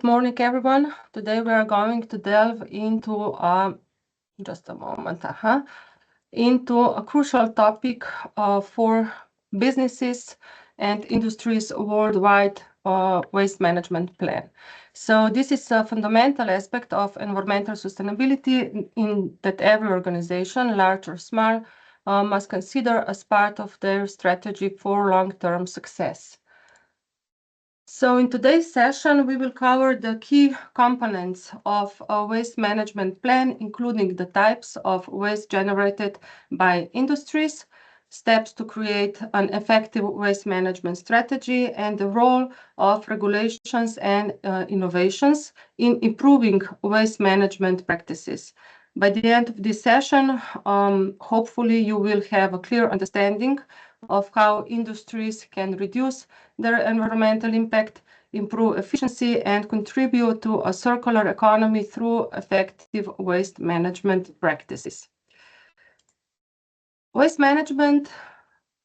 Good morning, everyone. Today we are going to delve into just a moment, into a crucial topic for businesses and industries worldwide, waste management plan. So this is a fundamental aspect of environmental sustainability in that every organization, large or small, must consider as part of their strategy for long-term success. So in today's session, we will cover the key components of a waste management plan, including the types of waste generated by industries, steps to create an effective waste management strategy, and the role of regulations and innovations in improving waste management practices. By the end of this session, hopefully you will have a clear understanding of how industries can reduce their environmental impact, improve efficiency, and contribute to a circular economy through effective waste management practices. Waste management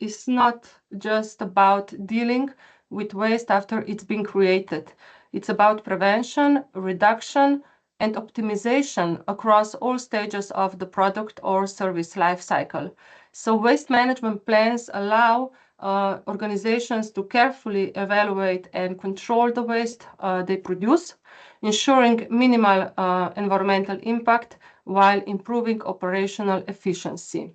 is not just about dealing with waste after it's been created. It's about prevention, reduction, and optimization across all stages of the product or service life cycle. So waste management plans allow organizations to carefully evaluate and control the waste they produce, ensuring minimal environmental impact while improving operational efficiency.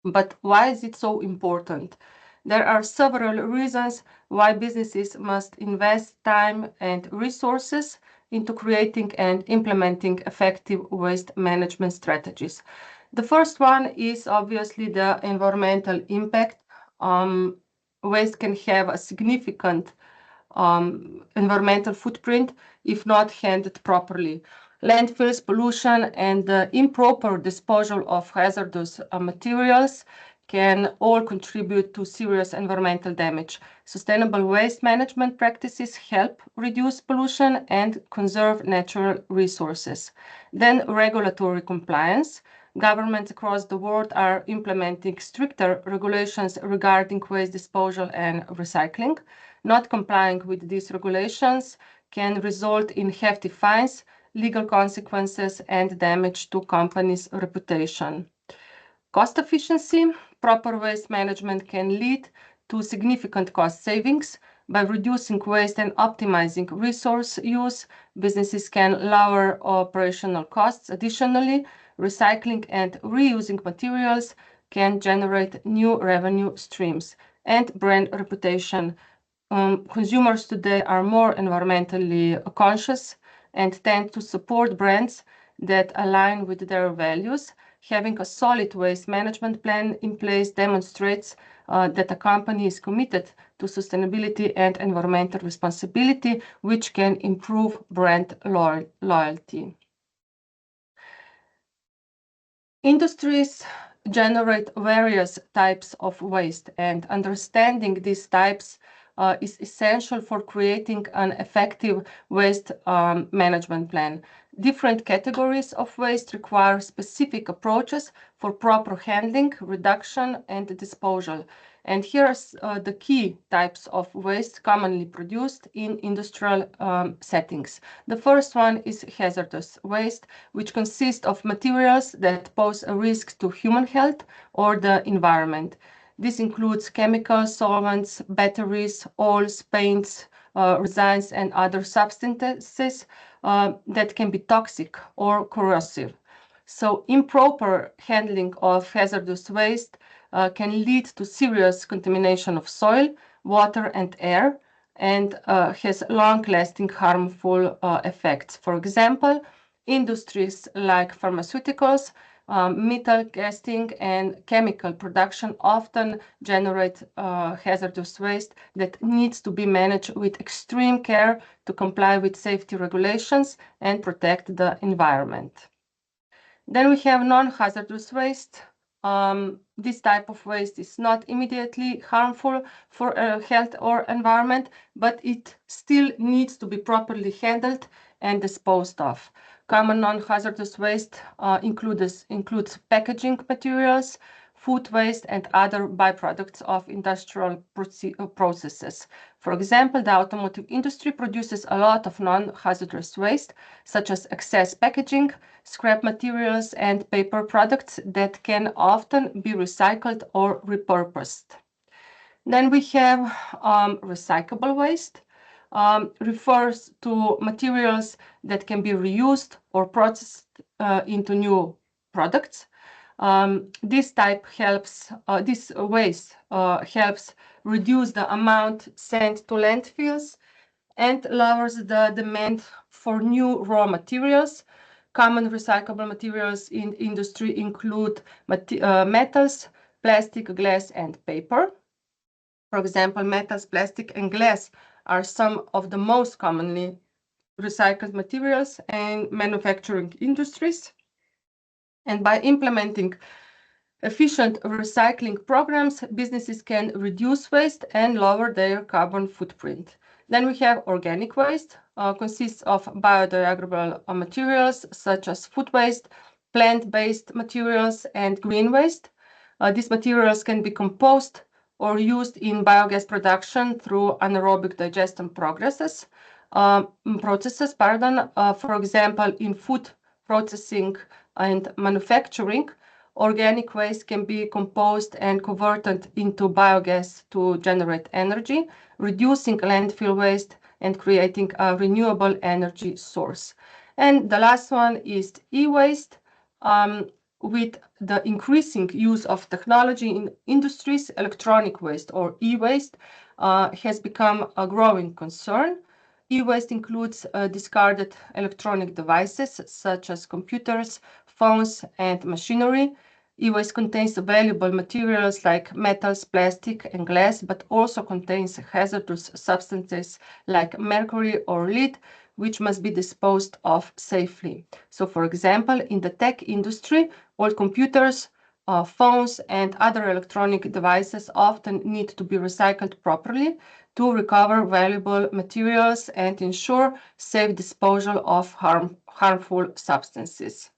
But why is it so important? There are several reasons why businesses must invest time and resources into creating and implementing effective waste management strategies. The first one is obviously the environmental impact. Waste can have a significant environmental footprint if not handled properly. Landfills, pollution, and the improper disposal of hazardous materials can all contribute to serious environmental damage. Sustainable waste management practices help reduce pollution and conserve natural resources. Then regulatory compliance. Governments across the world are implementing stricter regulations regarding waste disposal and recycling. Not complying with these regulations can result in hefty fines, legal consequences, and damage to companies' reputation. Cost efficiency. Proper waste management can lead to significant cost savings. By reducing waste and optimizing resource use, businesses can lower operational costs. Additionally, recycling and reusing materials can generate new revenue streams. And brand reputation. Consumers today are more environmentally conscious and tend to support brands that align with their values. Having a solid waste management plan in place demonstrates that a company is committed to sustainability and environmental responsibility, which can improve brand loyalty. Industries generate various types of waste, and understanding these types is essential for creating an effective waste management plan. Different categories of waste require specific approaches for proper handling, reduction, and disposal. And here's the key types of waste commonly produced in industrial settings. The first one is hazardous waste, which consists of materials that pose a risk to human health or the environment. This includes chemicals, solvents, batteries, oils, paints, resins, and other substances that can be toxic or corrosive. So improper handling of hazardous waste can lead to serious contamination of soil, water, and air, and has long-lasting harmful effects. For example, industries like pharmaceuticals, metal casting, and chemical production often generate hazardous waste that needs to be managed with extreme care to comply with safety regulations and protect the environment. Then we have non-hazardous waste. This type of waste is not immediately harmful for health or environment, but it still needs to be properly handled and disposed of. Common non-hazardous waste includes packaging materials, food waste, and other byproducts of industrial processes. For example, the automotive industry produces a lot of non-hazardous waste, such as excess packaging, scrap materials, and paper products that can often be recycled or repurposed. Then we have recyclable waste. Refers to materials that can be reused or processed into new products. This waste helps reduce the amount sent to landfills and lowers the demand for new raw materials. Common recyclable materials in industry include metals, plastic, glass, and paper. For example, metals, plastic, and glass are some of the most commonly recycled materials in manufacturing industries. And by implementing efficient recycling programs, businesses can reduce waste and lower their carbon footprint. Then we have organic waste, consists of biodegradable materials such as food waste, plant-based materials, and green waste. These materials can be composted or used in biogas production through anaerobic digestion processes. For example, in food processing and manufacturing, organic waste can be composed and converted into biogas to generate energy, reducing landfill waste and creating a renewable energy source. And the last one is e-waste. With the increasing use of technology in industries, electronic waste or e-waste has become a growing concern. E-waste includes discarded electronic devices such as computers, phones, and machinery. E-waste contains valuable materials like metals, plastic, and glass, but also contains hazardous substances like mercury or lead, which must be disposed of safely. So, for example, in the tech industry, old computers, phones, and other electronic devices often need to be recycled properly to recover valuable materials and ensure safe disposal of harmful substances.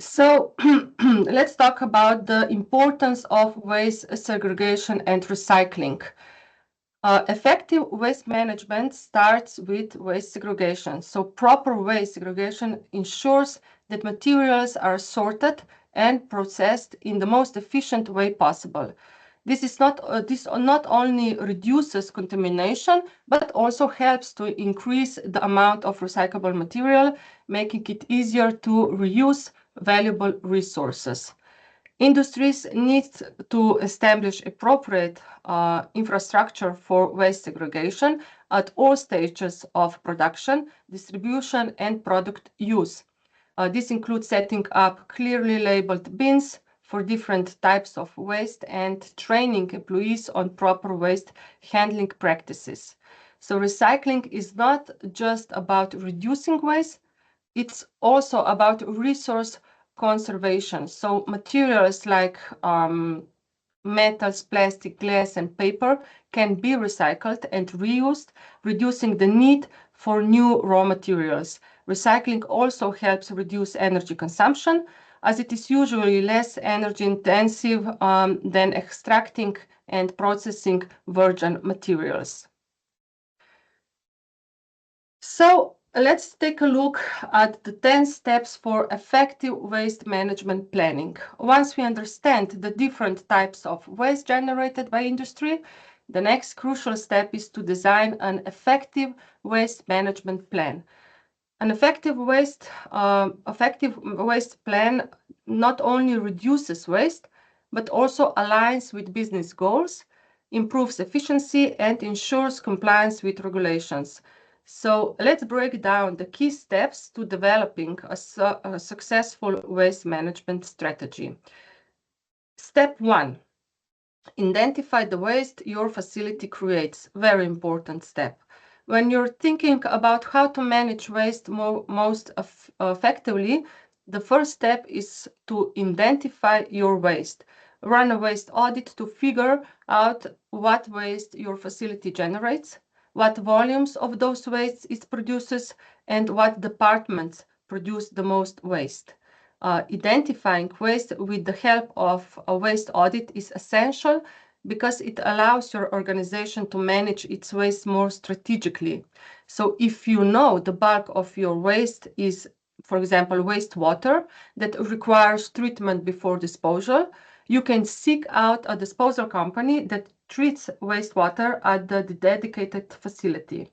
So let's talk about the importance of waste segregation and recycling. Effective waste management starts with waste segregation. So proper waste segregation ensures that materials are sorted and processed in the most efficient way possible. This not only reduces contamination, but also helps to increase the amount of recyclable material, making it easier to reuse valuable resources. Industries need to establish appropriate infrastructure for waste segregation at all stages of production, distribution, and product use. This includes setting up clearly labeled bins for different types of waste and training employees on proper waste handling practices. So recycling is not just about reducing waste, it's also about resource conservation. So materials like metals, plastic, glass, and paper can be recycled and reused, reducing the need for new raw materials. Recycling also helps reduce energy consumption, as it is usually less energy intensive than extracting and processing virgin materials. So let's take a look at the 10 steps for effective waste management planning. Once we understand the different types of waste generated by industry, the next crucial step is to design an effective waste management plan. An effective waste plan not only reduces waste, but also aligns with business goals, improves efficiency, and ensures compliance with regulations. So let's break down the key steps to developing a successful waste management strategy. Step 1, identify the waste your facility creates. Very important step. When you're thinking about how to manage waste most effectively, the first step is to identify your waste. Run a waste audit to figure out what waste your facility generates, what volumes of those wastes it produces, and what departments produce the most waste. Identifying waste with the help of a waste audit is essential because it allows your organization to manage its waste more strategically. So if you know the bulk of your waste is, for example, wastewater that requires treatment before disposal, you can seek out a disposal company that treats wastewater at the dedicated facility.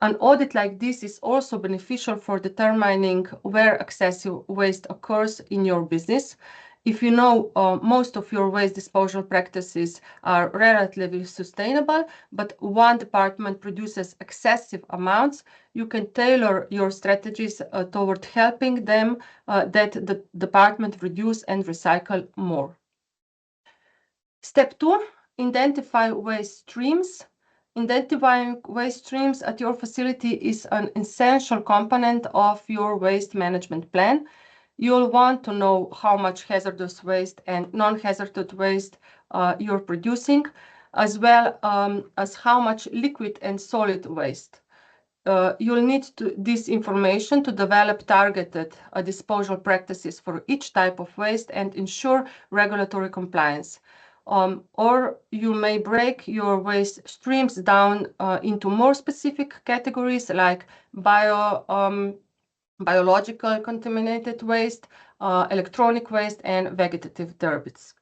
An audit like this is also beneficial for determining where excessive waste occurs in your business. If you know most of your waste disposal practices are relatively sustainable, but one department produces excessive amounts, you can tailor your strategies toward helping them that the department reduce and recycle more. Step 2, identify waste streams. Identifying waste streams at your facility is an essential component of your waste management plan. You'll want to know how much hazardous waste and non-hazardous waste you're producing, as well as how much liquid and solid waste. You'll need this information to develop targeted disposal practices for each type of waste and ensure regulatory compliance. Or you may break your waste streams down into more specific categories like biological contaminated waste, electronic waste, and vegetative debris.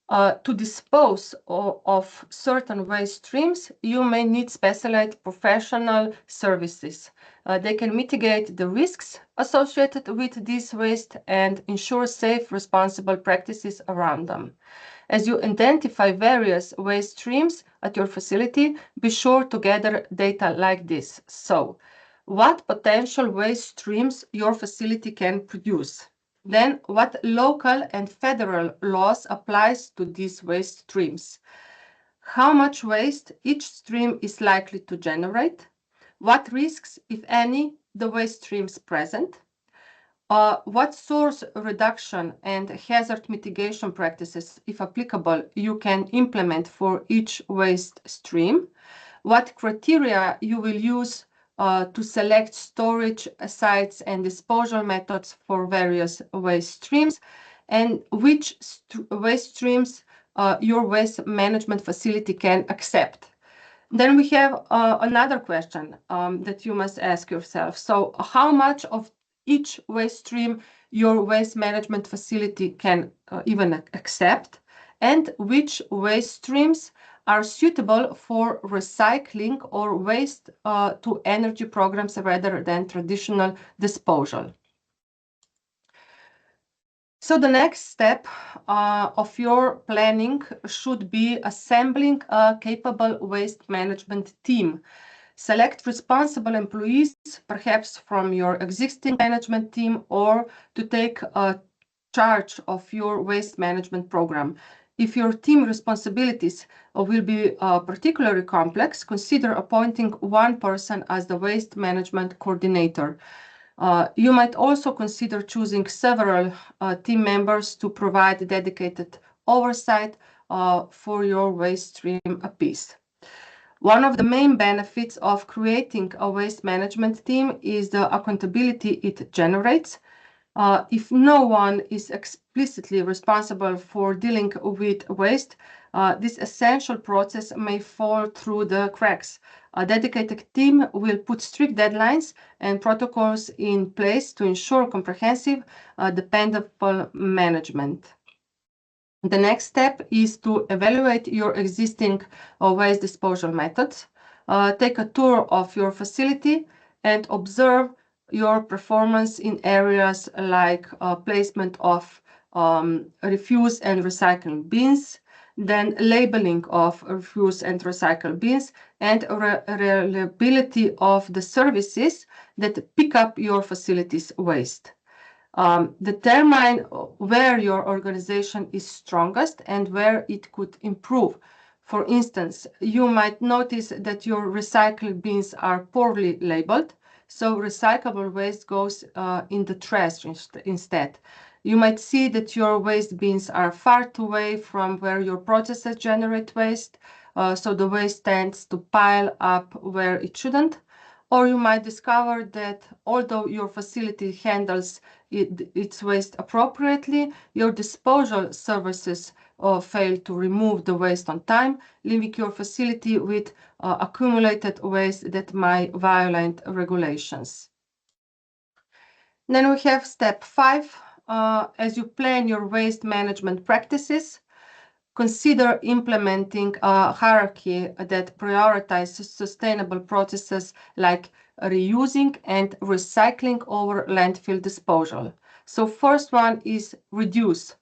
To dispose of certain waste streams, you may need specialized professional services. They can mitigate the risks associated with this waste and ensure safe, responsible practices around them. As you identify various waste streams at your facility, be sure to gather data like this. So, what potential waste streams your facility can produce? Then, what local and federal laws applies to these waste streams? How much waste each stream is likely to generate? What risks, if any, the waste streams present? What source reduction and hazard mitigation practices, if applicable, you can implement for each waste stream? What criteria you will use to select storage sites and disposal methods for various waste streams, and which waste streams your waste management facility can accept. Then we have another question that you must ask yourself. So how much of each waste stream your waste management facility can even accept, and which waste streams are suitable for recycling or waste to energy programs rather than traditional disposal. So the next step of your planning should be assembling a capable waste management team. Select responsible employees, perhaps from your existing management team, or to take charge of your waste management program. If your team responsibilities will be particularly complex, consider appointing one person as the waste management coordinator. You might also consider choosing several team members to provide dedicated oversight for your waste stream apiece. One of the main benefits of creating a waste management team is the accountability it generates. If no one is explicitly responsible for dealing with waste, this essential process may fall through the cracks. A dedicated team will put strict deadlines and protocols in place to ensure comprehensive, dependable management. The next step is to evaluate your existing waste disposal methods. Take a tour of your facility and observe your performance in areas like placement of refuse and recycling bins, then labeling of refuse and recycle bins, and reliability of the services that pick up your facility's waste. Determine where your organization is strongest and where it could improve. For instance, you might notice that your recycling bins are poorly labeled, so recyclable waste goes in the trash instead. You might see that your waste bins are far away from where your processes generate waste, so the waste tends to pile up where it shouldn't. Or you might discover that although your facility handles its waste appropriately, your disposal services fail to remove the waste on time, leaving your facility with accumulated waste that might violate regulations. Then we have step 5. As you plan your waste management practices, consider implementing a hierarchy that prioritizes sustainable processes like reusing and recycling over landfill disposal. So first one is reduce.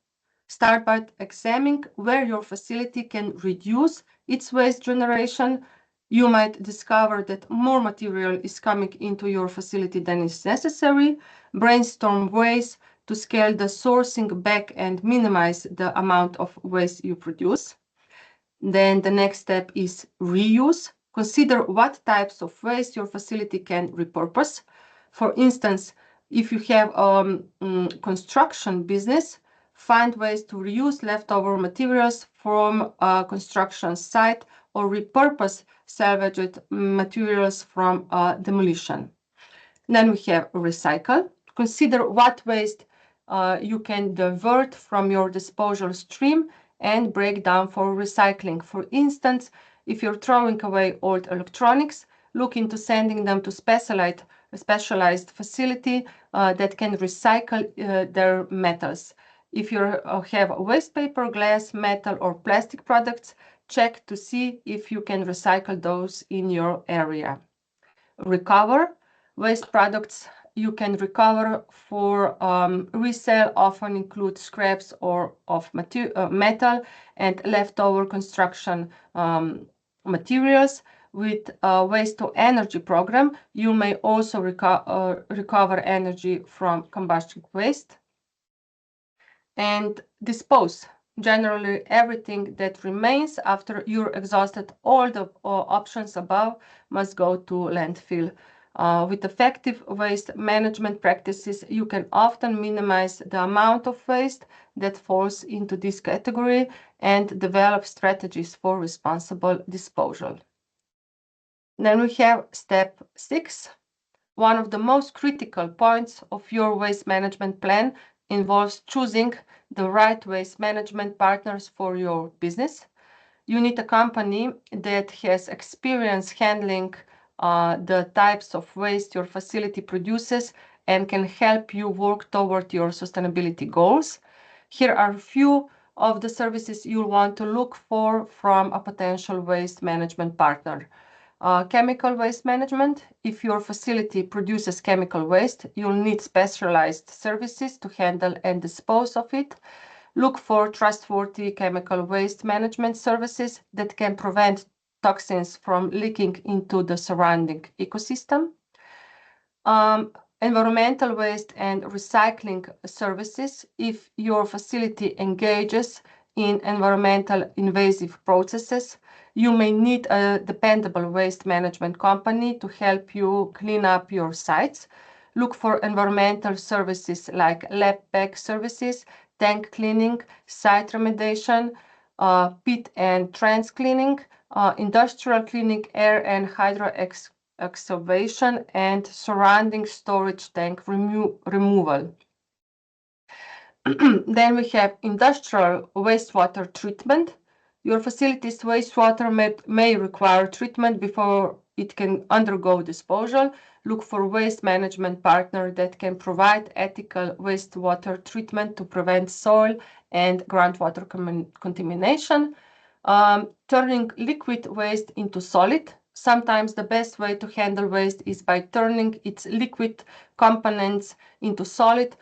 Start by examining where your facility can reduce its waste generation. You might discover that more material is coming into your facility than is necessary. Brainstorm ways to scale the sourcing back and minimize the amount of waste you produce. Then the next step is reuse. Consider what types of waste your facility can repurpose. For instance, if you have a construction business, find ways to reuse leftover materials from a construction site or repurpose salvaged materials from demolition. Then we have recycle. Consider what waste you can divert from your disposal stream and break down for recycling. For instance, if you're throwing away old electronics, look into sending them to a specialized facility that can recycle their metals. If you have waste paper, glass, metal, or plastic products, check to see if you can recycle those in your area. Recover. Waste products you can recover for resale often include scraps or of metal and leftover construction materials. With a waste to energy program, you may also recover energy from combustion waste. And dispose. Generally, everything that remains after you're exhausted all the options above must go to landfill. With effective waste management practices, you can often minimize the amount of waste that falls into this category and develop strategies for responsible disposal. Then we have step 6. One of the most critical points of your waste management plan involves choosing the right waste management partners for your business. You need a company that has experience handling the types of waste your facility produces and can help you work toward your sustainability goals. Here are a few of the services you'll want to look for from a potential waste management partner. Chemical waste management. If your facility produces chemical waste, you'll need specialized services to handle and dispose of it. Look for trustworthy chemical waste management services that can prevent toxins from leaking into the surrounding ecosystem. Environmental waste and recycling services. If your facility engages in environmental invasive processes, you may need a dependable waste management company to help you clean up your sites. Look for environmental services like lab pack services, tank cleaning, site remediation, pit and trans cleaning, industrial cleaning, air and hydro excavation, and surrounding storage tank removal. Then we have industrial wastewater treatment. Your facility's wastewater may require treatment before it can undergo disposal. Look for waste management partner that can provide ethical wastewater treatment to prevent soil and groundwater contamination. Turning liquid waste into solid. Sometimes the best way to handle waste is by turning its liquid components into solid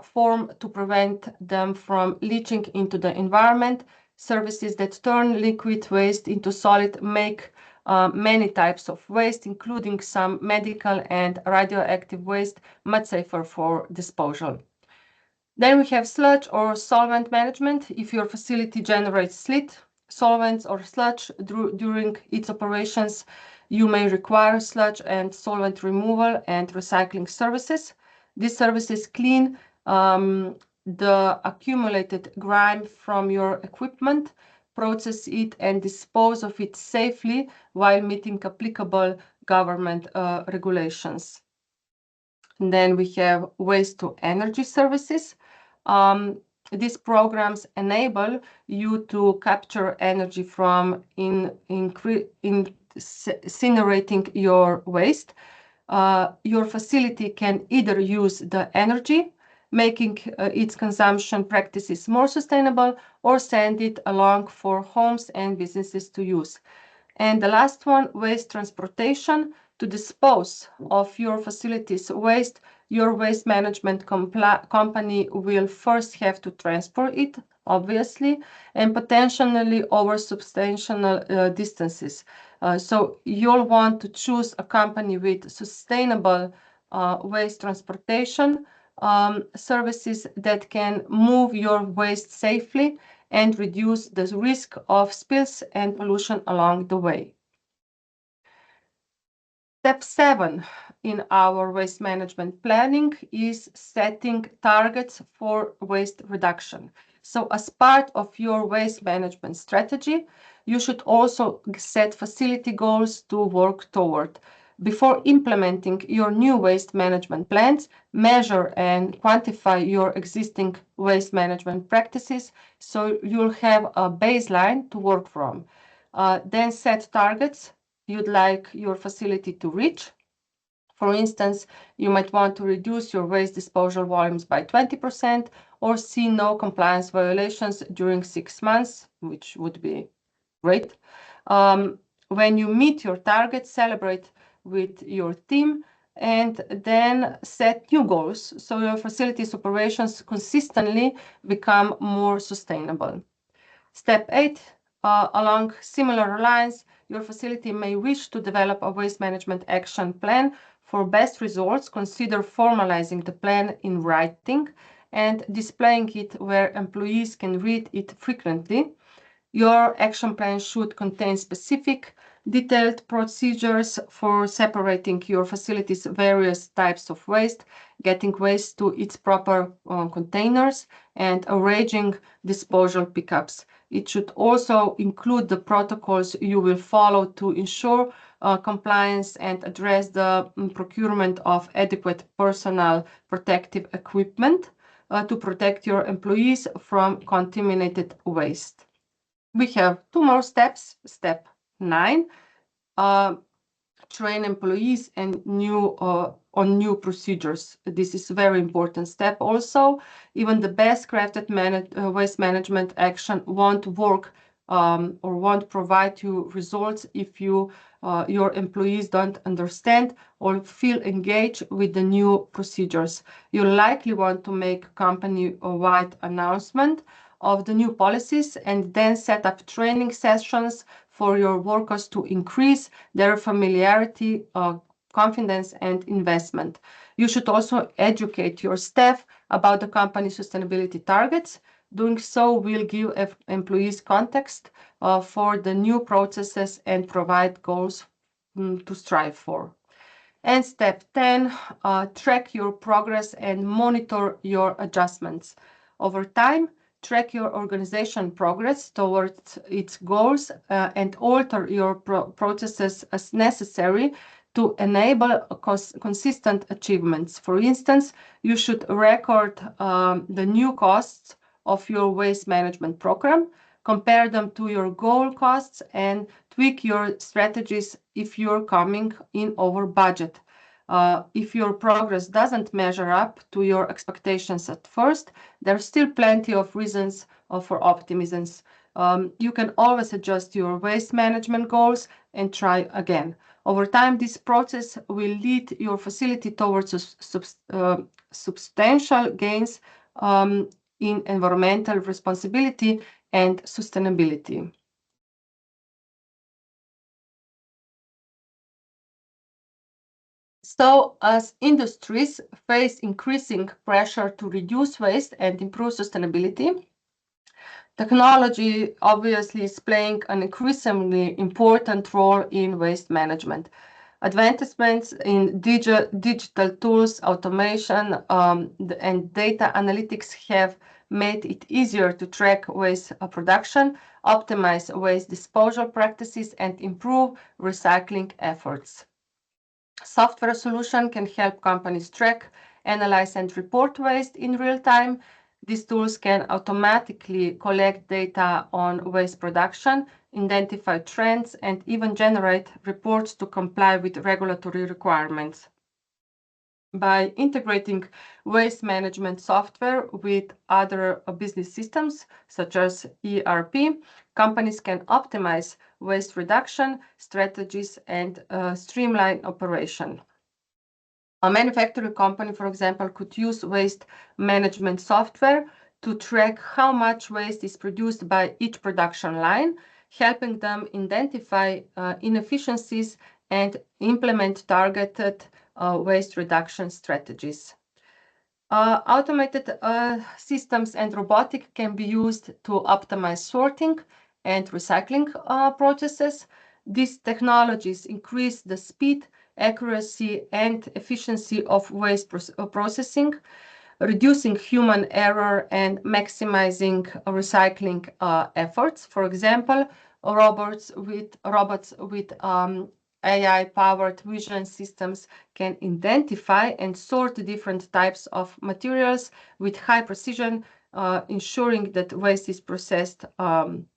form to prevent them from leaching into the environment. Services that turn liquid waste into solid make many types of waste, including some medical and radioactive waste, much safer for disposal. Then we have sludge or solvent management. If your facility generates slit, solvents or sludge during its operations, you may require sludge and solvent removal and recycling services. These services clean the accumulated grime from your equipment, process it and dispose of it safely while meeting applicable government regulations. And then we have waste to energy services. These programs enable you to capture energy from incinerating your waste. Your facility can either use the energy, making its consumption practices more sustainable, or send it along for homes and businesses to use. And the last one, waste transportation. To dispose of your facility's waste, your waste management company will first have to transport it, obviously, and potentially over substantial distances. So you'll want to choose a company with sustainable waste transportation services that can move your waste safely and reduce the risk of spills and pollution along the way. Step 7 in our waste management planning is setting targets for waste reduction. So as part of your waste management strategy, you should also set facility goals to work toward. Before implementing your new waste management plans, measure and quantify your existing waste management practices so you'll have a baseline to work from. Then set targets you'd like your facility to reach. For instance, you might want to reduce your waste disposal volumes by 20% or see no compliance violations during 6 months, which would be great. When you meet your target, celebrate with your team and then set new goals so your facility's operations consistently become more sustainable. Step 8, along similar lines, your facility may wish to develop a waste management action plan. For best results, consider formalizing the plan in writing and displaying it where employees can read it frequently. Your action plan should contain specific, detailed procedures for separating your facility's various types of waste, getting waste to its proper containers, and arranging disposal pickups. It should also include the protocols you will follow to ensure compliance and address the procurement of adequate personal protective equipment to protect your employees from contaminated waste. We have 2 more steps. Step 9, train employees and on new procedures. This is a very important step also. Even the best crafted waste management action won't work or won't provide you results if your employees don't understand or feel engaged with the new procedures. You'll likely want to make company-wide announcement of the new policies and then set up training sessions for your workers to increase their familiarity, confidence, and investment. You should also educate your staff about the company's sustainability targets. Doing so will give employees context for the new processes and provide goals to strive for. And step 10, track your progress and monitor your adjustments. Over time, track your organization progress towards its goals and alter your processes as necessary to enable consistent achievements. For instance, you should record the new costs of your waste management program, compare them to your goal costs, and tweak your strategies if you're coming in over budget. If your progress doesn't measure up to your expectations at first, there's still plenty of reasons for optimism. You can always adjust your waste management goals and try again. Over time, this process will lead your facility towards substantial gains in environmental responsibility and sustainability. So, as industries face increasing pressure to reduce waste and improve sustainability, technology obviously is playing an increasingly important role in waste management. Advancements in digital tools, automation, and data analytics have made it easier to track waste production, optimize waste disposal practices, and improve recycling efforts. Software solution can help companies track, analyze, and report waste in real time. These tools can automatically collect data on waste production, identify trends, and even generate reports to comply with regulatory requirements. By integrating waste management software with other business systems, such as ERP, companies can optimize waste reduction strategies and streamline operation. A manufacturing company, for example, could use waste management software to track how much waste is produced by each production line, helping them identify inefficiencies and implement targeted waste reduction strategies. Automated systems and robotic can be used to optimize sorting and recycling processes. These technologies increase the speed, accuracy, and efficiency of waste processing, reducing human error and maximizing recycling efforts. For example, robots with AI-powered vision systems can identify and sort different types of materials with high precision, ensuring that waste is processed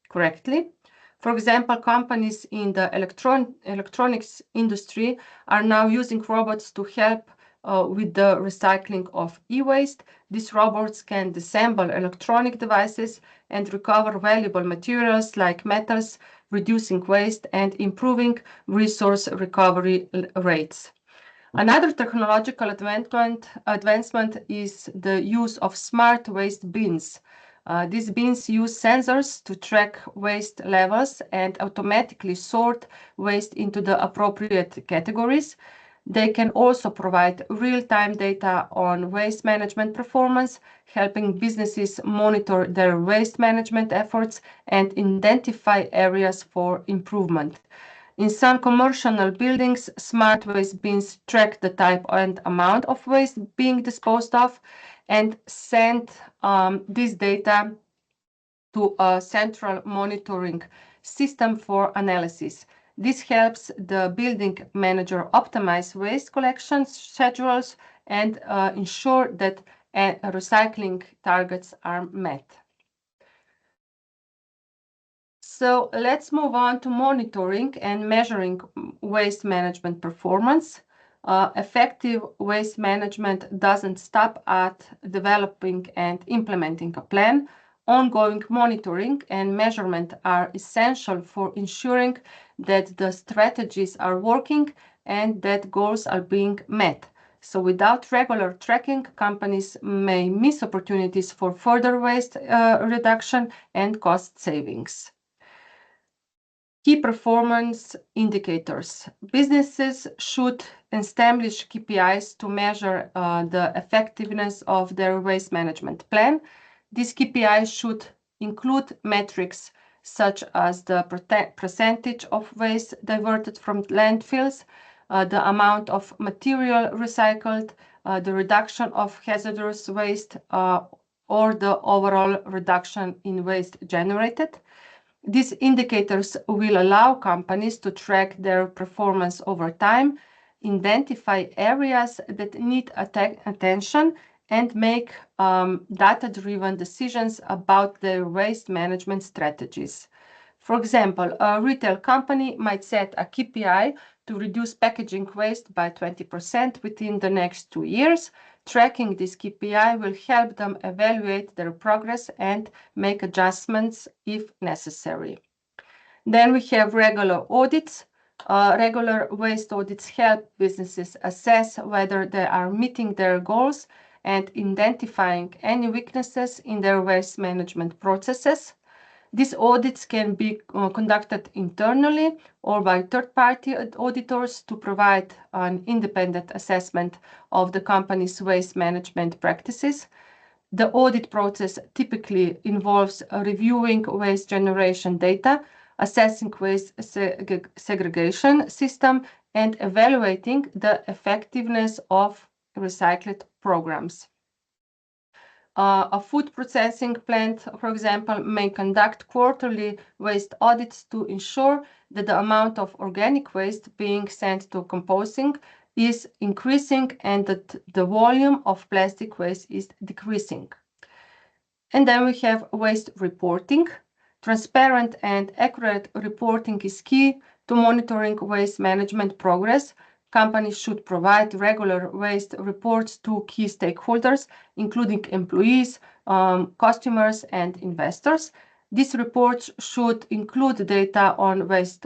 correctly. For example, companies in the electronics industry are now using robots to help with the recycling of e-waste. These robots can disassemble electronic devices and recover valuable materials like metals, reducing waste and improving resource recovery rates. Another technological advancement is the use of smart waste bins. These bins use sensors to track waste levels and automatically sort waste into the appropriate categories. They can also provide real-time data on waste management performance, helping businesses monitor their waste management efforts and identify areas for improvement. In some commercial buildings, smart waste bins track the type and amount of waste being disposed of and send this data to a central monitoring system for analysis. This helps the building manager optimize waste collection schedules and ensure that recycling targets are met. So let's move on to monitoring and measuring waste management performance. Effective waste management doesn't stop at developing and implementing a plan. Ongoing monitoring and measurement are essential for ensuring that the strategies are working and that goals are being met. So without regular tracking, companies may miss opportunities for further waste reduction and cost savings. Key performance indicators. Businesses should establish KPIs to measure the effectiveness of their waste management plan. These KPIs should include metrics such as the percentage of waste diverted from landfills, the amount of material recycled, the reduction of hazardous waste, or the overall reduction in waste generated. These indicators will allow companies to track their performance over time, identify areas that need attention, and make data-driven decisions about their waste management strategies. For example, a retail company might set a KPI to reduce packaging waste by 20% within the next 2 years. Tracking this KPI will help them evaluate their progress and make adjustments if necessary. Then we have regular audits. Regular waste audits help businesses assess whether they are meeting their goals and identifying any weaknesses in their waste management processes. These audits can be conducted internally or by third-party auditors to provide an independent assessment of the company's waste management practices. The audit process typically involves reviewing waste generation data, assessing waste segregation system, and evaluating the effectiveness of recycled programs. A food processing plant, for example, may conduct quarterly waste audits to ensure that the amount of organic waste being sent to composting is increasing and that the volume of plastic waste is decreasing. And then we have waste reporting. Transparent and accurate reporting is key to monitoring waste management progress. Companies should provide regular waste reports to key stakeholders, including employees, customers, and investors. These reports should include data on waste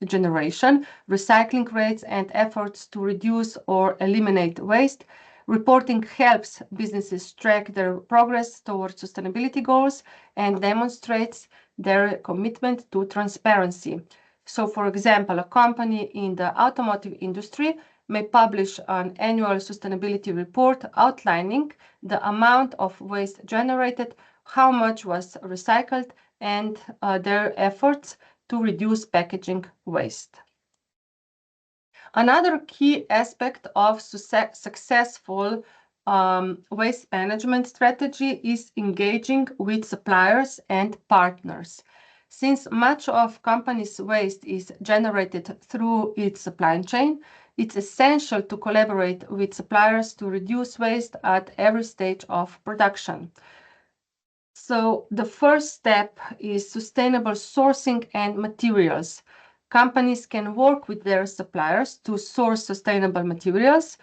generation, recycling rates, and efforts to reduce or eliminate waste. Reporting helps businesses track their progress towards sustainability goals and demonstrates their commitment to transparency. So, for example, a company in the automotive industry may publish an annual sustainability report outlining the amount of waste generated, how much was recycled, and their efforts to reduce packaging waste. Another key aspect of successful waste management strategy is engaging with suppliers and partners. Since much of companies' waste is generated through its supply chain, it's essential to collaborate with suppliers to reduce waste at every stage of production. So the first step is sustainable sourcing and materials. Companies can work with their suppliers to source sustainable materials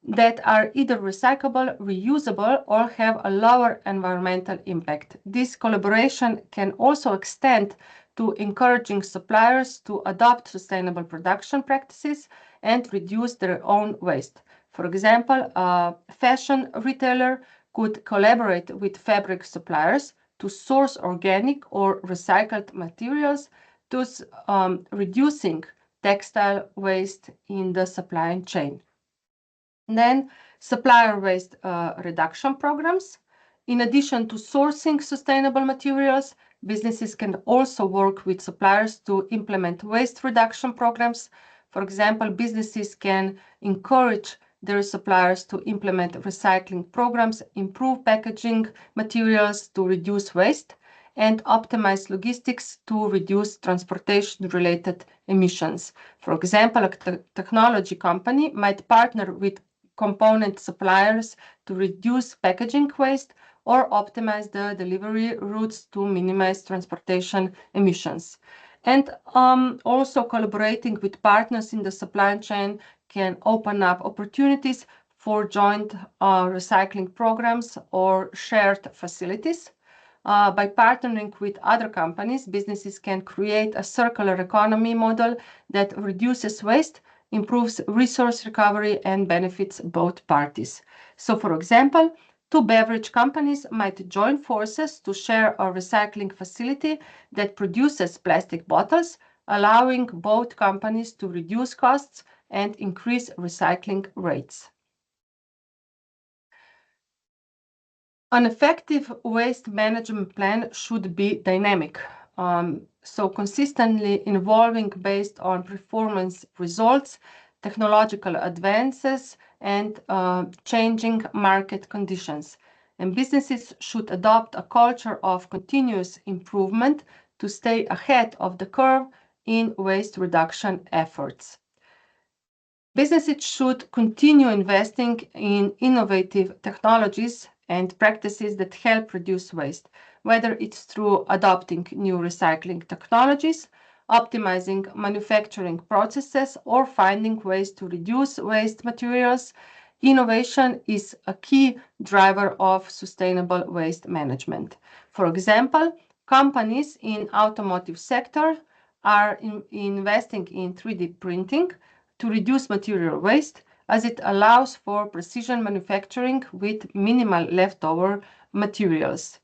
that are either recyclable, reusable, or have a lower environmental impact. This collaboration can also extend to encouraging suppliers to adopt sustainable production practices and reduce their own waste. For example, a fashion retailer could collaborate with fabric suppliers to source organic or recycled materials, thus reducing textile waste in the supply chain. And then supplier waste reduction programs. In addition to sourcing sustainable materials, businesses can also work with suppliers to implement waste reduction programs. For example, businesses can encourage their suppliers to implement recycling programs, improve packaging materials to reduce waste, and optimize logistics to reduce transportation-related emissions. For example, a technology company might partner with component suppliers to reduce packaging waste or optimize the delivery routes to minimize transportation emissions. And also collaborating with partners in the supply chain can open up opportunities for joint recycling programs or shared facilities. By partnering with other companies, businesses can create a circular economy model that reduces waste, improves resource recovery, and benefits both parties. So, for example, two beverage companies might join forces to share a recycling facility that produces plastic bottles, allowing both companies to reduce costs and increase recycling rates. An effective waste management plan should be dynamic, so consistently evolving based on performance results, technological advances, and changing market conditions. And businesses should adopt a culture of continuous improvement to stay ahead of the curve in waste reduction efforts. Businesses should continue investing in innovative technologies and practices that help reduce waste, whether it's through adopting new recycling technologies, optimizing manufacturing processes, or finding ways to reduce waste materials. Innovation is a key driver of sustainable waste management. For example, companies in automotive sector are investing in 3D printing to reduce material waste, as it allows for precision manufacturing with minimal leftover materials.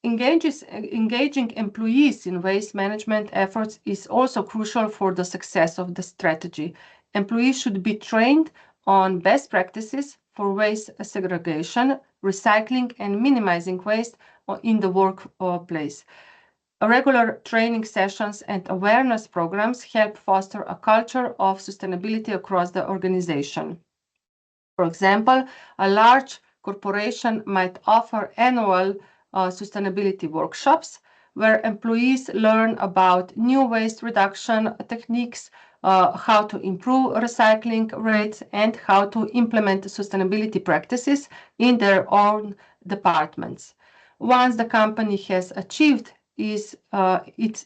Engaging employees in waste management efforts is also crucial for the success of the strategy. Employees should be trained on best practices for waste segregation, recycling, and minimizing waste in the workplace. Regular training sessions and awareness programs help foster a culture of sustainability across the organization. For example, a large corporation might offer annual sustainability workshops where employees learn about new waste reduction techniques, how to improve recycling rates, and how to implement sustainability practices in their own departments. Once the company has achieved its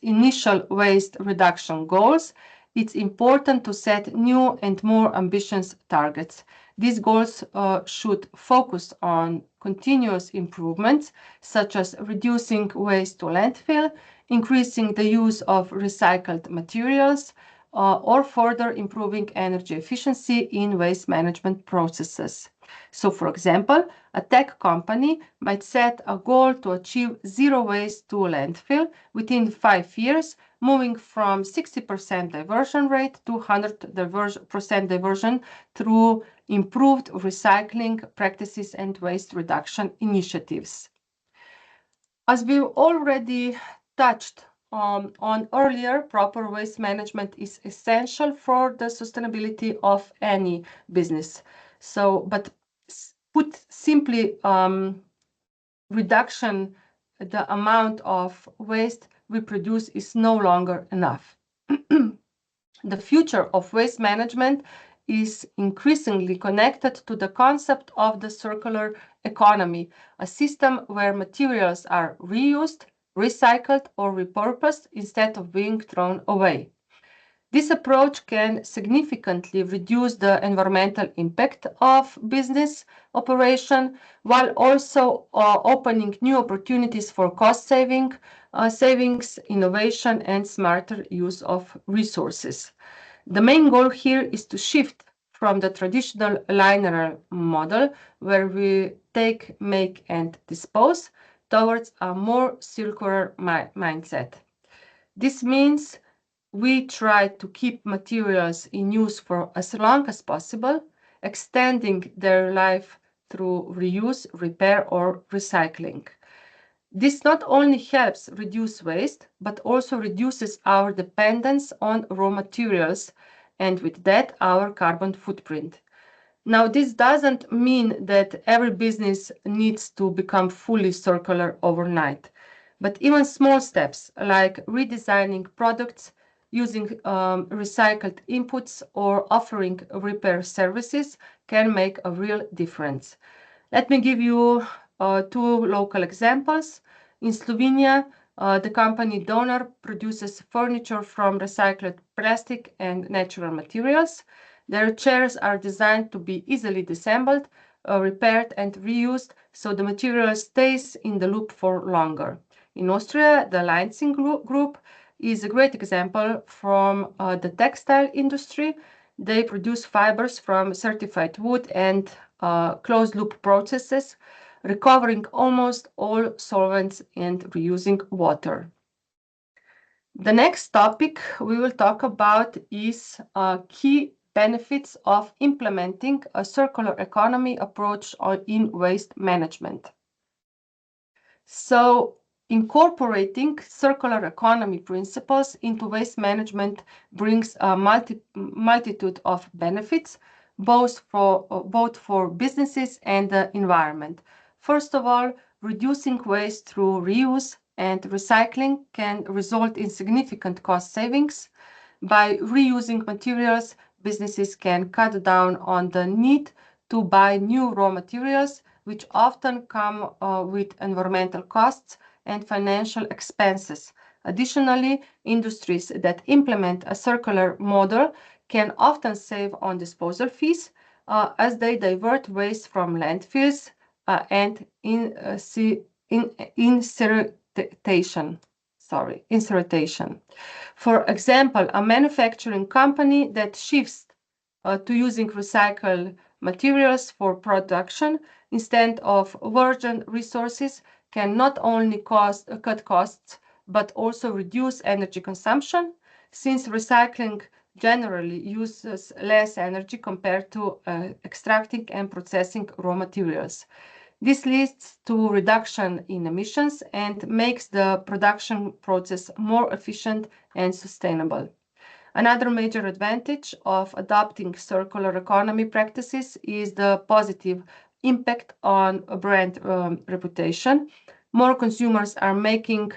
initial waste reduction goals, it's important to set new and more ambitious targets. These goals should focus on continuous improvements, such as reducing waste to landfill, increasing the use of recycled materials, or further improving energy efficiency in waste management processes. So, for example, a tech company might set a goal to achieve zero waste to landfill within 5 years, moving from 60% diversion rate to 100% diversion through improved recycling practices and waste reduction initiatives. As we already touched on earlier, proper waste management is essential for the sustainability of any business. So, but put simply, reduction the amount of waste we produce is no longer enough. The future of waste management is increasingly connected to the concept of the circular economy, a system where materials are reused, recycled, or repurposed instead of being thrown away. This approach can significantly reduce the environmental impact of business operation while also opening new opportunities for cost savings, innovation, and smarter use of resources. The main goal here is to shift from the traditional linear model where we take, make, and dispose towards a more circular mindset. This means we try to keep materials in use for as long as possible, extending their life through reuse, repair, or recycling. This not only helps reduce waste, but also reduces our dependence on raw materials, and with that, our carbon footprint. Now, this doesn't mean that every business needs to become fully circular overnight, but even small steps like redesigning products, using recycled inputs, or offering repair services can make a real difference. Let me give you two local examples. In Slovenia, the company Donor produces furniture from recycled plastic and natural materials. Their chairs are designed to be easily disassembled, repaired, and reused, so the material stays in the loop for longer. In Austria, the Lansing Group is a great example from the textile industry. They produce fibers from certified wood and closed-loop processes, recovering almost all solvents and reusing water. The next topic we will talk about is key benefits of implementing a circular economy approach in waste management. So, incorporating circular economy principles into waste management brings a multitude of benefits, both for businesses and the environment. First of all, reducing waste through reuse and recycling can result in significant cost savings. By reusing materials, businesses can cut down on the need to buy new raw materials, which often come with environmental costs and financial expenses. Additionally, industries that implement a circular model can often save on disposal fees as they divert waste from landfills and incineration. For example, a manufacturing company that shifts to using recycled materials for production instead of virgin resources can not only cut costs, but also reduce energy consumption, since recycling generally uses less energy compared to extracting and processing raw materials. This leads to reduction in emissions and makes the production process more efficient and sustainable. Another major advantage of adopting circular economy practices is the positive impact on brand reputation. More consumers are making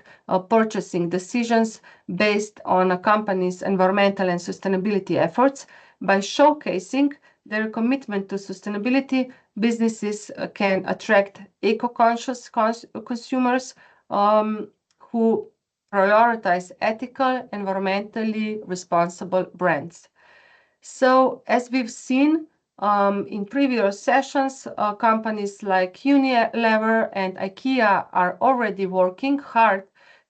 purchasing decisions based on a company's environmental and sustainability efforts. By showcasing their commitment to sustainability, businesses can attract eco-conscious consumers who prioritize ethical, environmentally responsible brands. So, as we've seen in previous sessions, companies like Unilever and IKEA are already working hard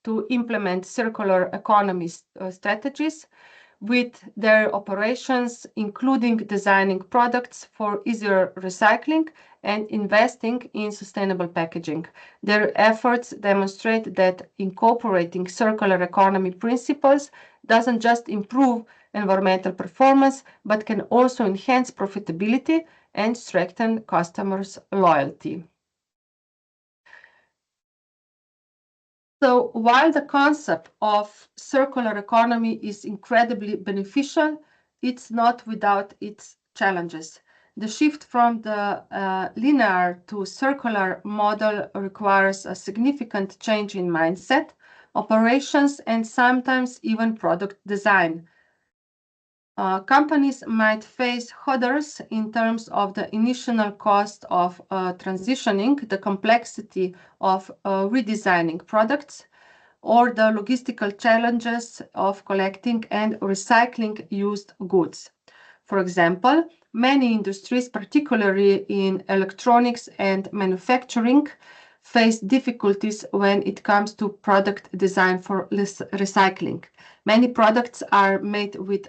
to implement circular economy strategies with their operations, including designing products for easier recycling and investing in sustainable packaging. Their efforts demonstrate that incorporating circular economy principles doesn't just improve environmental performance, but can also enhance profitability and strengthen customers' loyalty. So while the concept of circular economy is incredibly beneficial, it's not without its challenges. The shift from the linear to circular model requires a significant change in mindset, operations, and sometimes even product design. Companies might face hurdles in terms of the initial cost of transitioning, the complexity of redesigning products, or the logistical challenges of collecting and recycling used goods. For example, many industries, particularly in electronics and manufacturing, face difficulties when it comes to product design for recycling. Many products are made with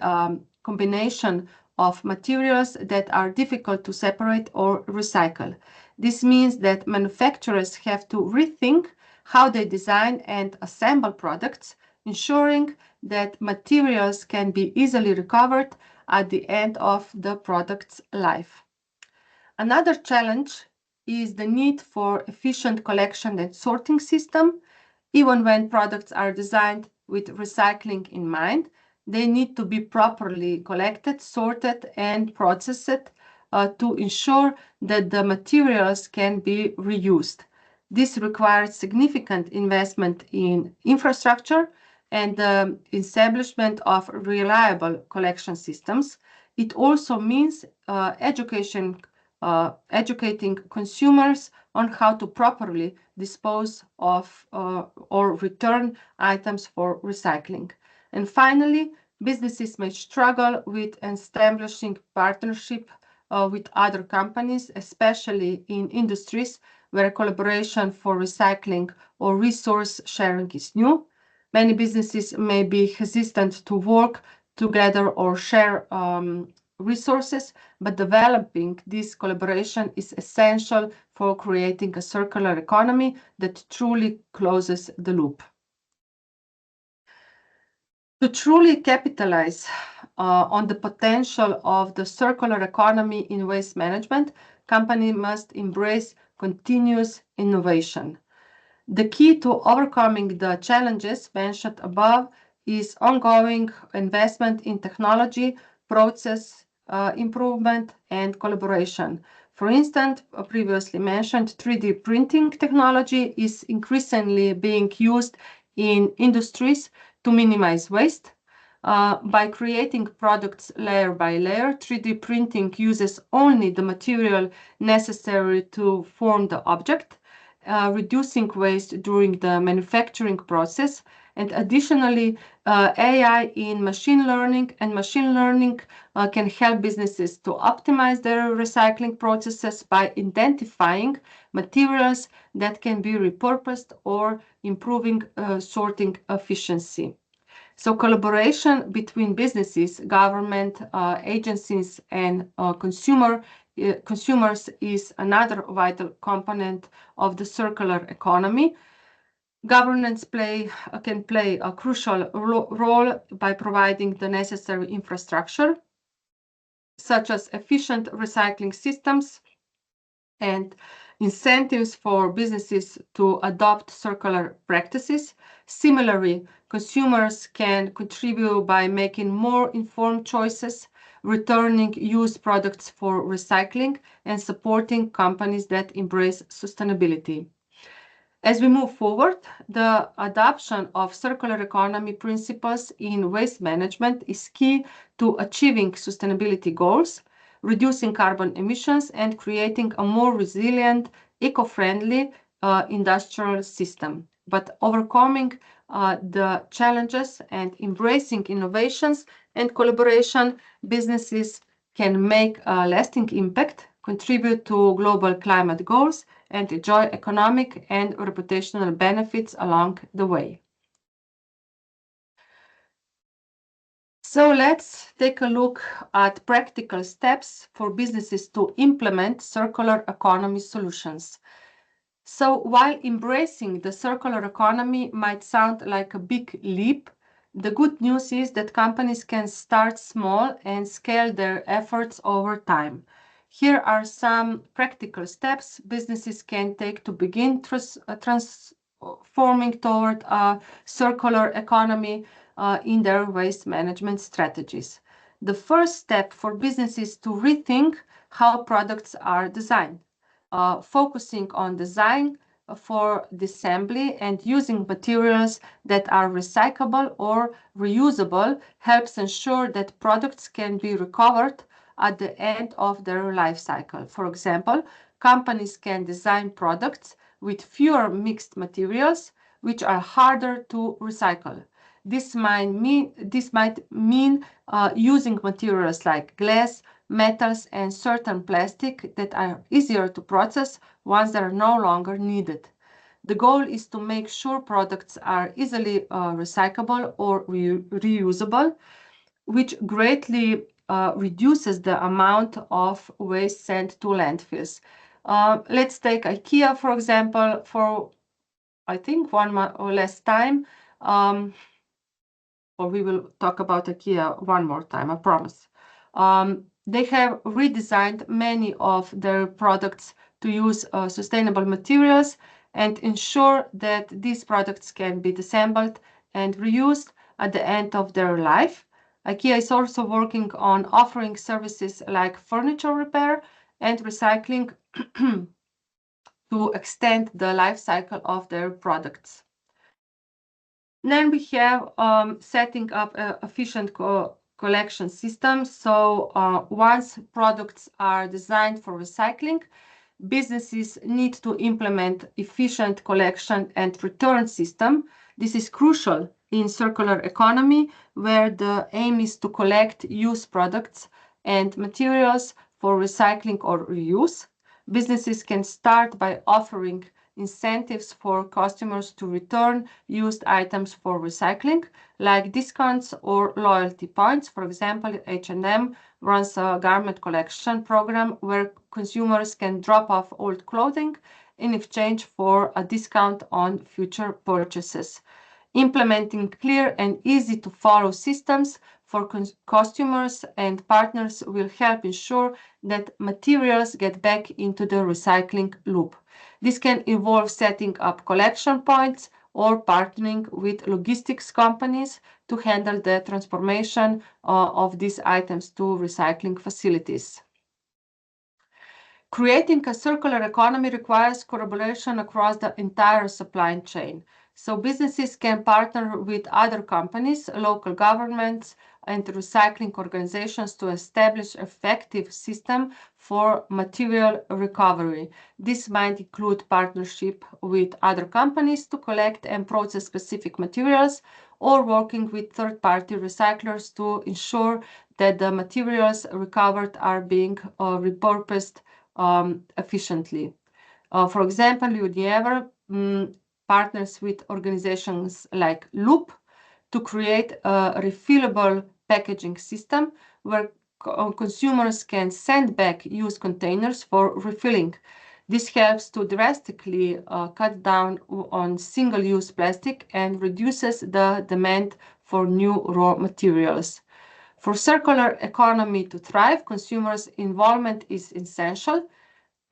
combination of materials that are difficult to separate or recycle. This means that manufacturers have to rethink how they design and assemble products, ensuring that materials can be easily recovered at the end of the product's life. Another challenge is the need for efficient collection and sorting system. Even when products are designed with recycling in mind, they need to be properly collected, sorted, and processed to ensure that the materials can be reused. This requires significant investment in infrastructure and the establishment of reliable collection systems. It also means educating consumers on how to properly dispose of or return items for recycling. And finally, businesses may struggle with establishing partnership with other companies, especially in industries where collaboration for recycling or resource sharing is new. Many businesses may be hesitant to work together or share resources, but developing this collaboration is essential for creating a circular economy that truly closes the loop. To truly capitalize on the potential of the circular economy in waste management, companies must embrace continuous innovation. The key to overcoming the challenges mentioned above is ongoing investment in technology, process improvement, and collaboration. For instance, previously mentioned 3D printing technology is increasingly being used in industries to minimize waste. By creating products layer by layer, 3D printing uses only the material necessary to form the object, reducing waste during the manufacturing process. And additionally, AI in machine learning can help businesses to optimize their recycling processes by identifying materials that can be repurposed or improving sorting efficiency. So collaboration between businesses, government agencies, and consumers is another vital component of the circular economy. Governments can play a crucial role by providing the necessary infrastructure, such as efficient recycling systems and incentives for businesses to adopt circular practices. Similarly, consumers can contribute by making more informed choices, returning used products for recycling, and supporting companies that embrace sustainability. As we move forward, the adoption of circular economy principles in waste management is key to achieving sustainability goals, reducing carbon emissions, and creating a more resilient, eco-friendly industrial system. But overcoming the challenges and embracing innovations and collaboration, businesses can make a lasting impact, contribute to global climate goals, and enjoy economic and reputational benefits along the way. So let's take a look at practical steps for businesses to implement circular economy solutions. So while embracing the circular economy might sound like a big leap, the good news is that companies can start small and scale their efforts over time. Here are some practical steps businesses can take to begin transforming toward a circular economy in their waste management strategies. The first step for businesses to rethink how products are designed. Focusing on design for assembly and using materials that are recyclable or reusable helps ensure that products can be recovered at the end of their life cycle. For example, companies can design products with fewer mixed materials, which are harder to recycle. This might mean using materials like glass, metals, and certain plastic that are easier to process once they are no longer needed. The goal is to make sure products are easily recyclable or reusable, which greatly reduces the amount of waste sent to landfills. Let's take IKEA, for example, for I think one or less time. Or we will talk about IKEA one more time, I promise. They have redesigned many of their products to use sustainable materials and ensure that these products can be disassembled and reused at the end of their life. IKEA is also working on offering services like furniture repair and recycling to extend the life cycle of their products. Then we have setting up an efficient collection system. So once products are designed for recycling, businesses need to implement efficient collection and return system. This is crucial in circular economy, where the aim is to collect used products and materials for recycling or reuse. Businesses can start by offering incentives for customers to return used items for recycling, like discounts or loyalty points. For example, H&M runs a garment collection program where consumers can drop off old clothing in exchange for a discount on future purchases. Implementing clear and easy to follow systems for customers and partners will help ensure that materials get back into the recycling loop. This can involve setting up collection points or partnering with logistics companies to handle the transformation of these items to recycling facilities. Creating a circular economy requires collaboration across the entire supply chain. So businesses can partner with other companies, local governments, and recycling organizations to establish an effective system for material recovery. This might include partnership with other companies to collect and process specific materials, or working with third-party recyclers to ensure that the materials recovered are being repurposed efficiently. For example, Unilever partners with organizations like Loop to create a refillable packaging system where consumers can send back used containers for refilling. This helps to drastically cut down on single-use plastic and reduces the demand for new raw materials. For circular economy to thrive, consumers' involvement is essential.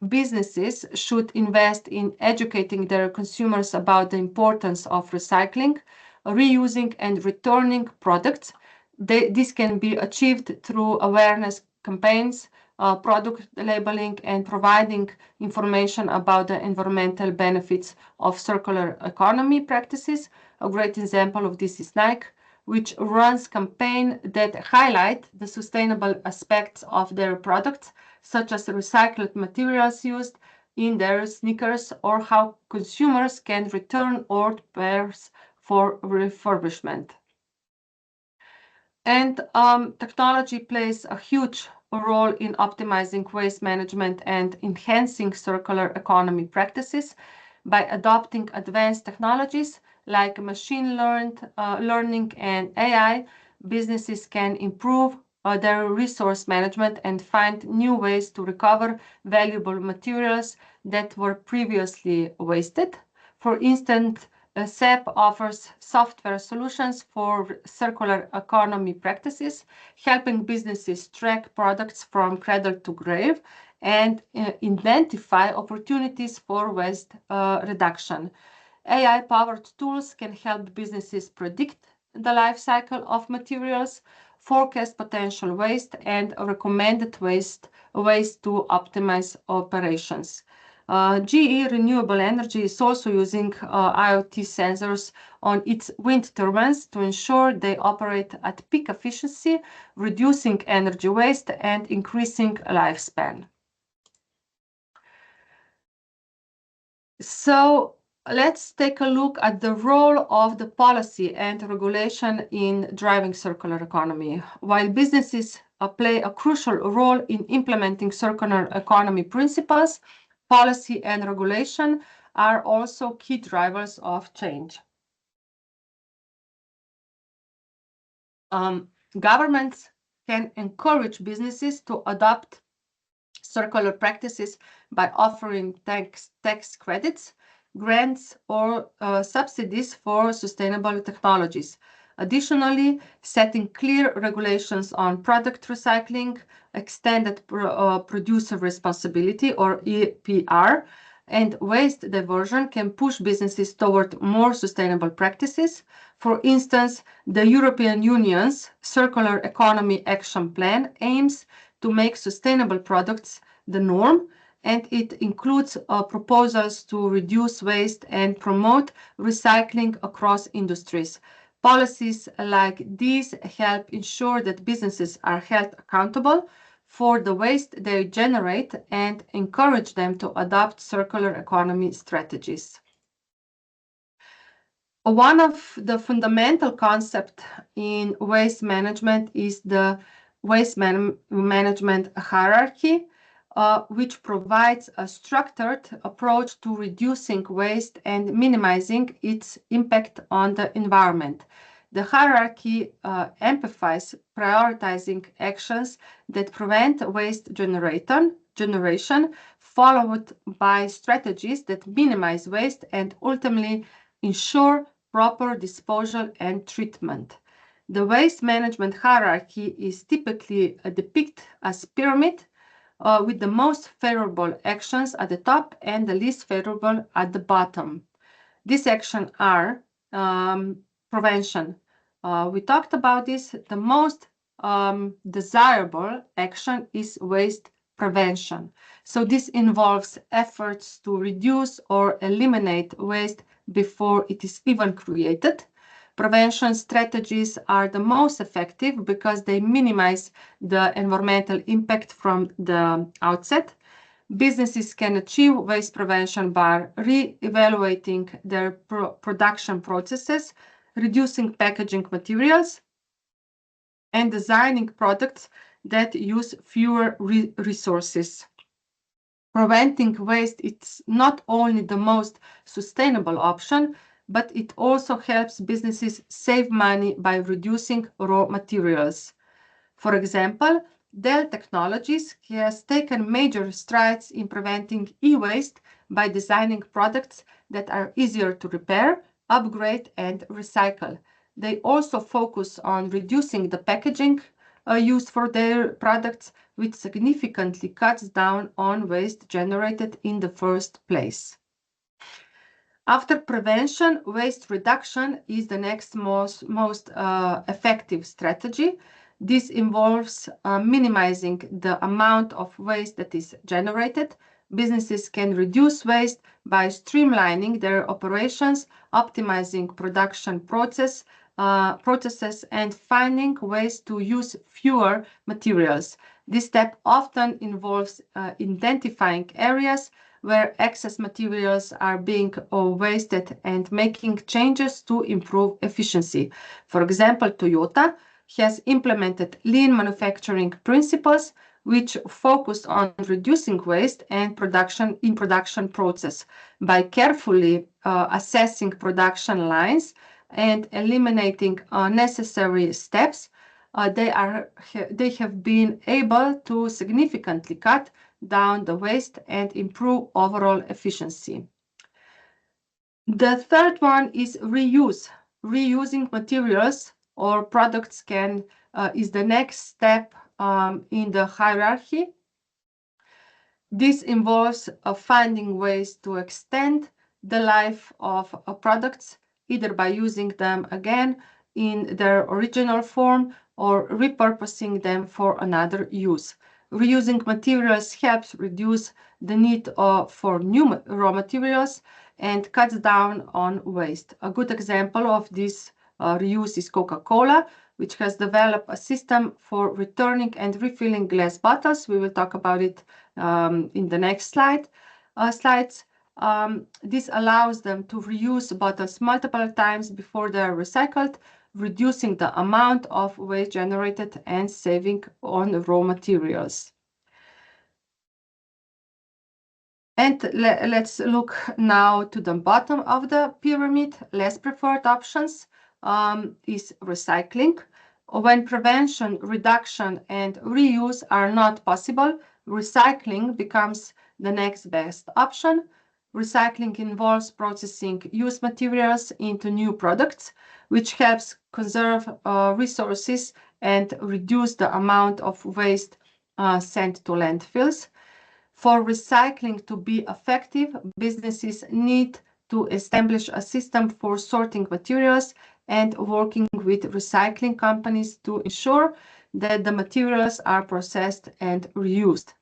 Businesses should invest in educating their consumers about the importance of recycling, reusing, and returning products. This can be achieved through awareness campaigns, product labeling, and providing information about the environmental benefits of circular economy practices. A great example of this is Nike, which runs campaigns that highlight the sustainable aspects of their products, such as the recycled materials used in their sneakers or how consumers can return old pairs for refurbishment. And technology plays a huge role in optimizing waste management and enhancing circular economy practices. By adopting advanced technologies like machine learning and AI, businesses can improve their resource management and find new ways to recover valuable materials that were previously wasted. For instance, SAP offers software solutions for circular economy practices, helping businesses track products from cradle to grave and identify opportunities for waste reduction. AI-powered tools can help businesses predict the life cycle of materials, forecast potential waste, and recommended ways to optimize operations. GE Renewable Energy is also using IoT sensors on its wind turbines to ensure they operate at peak efficiency, reducing energy waste and increasing lifespan. So let's take a look at the role of the policy and regulation in driving circular economy. While businesses play a crucial role in implementing circular economy principles, policy and regulation are also key drivers of change. Governments can encourage businesses to adopt circular practices by offering tax credits, grants, or subsidies for sustainable technologies. Additionally, setting clear regulations on product recycling, extended producer responsibility or EPR, and waste diversion can push businesses toward more sustainable practices. For instance, the European Union's Circular Economy Action Plan aims to make sustainable products the norm, and it includes proposals to reduce waste and promote recycling across industries. Policies like these help ensure that businesses are held accountable for the waste they generate and encourage them to adopt circular economy strategies. One of the fundamental concepts in waste management is the waste management hierarchy, which provides a structured approach to reducing waste and minimizing its impact on the environment. The hierarchy emphasizes prioritizing actions that prevent waste generation, followed by strategies that minimize waste and ultimately ensure proper disposal and treatment. The waste management hierarchy is typically depicted as a pyramid, with the most favorable actions at the top and the least favorable at the bottom. These actions are prevention. We talked about this. The most desirable action is waste prevention. So this involves efforts to reduce or eliminate waste before it is even created. Prevention strategies are the most effective because they minimize the environmental impact from the outset. Businesses can achieve waste prevention by re-evaluating their production processes, reducing packaging materials, and designing products that use fewer resources. Preventing waste is not only the most sustainable option, but it also helps businesses save money by reducing raw materials. For example, Dell Technologies has taken major strides in preventing e-waste by designing products that are easier to repair, upgrade, and recycle. They also focus on reducing the packaging used for their products, which significantly cuts down on waste generated in the first place. After prevention, waste reduction is the next most effective strategy. This involves minimizing the amount of waste that is generated. Businesses can reduce waste by streamlining their operations, optimizing production processes, and finding ways to use fewer materials. This step often involves identifying areas where excess materials are being wasted and making changes to improve efficiency. For example, Toyota has implemented lean manufacturing principles which focus on reducing waste and production process. By carefully assessing production lines and eliminating unnecessary steps, they have been able to significantly cut down the waste and improve overall efficiency. The third one is reuse. Reusing materials or products is the next step in the hierarchy. This involves finding ways to extend the life of products, either by using them again in their original form or repurposing them for another use. Reusing materials helps reduce the need for new raw materials and cuts down on waste. A good example of this reuse is Coca-Cola, which has developed a system for returning and refilling glass bottles. We will talk about it in the next slides. This allows them to reuse bottles multiple times before they are recycled, reducing the amount of waste generated and saving on raw materials. And let's look now to the bottom of the pyramid. Less preferred options is recycling. When prevention, reduction, and reuse are not possible, recycling becomes the next best option. Recycling involves processing used materials into new products, which helps conserve resources and reduce the amount of waste sent to landfills. For recycling to be effective, businesses need to establish a system for sorting materials and working with recycling companies to ensure that the materials are processed and reused.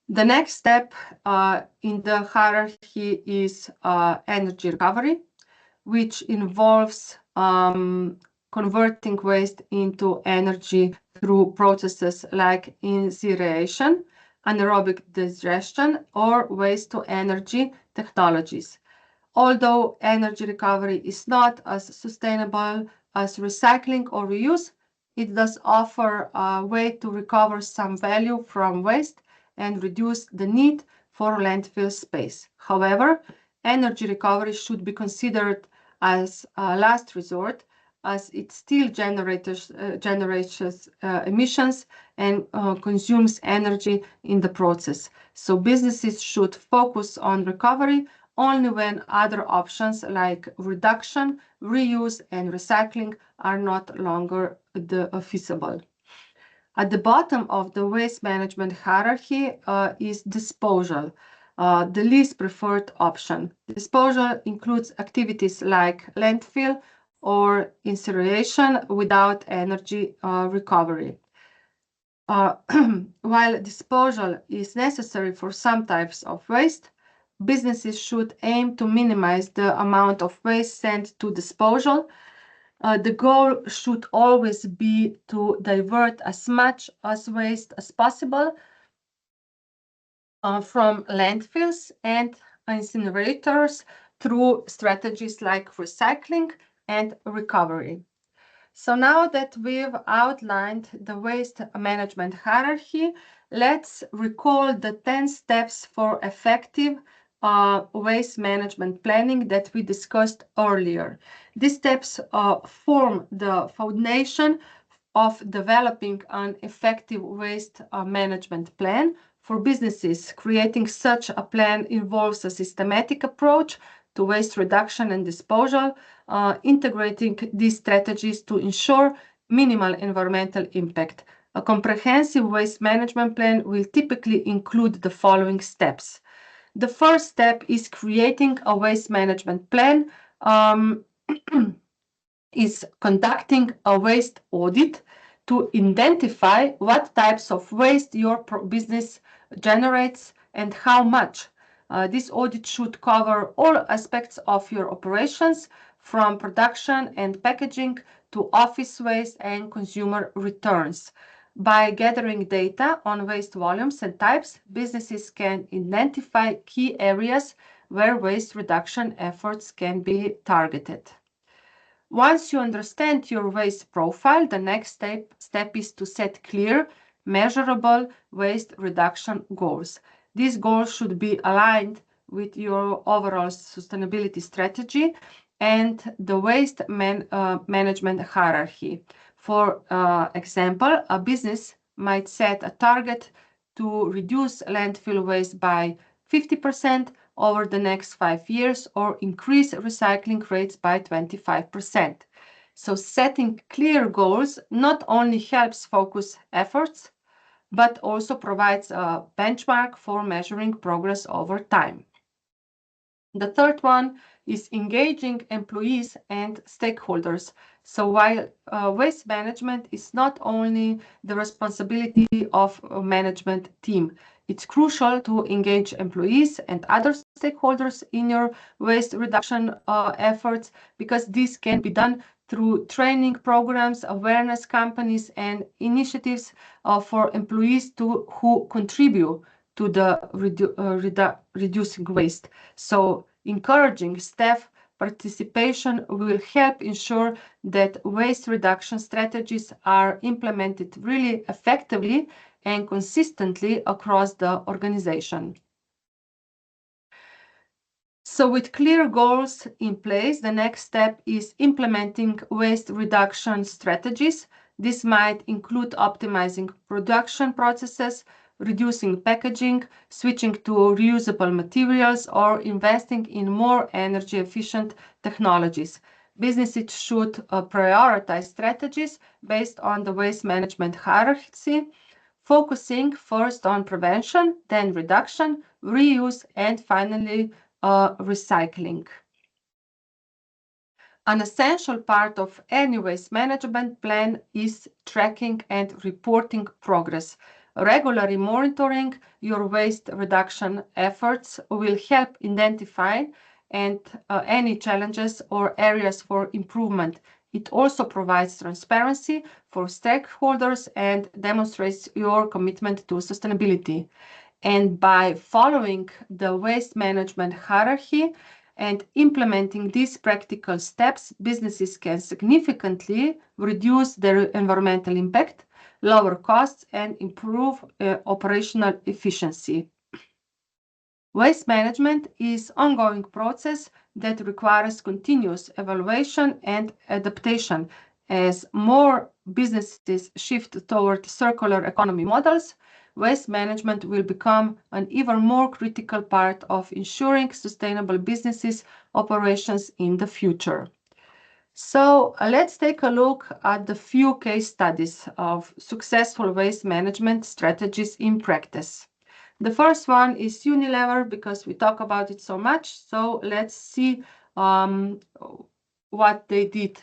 The next step in the hierarchy is energy recovery, which involves converting waste into energy through processes like incineration, anaerobic digestion, or waste-to-energy technologies. Although energy recovery is not as sustainable as recycling or reuse, it does offer a way to recover some value from waste and reduce the need for landfill space. However, energy recovery should be considered as a last resort, as it still generates emissions and consumes energy in the process. So businesses should focus on recovery only when other options like reduction, reuse, and recycling are not longer feasible. At the bottom of the waste management hierarchy is disposal, the least preferred option. Disposal includes activities like landfill or incineration without energy recovery. While disposal is necessary for some types of waste, businesses should aim to minimize the amount of waste sent to disposal. The goal should always be to divert as much as waste as possible from landfills and incinerators through strategies like recycling and recovery. So now that we've outlined the waste management hierarchy, let's recall the 10 steps for effective waste management planning that we discussed earlier. These steps form the foundation of developing an effective waste management plan. For businesses, creating such a plan involves a systematic approach to waste reduction and disposal, integrating these strategies to ensure minimal environmental impact. A comprehensive waste management plan will typically include the following steps. The first step is creating a waste management plan. is conducting a waste audit to identify what types of waste your business generates and how much. This audit should cover all aspects of your operations, from production and packaging to office waste and consumer returns. By gathering data on waste volumes and types, businesses can identify key areas where waste reduction efforts can be targeted. Once you understand your waste profile, the next step is to set clear, measurable waste reduction goals. These goals should be aligned with your overall sustainability strategy and the waste management hierarchy. For example, a business might set a target to reduce landfill waste by 50% over the next 5 years or increase recycling rates by 25%. So setting clear goals not only helps focus efforts, but also provides a benchmark for measuring progress over time. The third one is engaging employees and stakeholders. So while waste management is not only the responsibility of a management team, it's crucial to engage employees and other stakeholders in your waste reduction efforts, because this can be done through training programs, awareness campaigns, and initiatives for employees who contribute to the reducing waste. So encouraging staff participation will help ensure that waste reduction strategies are implemented really effectively and consistently across the organization. So with clear goals in place, the next step is implementing waste reduction strategies. This might include optimizing production processes, reducing packaging, switching to reusable materials, or investing in more energy efficient technologies. Businesses should prioritize strategies based on the waste management hierarchy, focusing first on prevention, then reduction, reuse, and finally recycling. An essential part of any waste management plan is tracking and reporting progress. Regularly monitoring your waste reduction efforts will help identify any challenges or areas for improvement. It also provides transparency for stakeholders and demonstrates your commitment to sustainability. And by following the waste management hierarchy and implementing these practical steps, businesses can significantly reduce their environmental impact, lower costs, and improve operational efficiency. Waste management is an ongoing process that requires continuous evaluation and adaptation. As more businesses shift toward circular economy models, waste management will become an even more critical part of ensuring sustainable businesses operations in the future. So let's take a look at the few case studies of successful waste management strategies in practice. The first one is Unilever, because we talk about it so much. So let's see what they did.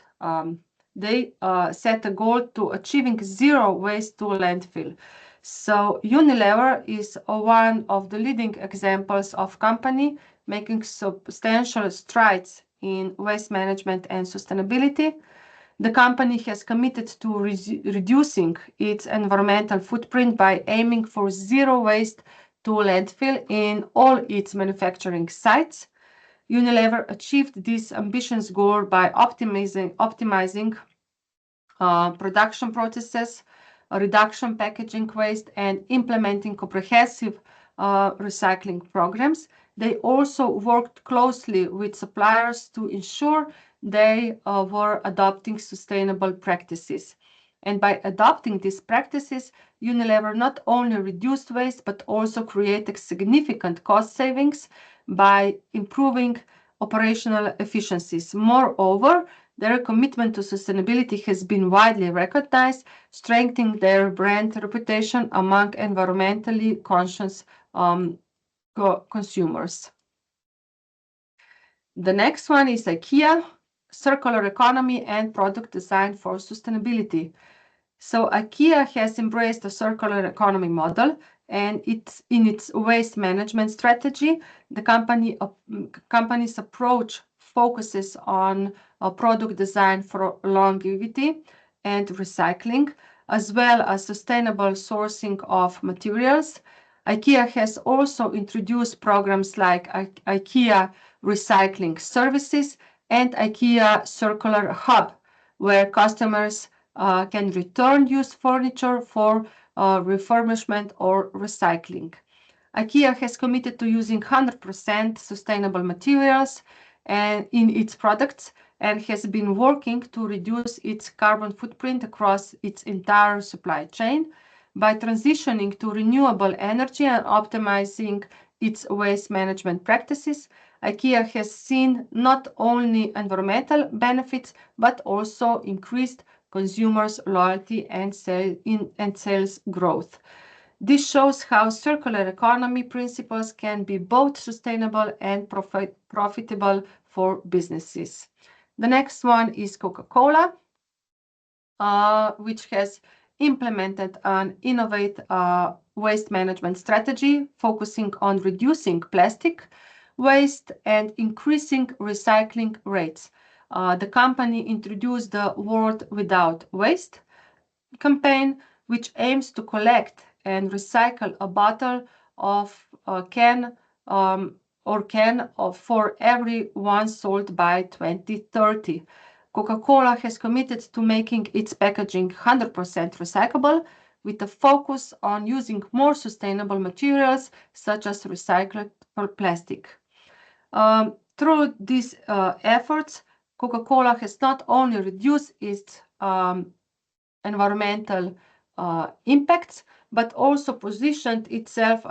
They set a goal to achieving zero waste to landfill. So Unilever is one of the leading examples of company making substantial strides in waste management and sustainability. The company has committed to reducing its environmental footprint by aiming for zero waste to landfill in all its manufacturing sites. Unilever achieved this ambitious goal by optimizing production processes, reduction packaging waste, and implementing comprehensive recycling programs. They also worked closely with suppliers to ensure they were adopting sustainable practices. And by adopting these practices, Unilever not only reduced waste, but also created significant cost savings by improving operational efficiencies. Moreover, their commitment to sustainability has been widely recognized, strengthening their brand reputation among environmentally conscious consumers. The next one is IKEA. circular economy and product design for sustainability. So IKEA has embraced a circular economy model, and it's in its waste management strategy. The company's approach focuses on product design for longevity and recycling, as well as sustainable sourcing of materials. IKEA has also introduced programs like IKEA Recycling Services and IKEA Circular Hub, where customers can return used furniture for refurbishment or recycling. IKEA has committed to using 100% sustainable materials in its products and has been working to reduce its carbon footprint across its entire supply chain by transitioning to renewable energy and optimizing its waste management practices. IKEA has seen not only environmental benefits but also increased consumers' loyalty and sales growth. This shows how circular economy principles can be both sustainable and profitable for businesses. The next one is Coca-Cola, which has implemented an innovative waste management strategy focusing on reducing plastic waste and increasing recycling rates. The company introduced the World Without Waste campaign, which aims to collect and recycle a bottle of a can for every one sold by 2030. Coca-Cola has committed to making its packaging 100% recyclable, with a focus on using more sustainable materials such as recycled plastic. Through these efforts, Coca-Cola has not only reduced its environmental impacts, but also positioned itself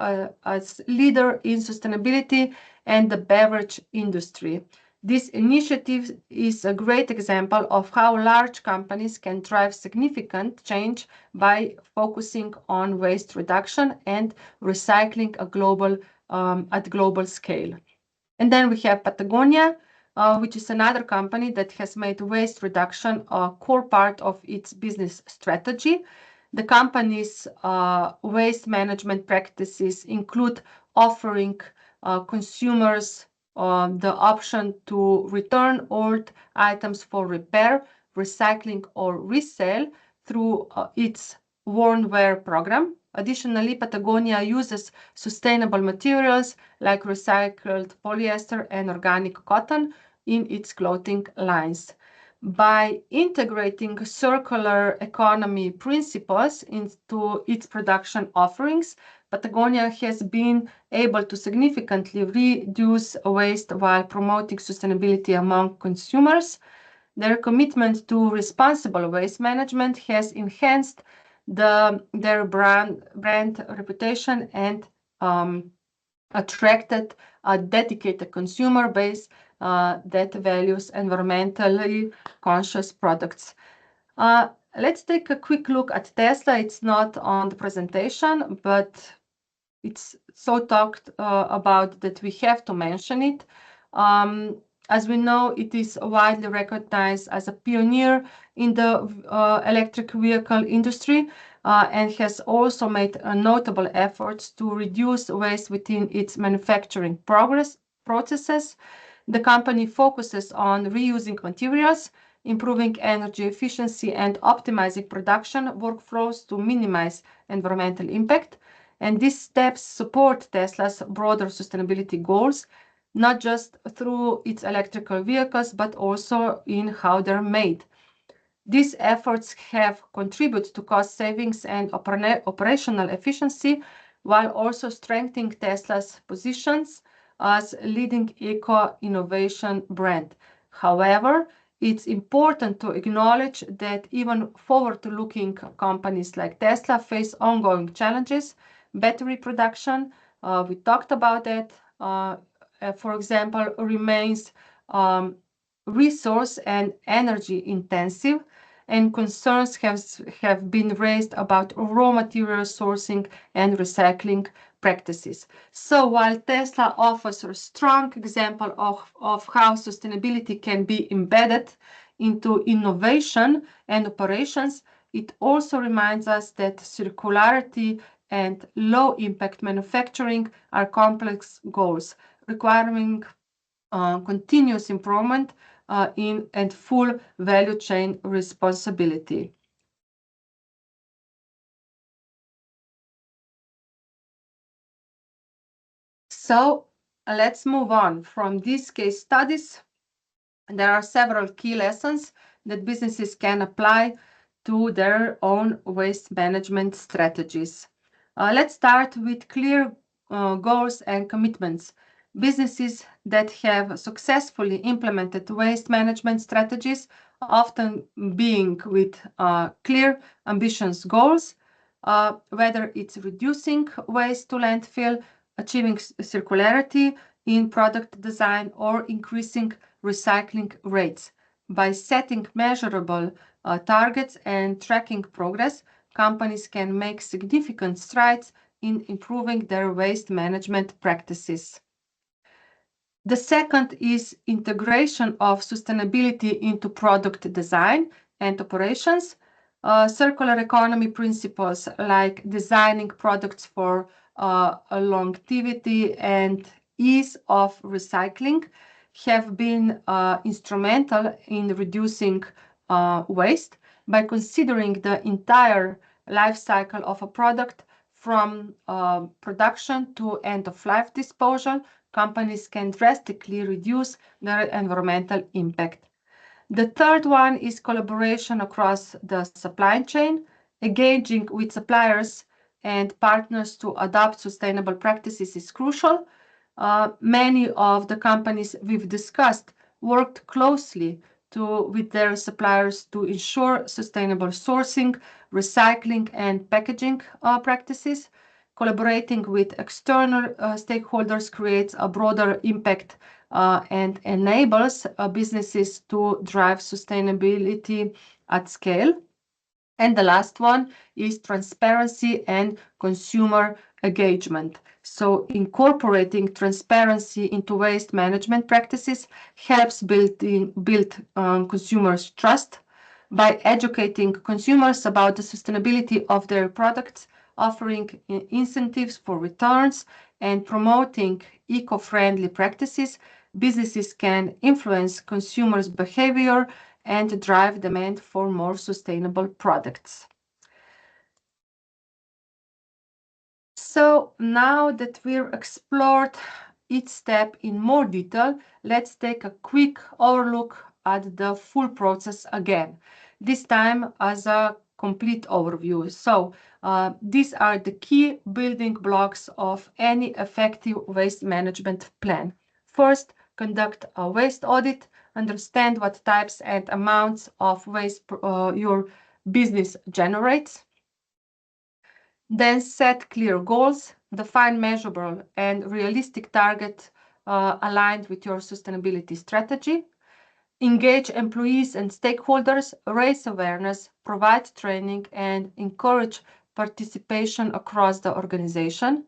as leader in sustainability and the beverage industry. This initiative is a great example of how large companies can drive significant change by focusing on waste reduction and recycling at global scale. And then we have Patagonia, which is another company that has made waste reduction a core part of its business strategy. The company's waste management practices include offering consumers the option to return old items for repair, recycling, or resale through its Worn Wear program. Additionally, Patagonia uses sustainable materials like recycled polyester and organic cotton in its clothing lines. By integrating circular economy principles into its production offerings, Patagonia has been able to significantly reduce waste while promoting sustainability among consumers. Their commitment to responsible waste management has enhanced their brand reputation and attracted a dedicated consumer base that values environmentally conscious products. Let's take a quick look at Tesla. It's not on the presentation, but it's so talked about that we have to mention it. As we know, it is widely recognized as a pioneer in the electric vehicle industry and has also made notable efforts to reduce waste within its manufacturing processes. The company focuses on reusing materials, improving energy efficiency, and optimizing production workflows to minimize environmental impact. And these steps support Tesla's broader sustainability goals, not just through its electrical vehicles, but also in how they're made. These efforts have contributed to cost savings and operational efficiency, while also strengthening Tesla's positions as a leading eco-innovation brand. However, it's important to acknowledge that even forward-looking companies like Tesla face ongoing challenges. Battery production, we talked about that, for example, remains resource and energy intensive, and concerns have been raised about raw material sourcing and recycling practices. So while Tesla offers a strong example of how sustainability can be embedded into innovation and operations, it also reminds us that circularity and low impact manufacturing are complex goals requiring continuous improvement in and full value chain responsibility. So let's move on from these case studies. There are several key lessons that businesses can apply to their own waste management strategies. Let's start with clear goals and commitments. Businesses that have successfully implemented waste management strategies, often being with clear, ambitious goals, whether it's reducing waste to landfill, achieving circularity in product design, or increasing recycling rates. By setting measurable targets and tracking progress, companies can make significant strides in improving their waste management practices. The second is integration of sustainability into product design and operations. Circular economy principles like designing products for longevity and ease of recycling have been instrumental in reducing waste by considering the entire life cycle of a product from production to end-of-life disposal. Companies can drastically reduce their environmental impact. The third one is collaboration across the supply chain. Engaging with suppliers and partners to adopt sustainable practices is crucial. Many of the companies we've discussed worked closely with their suppliers to ensure sustainable sourcing, recycling, and packaging practices. Collaborating with external stakeholders creates a broader impact and enables businesses to drive sustainability at scale. And the last one is transparency and consumer engagement. So incorporating transparency into waste management practices helps build consumers' trust by educating consumers about the sustainability of their products, offering incentives for returns, and promoting eco-friendly practices. Businesses can influence consumers' behavior and drive demand for more sustainable products. So now that we've explored each step in more detail, let's take a quick overlook at the full process again, this time as a complete overview. So these are the key building blocks of any effective waste management plan. First, conduct a waste audit, understand what types and amounts of waste your business generates. Then set clear goals, define measurable and realistic targets aligned with your sustainability strategy. Engage employees and stakeholders, raise awareness, provide training, and encourage participation across the organization.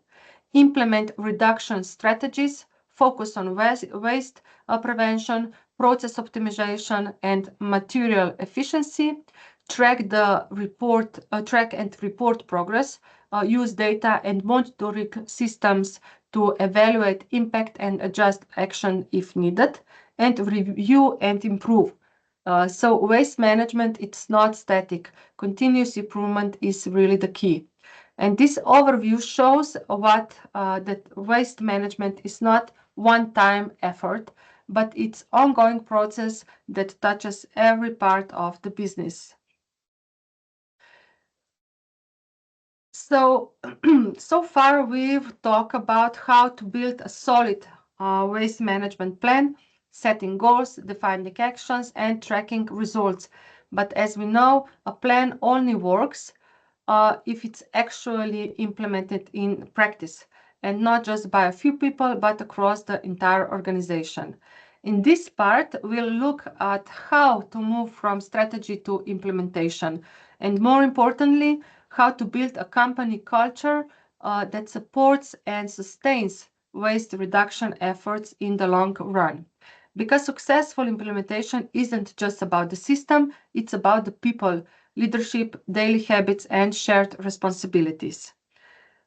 Implement reduction strategies, focus on waste prevention, process optimization, and material efficiency. Track and report progress. Use data and monitoring systems to evaluate impact and adjust action if needed, and review and improve. So waste management, it's not static. Continuous improvement is really the key. And this overview shows that waste management is not one-time effort, but it's ongoing process that touches every part of the business. So, so far we've talked about how to build a solid waste management plan, setting goals, defining actions, and tracking results. But as we know, a plan only works if it's actually implemented in practice, and not just by a few people, but across the entire organization. In this part, we'll look at how to move from strategy to implementation, and more importantly, how to build a company culture that supports and sustains waste reduction efforts in the long run. Because successful implementation isn't just about the system, it's about the people, leadership, daily habits, and shared responsibilities.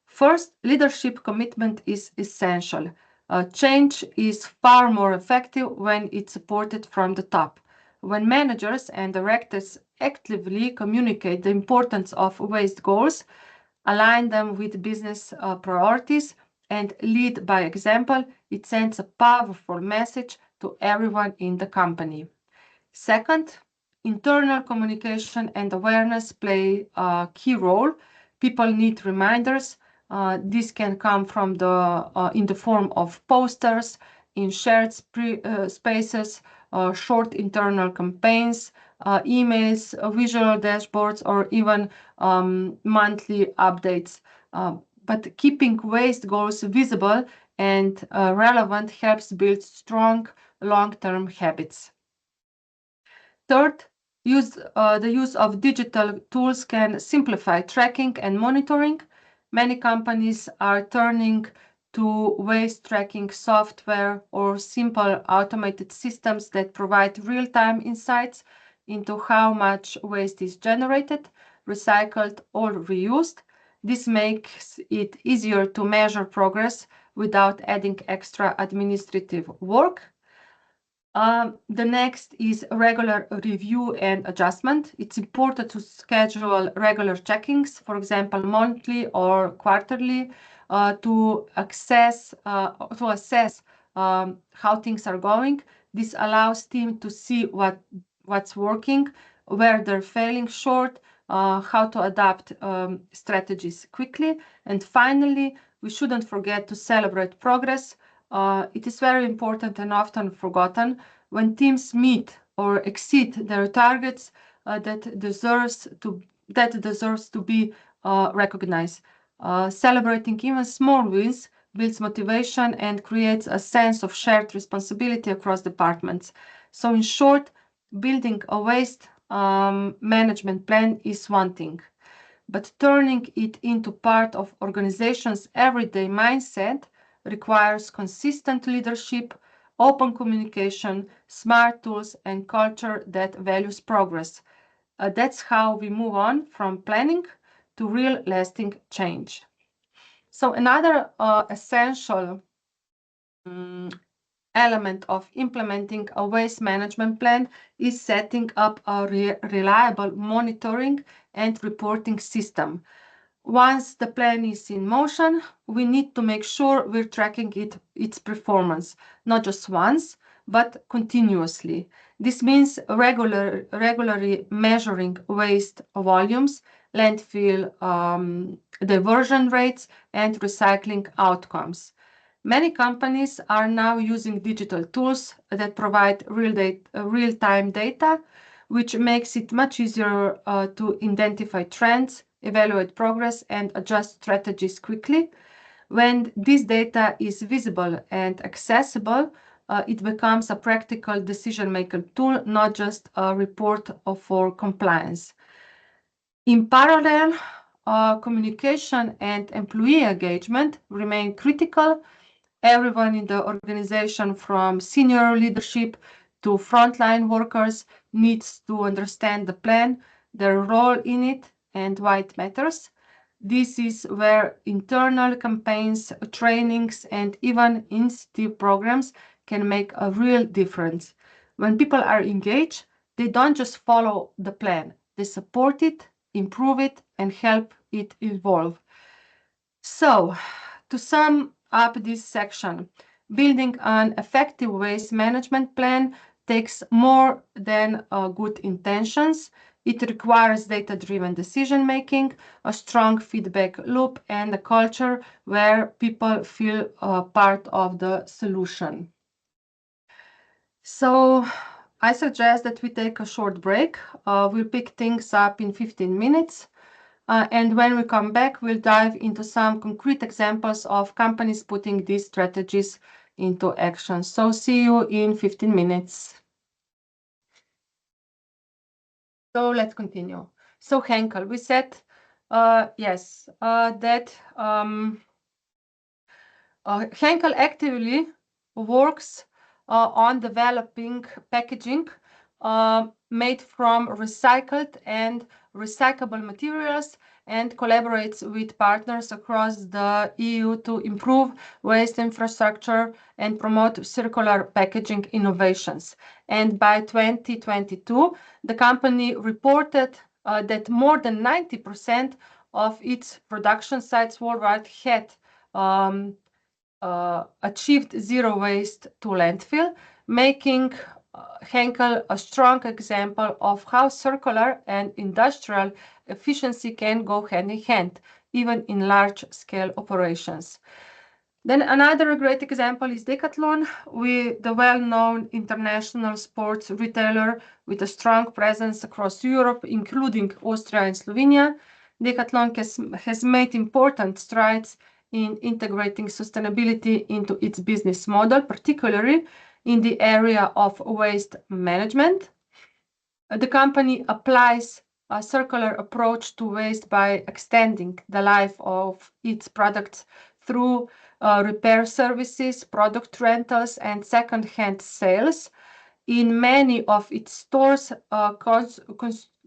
First, leadership commitment is essential. Change is far more effective when it's supported from the top. When managers and directors actively communicate the importance of waste goals, align them with business priorities, and lead by example, it sends a powerful message to everyone in the company. Second, internal communication and awareness play a key role. People need reminders. This can come from in the form of posters, in shared spaces, short internal campaigns, emails, visual dashboards, or even monthly updates. But keeping waste goals visible and relevant helps build strong long-term habits. Third, the use of digital tools can simplify tracking and monitoring. Many companies are turning to waste tracking software or simple automated systems that provide real-time insights into how much waste is generated, recycled, or reused. This makes it easier to measure progress without adding extra administrative work. The next is regular review and adjustment. It's important to schedule regular checkings, for example, monthly or quarterly, to assess how things are going. This allows team to see what's working, where they're failing short, how to adapt strategies quickly. And finally, we shouldn't forget to celebrate progress. It is very important and often forgotten when teams meet or exceed their targets. That deserves to be recognized. Celebrating even small wins builds motivation and creates a sense of shared responsibility across departments. So, in short, building a waste management plan is one thing, but turning it into part of organization's everyday mindset requires consistent leadership, open communication, smart tools, and culture that values progress. That's how we move on from planning to real lasting change. So another essential element of implementing a waste management plan is setting up a reliable monitoring and reporting system. Once the plan is in motion, we need to make sure we're tracking its performance, not just once, but continuously. This means regularly measuring waste volumes, landfill diversion rates, and recycling outcomes. Many companies are now using digital tools that provide real-time data, which makes it much easier to identify trends, evaluate progress, and adjust strategies quickly. When this data is visible and accessible, it becomes a practical decision-making tool, not just a report for compliance. In parallel, communication and employee engagement remain critical. Everyone in the organization, from senior leadership to frontline workers, needs to understand the plan, their role in it, and why it matters. This is where internal campaigns, trainings, and even institute programs can make a real difference. When people are engaged, they don't just follow the plan, they support it, improve it, and help it evolve. So, to sum up this section, building an effective waste management plan takes more than good intentions. It requires data-driven decision-making, a strong feedback loop, and a culture where people feel part of the solution. So I suggest that we take a short break. We'll pick things up in 15 minutes. And when we come back, we'll dive into some concrete examples of companies putting these strategies into action. So see you in 15 minutes. So let's continue. So Henkel, we said, yes, that Henkel actively works on developing packaging made from recycled and recyclable materials and collaborates with partners across the EU to improve waste infrastructure and promote circular packaging innovations. And by 2022, the company reported that more than 90% of its production sites worldwide had achieved zero waste to landfill, making Henkel a strong example of how circular and industrial efficiency can go hand in hand, even in large-scale operations. Then another great example is Decathlon, the well-known international sports retailer with a strong presence across Europe, including Austria and Slovenia. Decathlon has made important strides in integrating sustainability into its business model, particularly in the area of waste management. The company applies a circular approach to waste by extending the life of its products through repair services, product rentals, and second-hand sales. In many of its stores,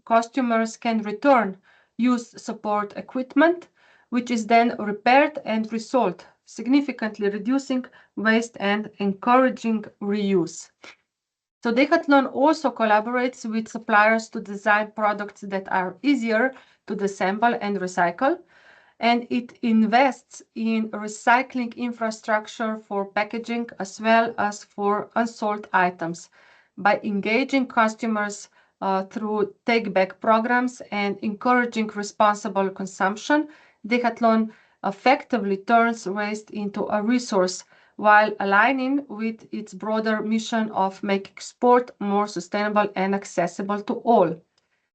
customers can return used support equipment, which is then repaired and resold, significantly reducing waste and encouraging reuse. So Decathlon also collaborates with suppliers to design products that are easier to disassemble and recycle, and it invests in recycling infrastructure for packaging as well as for unsold items. By engaging customers through take-back programs and encouraging responsible consumption, Decathlon effectively turns waste into a resource while aligning with its broader mission of making sport more sustainable and accessible to all.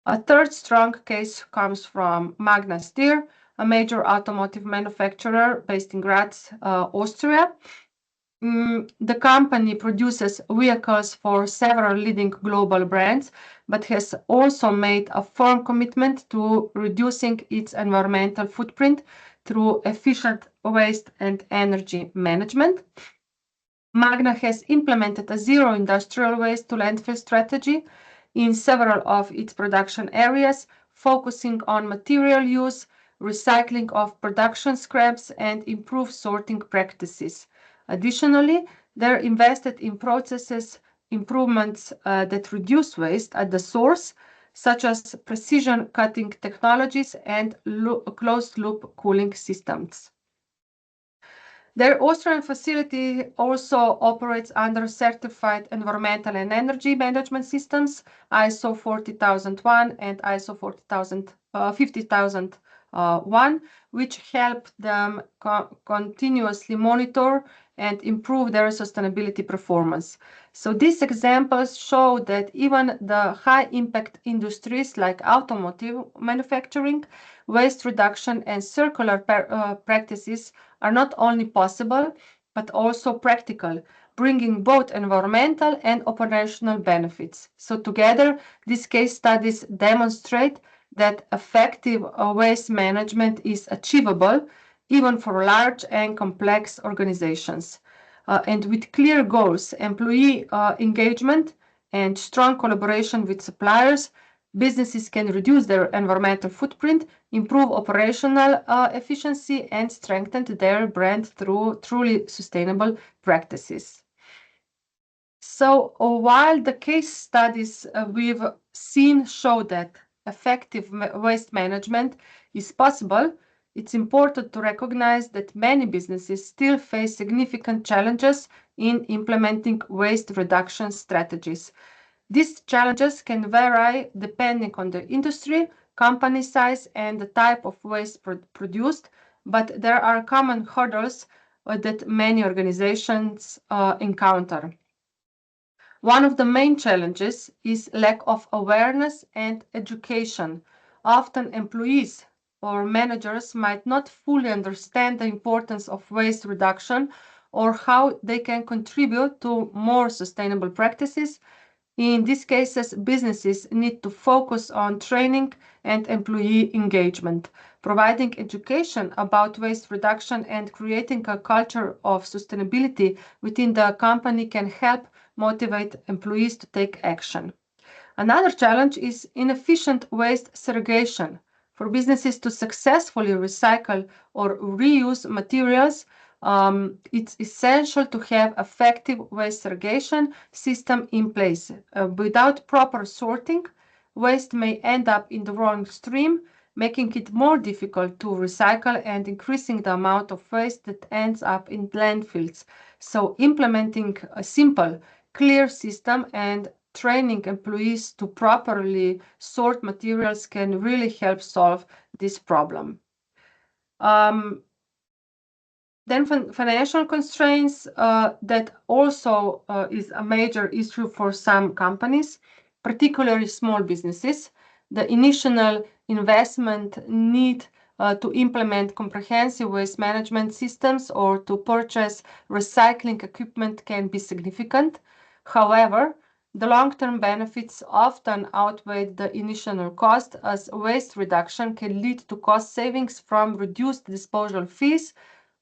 A third strong case comes from Magna Steyr, a major automotive manufacturer based in Graz, Austria. The company produces vehicles for several leading global brands, but has also made a firm commitment to reducing its environmental footprint through efficient waste and energy management. Magna has implemented a zero industrial waste to landfill strategy in several of its production areas, focusing on material use, recycling of production scraps, and improved sorting practices. Additionally, they're invested in processes improvements that reduce waste at the source, such as precision cutting technologies and closed-loop cooling systems. Their Austrian facility also operates under certified environmental and energy management systems, ISO 40001 and ISO 50001, which help them continuously monitor and improve their sustainability performance. So these examples show that even the high-impact industries like automotive manufacturing, waste reduction, and circular practices are not only possible, but also practical, bringing both environmental and operational benefits. So together, these case studies demonstrate that effective waste management is achievable even for large and complex organizations. And with clear goals, employee engagement, and strong collaboration with suppliers, businesses can reduce their environmental footprint, improve operational efficiency, and strengthen their brand through truly sustainable practices. So while the case studies we've seen show that effective waste management is possible, it's important to recognize that many businesses still face significant challenges in implementing waste reduction strategies. These challenges can vary depending on the industry, company size, and the type of waste produced, but there are common hurdles that many organizations encounter. One of the main challenges is lack of awareness and education. Often employees or managers might not fully understand the importance of waste reduction or how they can contribute to more sustainable practices. In these cases, businesses need to focus on training and employee engagement. Providing education about waste reduction and creating a culture of sustainability within the company can help motivate employees to take action. Another challenge is inefficient waste segregation. For businesses to successfully recycle or reuse materials, it's essential to have effective waste segregation system in place. Without proper sorting, waste may end up in the wrong stream, making it more difficult to recycle and increasing the amount of waste that ends up in landfills. So implementing a simple, clear system and training employees to properly sort materials can really help solve this problem. Then financial constraints that also is a major issue for some companies, particularly small businesses. The initial investment need to implement comprehensive waste management systems or to purchase recycling equipment can be significant. However, the long-term benefits often outweigh the initial cost, as waste reduction can lead to cost savings from reduced disposal fees,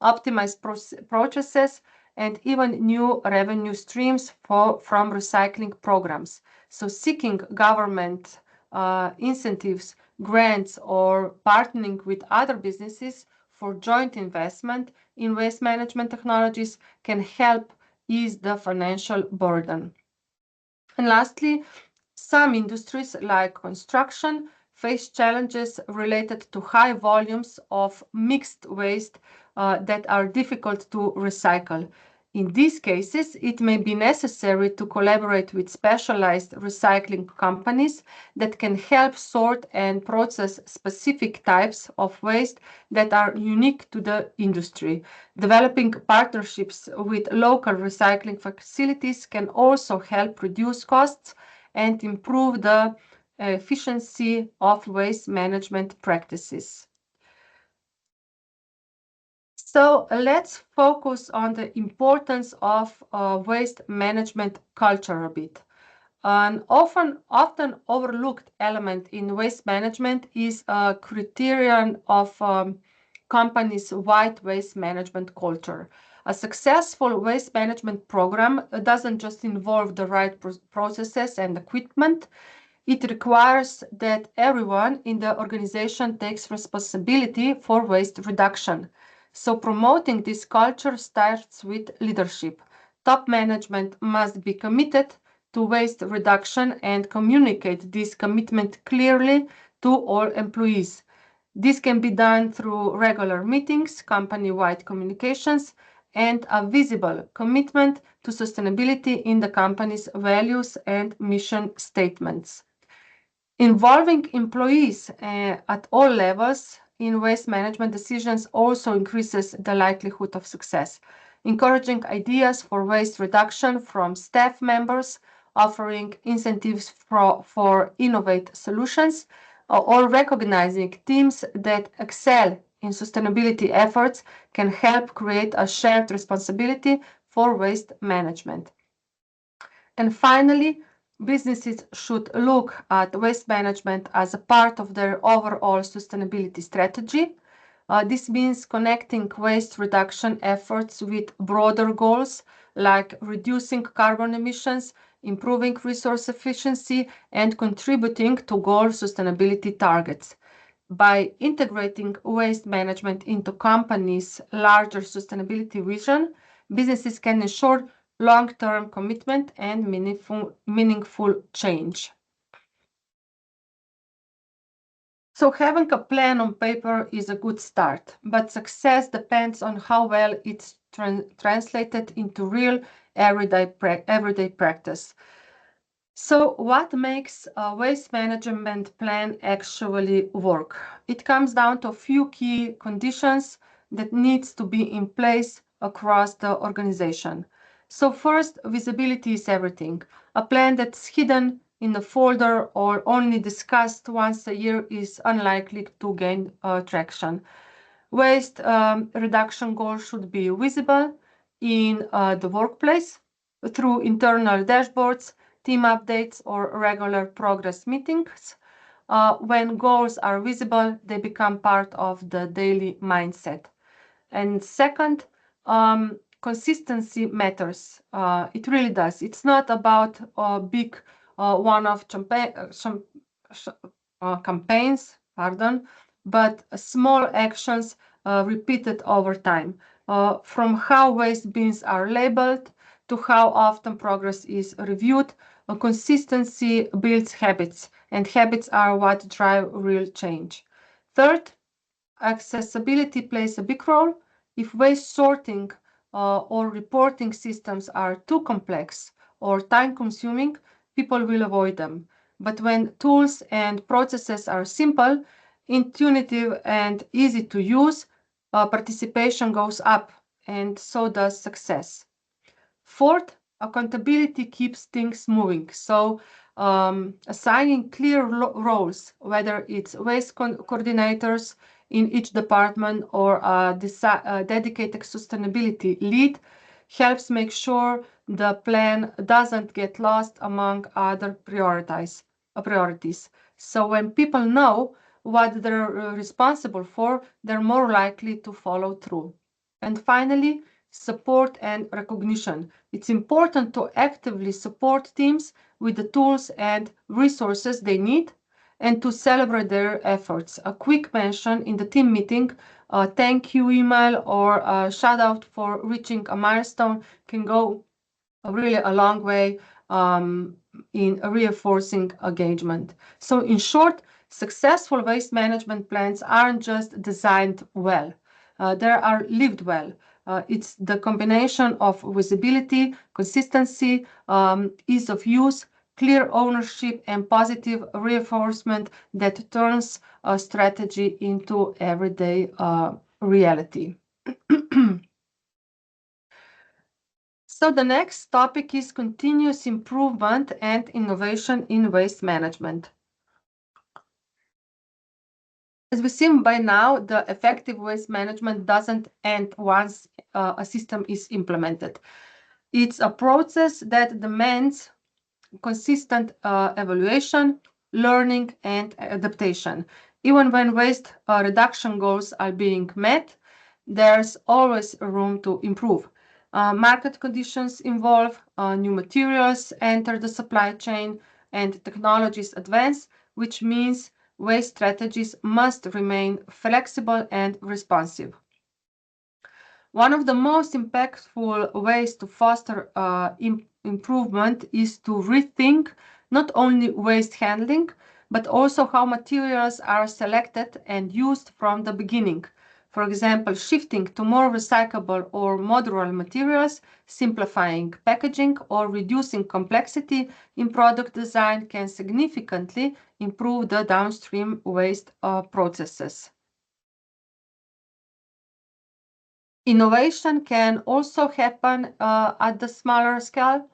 optimized processes, and even new revenue streams from recycling programs. So seeking government incentives, grants, or partnering with other businesses for joint investment in waste management technologies can help ease the financial burden. And lastly, some industries like construction face challenges related to high volumes of mixed waste that are difficult to recycle. In these cases, it may be necessary to collaborate with specialized recycling companies that can help sort and process specific types of waste that are unique to the industry. Developing partnerships with local recycling facilities can also help reduce costs and improve the efficiency of waste management practices. So let's focus on the importance of waste management culture a bit. An often overlooked element in waste management is a criterion of companies' wide waste management culture. A successful waste management program doesn't just involve the right processes and equipment. It requires that everyone in the organization takes responsibility for waste reduction. So promoting this culture starts with leadership. Top management must be committed to waste reduction and communicate this commitment clearly to all employees. This can be done through regular meetings, company-wide communications, and a visible commitment to sustainability in the company's values and mission statements. Involving employees at all levels in waste management decisions also increases the likelihood of success. Encouraging ideas for waste reduction from staff members, offering incentives for innovative solutions, or recognizing teams that excel in sustainability efforts can help create a shared responsibility for waste management. And finally, businesses should look at waste management as a part of their overall sustainability strategy. This means connecting waste reduction efforts with broader goals like reducing carbon emissions, improving resource efficiency, and contributing to goal sustainability targets. By integrating waste management into companies' larger sustainability vision, businesses can ensure long-term commitment and meaningful change. So having a plan on paper is a good start, but success depends on how well it's translated into real everyday practice. So what makes a waste management plan actually work? It comes down to a few key conditions that needs to be in place across the organization. So first, visibility is everything. A plan that's hidden in a folder or only discussed once a year is unlikely to gain traction. Waste reduction goals should be visible, in the workplace through internal dashboards, team updates, or regular progress meetings. When goals are visible, they become part of the daily mindset. And second, consistency matters. It really does. It's not about big one-off campaigns, but small actions repeated over time. From how waste bins are labeled to how often progress is reviewed, consistency builds habits, and habits are what drive real change. Third, accessibility plays a big role. If waste sorting or reporting systems are too complex or time-consuming, people will avoid them. But when tools and processes are simple, intuitive, and easy to use, participation goes up, and so does success. Fourth, accountability keeps things moving. So, assigning clear roles, whether it's waste coordinators in each department or a dedicated sustainability lead, helps make sure the plan doesn't get lost among other priorities. So, when people know what they're responsible for, they're more likely to follow through. And finally, support and recognition. It's important to actively support teams with the tools and resources they need and to celebrate their efforts. A quick mention in the team meeting, a thank you email, or a shout out for reaching a milestone can go really a long way in reinforcing engagement. So, in short, successful waste management plans aren't just designed well, they are lived well. It's the combination of visibility, consistency, ease of use, clear ownership, and positive reinforcement that turns a strategy into everyday reality. So the next topic is continuous improvement and innovation in waste management. As we've seen by now, the effective waste management doesn't end once a system is implemented. It's a process that demands consistent evaluation, learning, and adaptation. Even when waste reduction goals are being met, there's always room to improve. Market conditions evolve, new materials enter the supply chain, and technologies advance, which means waste strategies must remain flexible and responsive. One of the most impactful ways to foster improvement is to rethink not only waste handling, but also how materials are selected and used from the beginning. For example, shifting to more recyclable or modular materials, simplifying packaging, or reducing complexity in product design can significantly improve the downstream waste processes. Innovation can also happen at the smaller scale,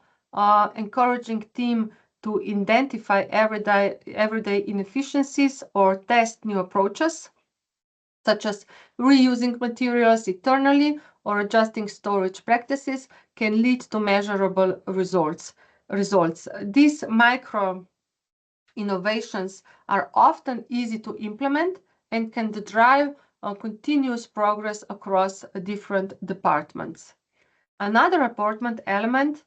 encouraging team to identify everyday inefficiencies or test new approaches, such as reusing materials internally or adjusting storage practices, can lead to measurable results. These micro innovations are often easy to implement and can drive continuous progress across different departments. Another important element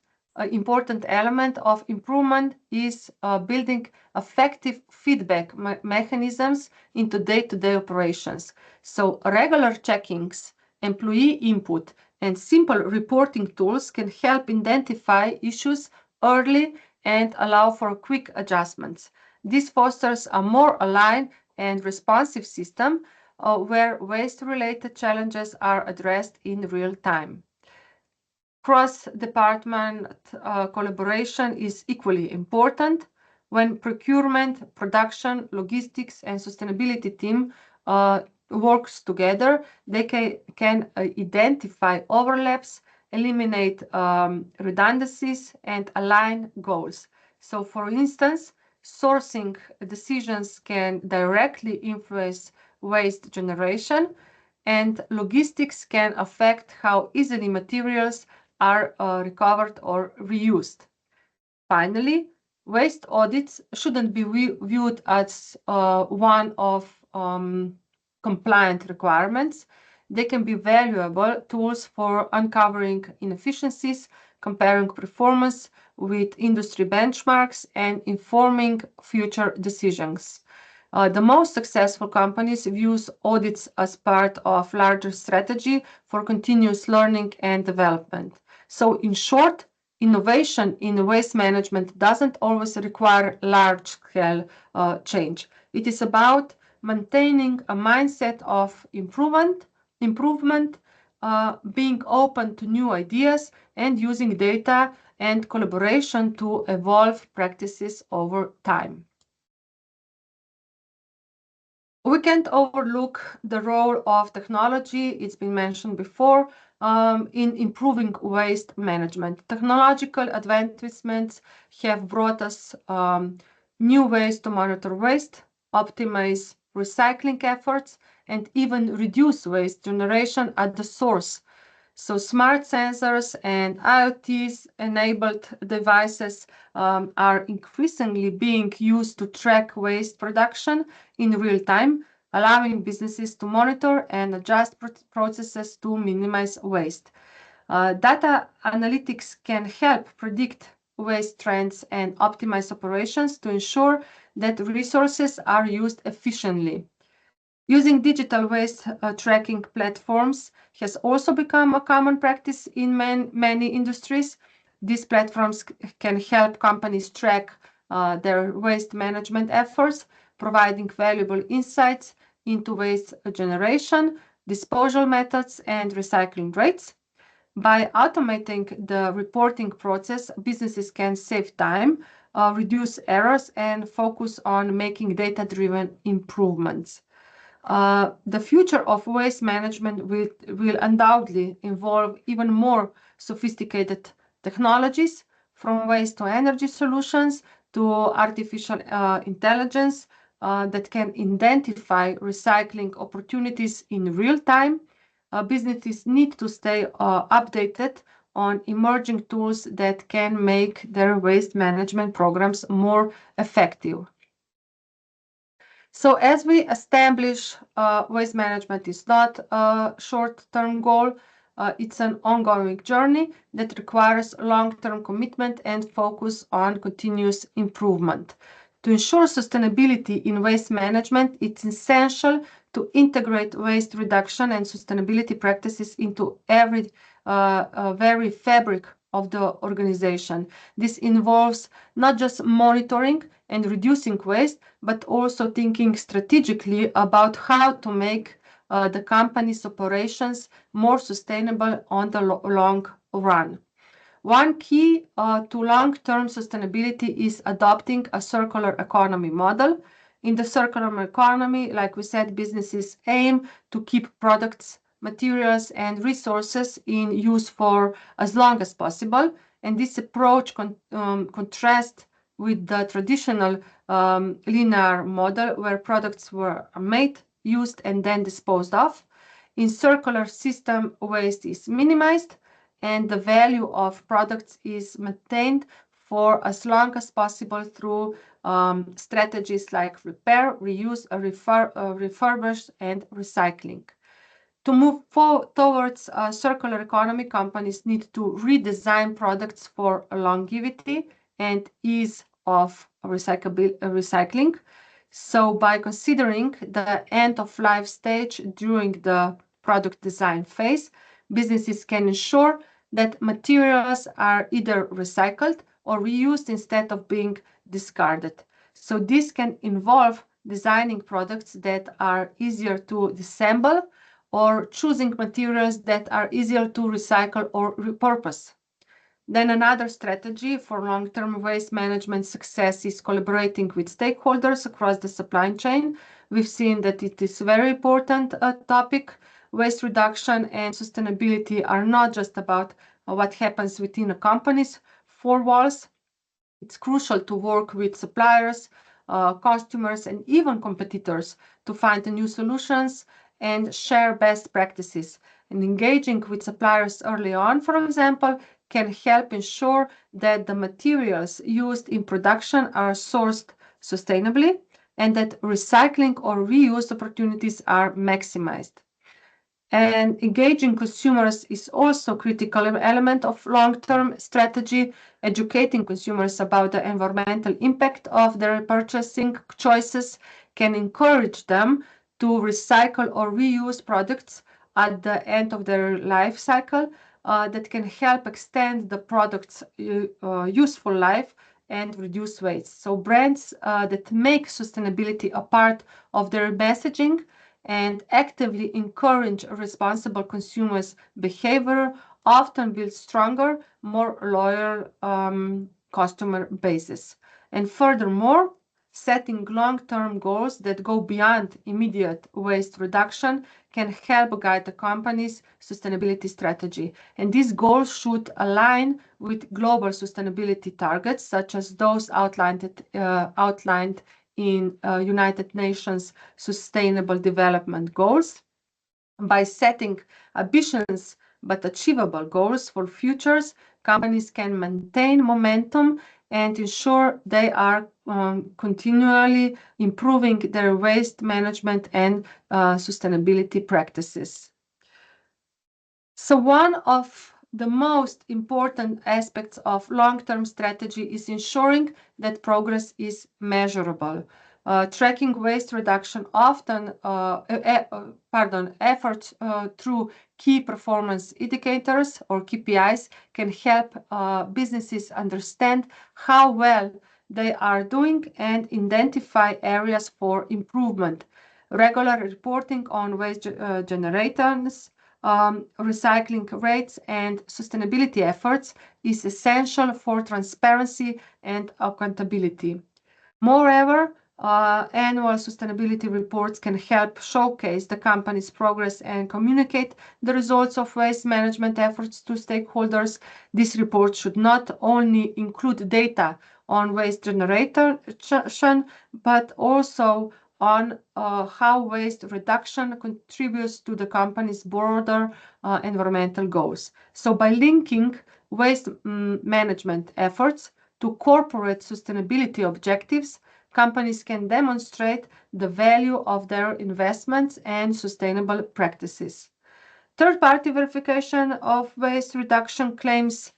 of improvement is building effective feedback mechanisms into day-to-day operations. So regular checkings, employee input, and simple reporting tools can help identify issues early and allow for quick adjustments. This fosters a more aligned and responsive system where waste-related challenges are addressed in real time. Cross-department collaboration is equally important. When procurement, production, logistics, and sustainability team works together, they can identify overlaps, eliminate redundancies, and align goals. So, for instance, sourcing decisions can directly influence waste generation, and logistics can affect how easily materials are recovered or reused. Finally, waste audits shouldn't be viewed as one of compliant requirements. They can be valuable tools for uncovering inefficiencies, comparing performance with industry benchmarks, and informing future decisions. The most successful companies use audits as part of larger strategy for continuous learning and development. So in short, innovation in waste management doesn't always require large-scale change. It is about maintaining a mindset of improvement, being open to new ideas, and using data and collaboration to evolve practices over time. We can't overlook the role of technology, it's been mentioned before, in improving waste management. Technological advancements have brought us new ways to monitor waste, optimize recycling efforts, and even reduce waste generation at the source. So smart sensors and IoT-enabled devices are increasingly being used to track waste production in real time, allowing businesses to monitor and adjust processes to minimize waste. Data analytics can help predict waste trends and optimize operations to ensure that resources are used efficiently. Using digital waste tracking platforms has also become a common practice in many industries. These platforms can help companies track their waste management efforts, providing valuable insights into waste generation, disposal methods, and recycling rates. By automating the reporting process, businesses can save time, reduce errors, and focus on making data-driven improvements. The future of waste management will undoubtedly involve even more sophisticated technologies, from waste to energy solutions to artificial intelligence that can identify recycling opportunities in real time. Businesses need to stay updated on emerging tools that can make their waste management programs more effective. So as we establish, waste management is not a short-term goal. It's an ongoing journey that requires long-term commitment and focus on continuous improvement. To ensure sustainability in waste management, it's essential to integrate waste reduction and sustainability practices into every very fabric of the organization. This involves not just monitoring and reducing waste, but also thinking strategically about how to make the company's operations more sustainable on the long run. One key to long-term sustainability is adopting a circular economy model. In the circular economy, like we said, businesses aim to keep products, materials, and resources in use for as long as possible. And this approach contrasts with the traditional linear model where products were made, used, and then disposed of. In circular system, waste is minimized and the value of products is maintained for as long as possible through strategies like repair, reuse, refurbish, and recycling. To move towards a circular economy, companies need to redesign products for longevity and ease of recycling. So by considering the end of life stage during the product design phase, businesses can ensure that materials are either recycled or reused instead of being discarded. So this can involve designing products that are easier to disassemble or choosing materials that are easier to recycle or repurpose. Then another strategy for long-term waste management success is collaborating with stakeholders across the supply chain. We've seen that it is a very important topic. Waste reduction and sustainability are not just about what happens within a company's four walls. It's crucial to work with suppliers, customers, and even competitors to find new solutions and share best practices. And engaging with suppliers early on, for example, can help ensure that the materials used in production are sourced sustainably and that recycling or reuse opportunities are maximized. And engaging consumers is also a critical element of long-term strategy. Educating consumers about the environmental impact of their purchasing choices can encourage them to recycle or reuse products at the end of their life cycle. That can help extend the product's useful life and reduce waste. So brands that make sustainability a part of their messaging and actively encourage responsible consumers' behavior often build stronger, more loyal customer bases. And furthermore, setting long-term goals that go beyond immediate waste reduction can help guide the company's sustainability strategy. And these goals should align with global sustainability targets, such as those outlined in United Nations Sustainable Development Goals. By setting ambitious but achievable goals for futures, companies can maintain momentum and ensure they are continually improving their waste management and sustainability practices. So one of the most important aspects of long-term strategy is ensuring that progress is measurable. Tracking waste reduction efforts through key performance indicators or KPIs can help businesses understand how well they are doing and identify areas for improvement. Regular reporting on waste generators, recycling rates and sustainability efforts is essential for transparency and accountability. Moreover, annual sustainability reports can help showcase the company's progress and communicate the results of waste management efforts to stakeholders. This report should not only include data on waste generation, but also on how waste reduction contributes to the company's broader environmental goals. So by linking waste management efforts to corporate sustainability objectives, companies can demonstrate the value of their investments and sustainable practices. Third-party verification of waste reduction claims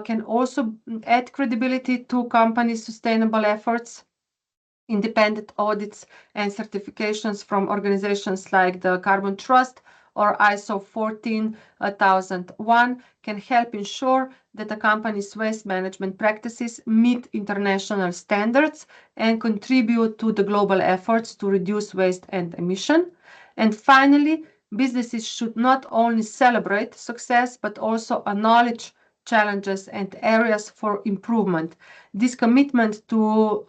can also add credibility to companies' sustainable efforts. Independent audits and certifications from organizations like the Carbon Trust or ISO 14001 can help ensure that the company's waste management practices meet international standards and contribute to the global efforts to reduce waste and emission. And finally, businesses should not only celebrate success, but also acknowledge challenges and areas for improvement. This commitment to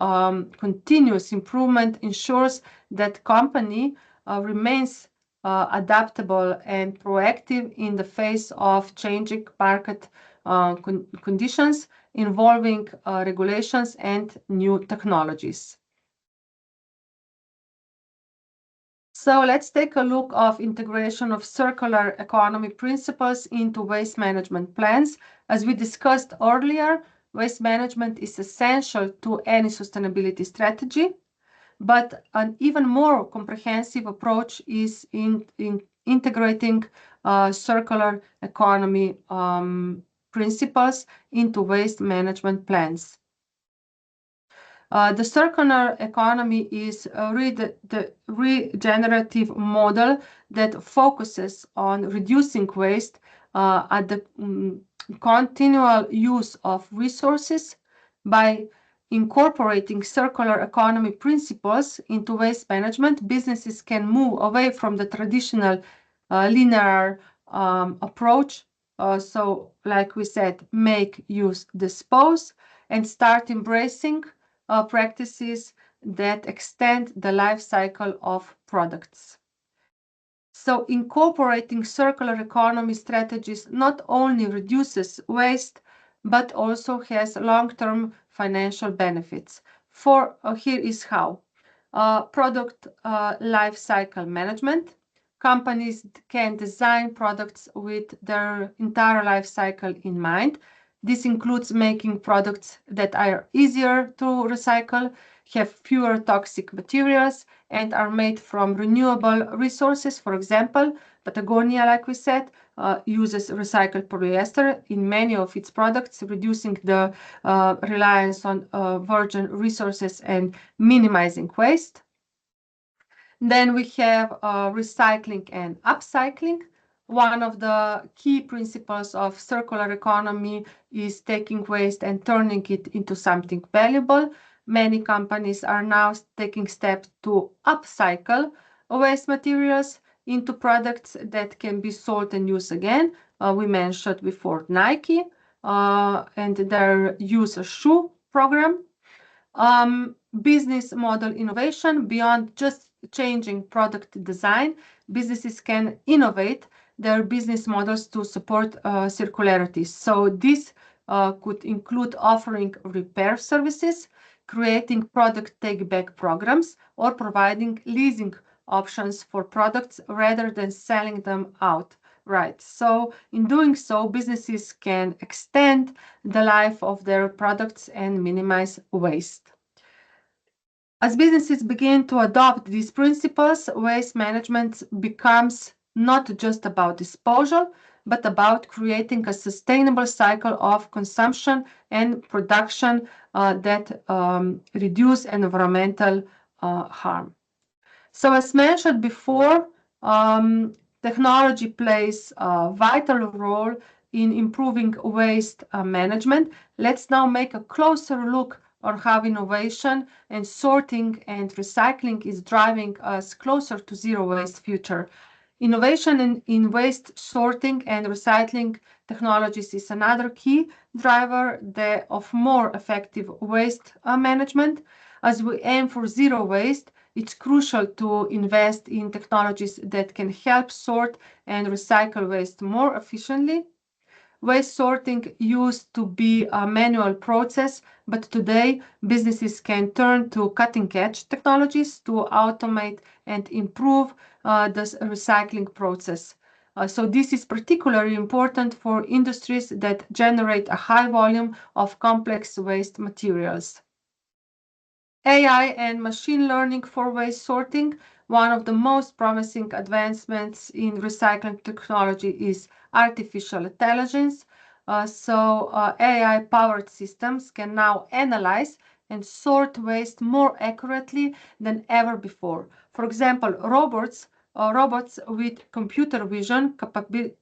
continuous improvement ensures that company remains adaptable and proactive in the face of changing market conditions involving regulations and new technologies. So let's take a look of integration of circular economy principles into waste management plans. As we discussed earlier, waste management is essential to any sustainability strategy, but an even more comprehensive approach is in integrating circular economy principles into waste management plans. The circular economy is the regenerative model that focuses on reducing waste at the continual use of resources. By incorporating circular economy principles into waste management, businesses can move away from the traditional linear approach. So, like we said, make, use, dispose, and start embracing practices that extend the life cycle of products. So incorporating circular economy strategies not only reduces waste, but also has long-term financial benefits. Here is how. Product life cycle management. companies can design products with their entire life cycle in mind. This includes making products that are easier to recycle, have fewer toxic materials, and are made from renewable resources. For example, Patagonia, like we said, uses recycled polyester in many of its products, reducing the reliance on virgin resources and minimizing waste. Then we have recycling and upcycling. One of the key principles of circular economy is taking waste and turning it into something valuable. Many companies are now taking steps to upcycle waste materials into products that can be sold and used again. We mentioned before Nike and their Use a Shoe program. Business model innovation, beyond just changing product design, businesses can innovate their business models to support circularity. So this could include offering repair services, creating product take-back programs, or providing leasing options for products rather than selling them outright. So in doing so, businesses can extend the life of their products and minimize waste. As businesses begin to adopt these principles, waste management becomes not just about disposal, but about creating a sustainable cycle of consumption and production that reduce environmental harm. So as mentioned before, technology plays a vital role in improving waste management. Let's now make a closer look on how innovation and sorting and recycling is driving us closer to zero waste future. Innovation in waste sorting and recycling technologies is another key driver of more effective waste management. As we aim for zero waste, it's crucial to invest in technologies that can help sort and recycle waste more efficiently. Waste sorting used to be a manual process, but today businesses can turn to cutting-edge technologies to automate and improve the recycling process. So this is particularly important for industries that generate a high volume of complex waste materials. AI and machine learning for waste sorting. One of the most promising advancements in recycling technology is artificial intelligence. AI-powered systems can now analyze and sort waste more accurately than ever before. For example, robots with computer vision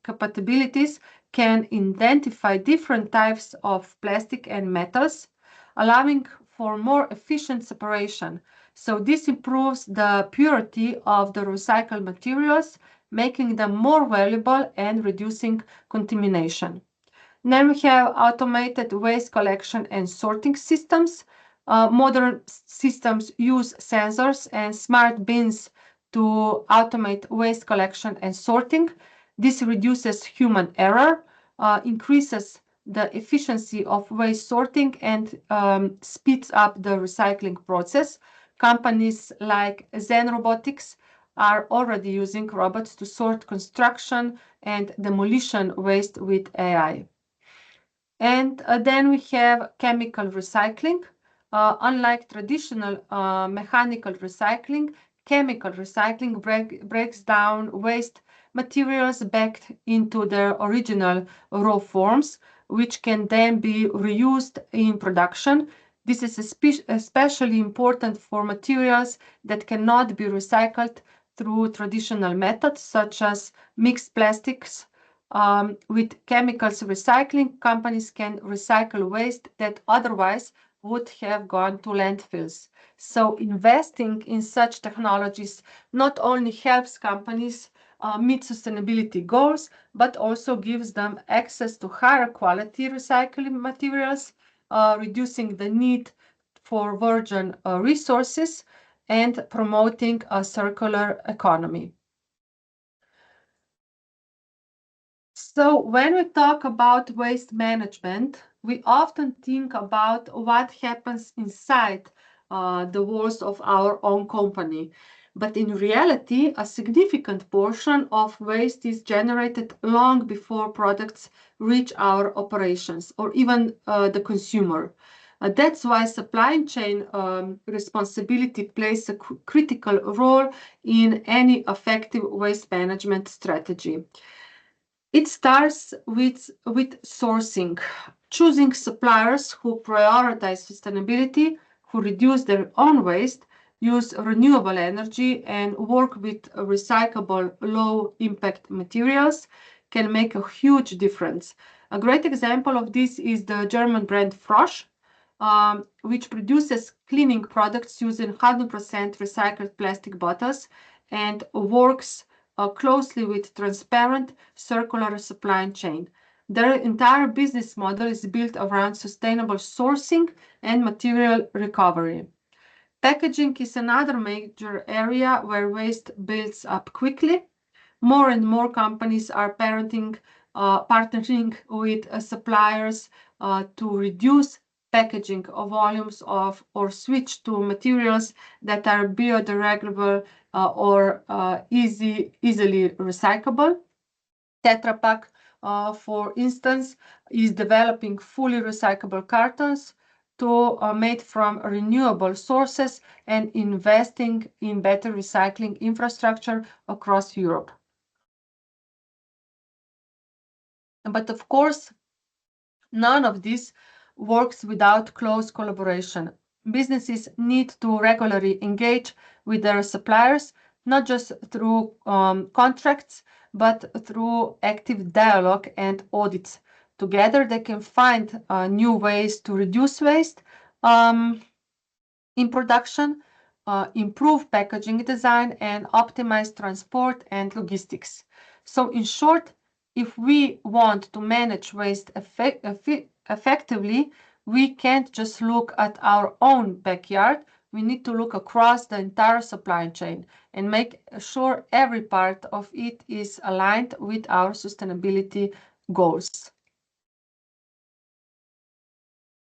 capabilities can identify different types of plastic and metals, allowing for more efficient separation. So this improves the purity of the recycled materials, making them more valuable and reducing contamination. Then we have automated waste collection and sorting systems. Modern systems use sensors and smart bins to automate waste collection and sorting. This reduces human error, increases the efficiency of waste sorting, and speeds up the recycling process. Companies like Zen Robotics are already using robots to sort construction and demolition waste with AI. And then we have chemical recycling. Unlike traditional mechanical recycling, chemical recycling breaks down waste materials back into their original raw forms, which can then be reused in production. This is especially important for materials that cannot be recycled through traditional methods, such as mixed plastics. With chemicals recycling, companies can recycle waste that otherwise would have gone to landfills. So investing in such technologies not only helps companies meet sustainability goals, but also gives them access to higher quality recycling materials, reducing the need for virgin resources and promoting a circular economy. So when we talk about waste management, we often think about what happens inside the walls of our own company. But in reality, a significant portion of waste is generated long before products reach our operations or even the consumer. That's why supply chain responsibility plays a critical role in any effective waste management strategy. It starts with sourcing, choosing suppliers who prioritize sustainability, who reduce their own waste, use renewable energy, and work with recyclable, low-impact materials can make a huge difference. A great example of this is the German brand Frosch, which produces cleaning products using 100% recycled plastic bottles and works closely with transparent circular supply chain. Their entire business model is built around sustainable sourcing and material recovery. Packaging is another major area where waste builds up quickly. More and more companies are partnering with suppliers to reduce packaging volumes or switch to materials that are biodegradable or easily recyclable. Tetra Pak, for instance, is developing fully recyclable cartons made from renewable sources and investing in better recycling infrastructure across Europe. But of course, none of this works without close collaboration. Businesses need to regularly engage with their suppliers, not just through contracts, but through active dialogue and audits. Together, they can find new ways to reduce waste in production, improve packaging design, and optimize transport and logistics. So, in short, if we want to manage waste effectively, we can't just look at our own backyard. We need to look across the entire supply chain and make sure every part of it is aligned with our sustainability goals.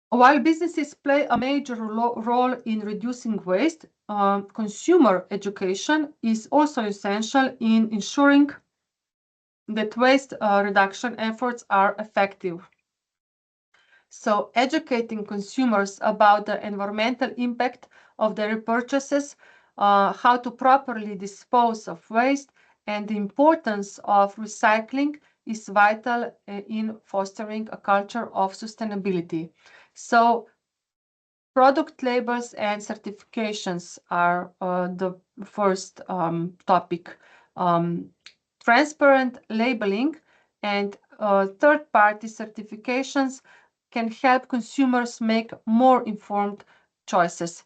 While businesses play a major role in reducing waste, consumer education is also essential in ensuring that waste reduction efforts are effective. So, educating consumers about the environmental impact of their purchases, how to properly dispose of waste, and the importance of recycling is vital in fostering a culture of sustainability. So, product labels and certifications are the first topic. Transparent labeling and third-party certifications can help consumers make more informed choices.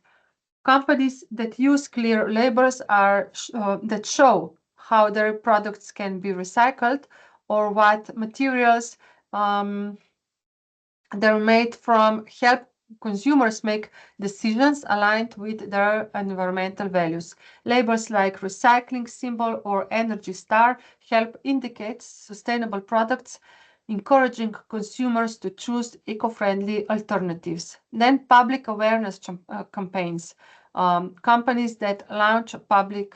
Companies that use clear labels that show how their products can be recycled or what materials they're made from help consumers make decisions aligned with their environmental values. Labels like recycling symbol or Energy Star help indicate sustainable products, encouraging consumers to choose eco-friendly alternatives. Then public awareness campaigns. Companies that launch public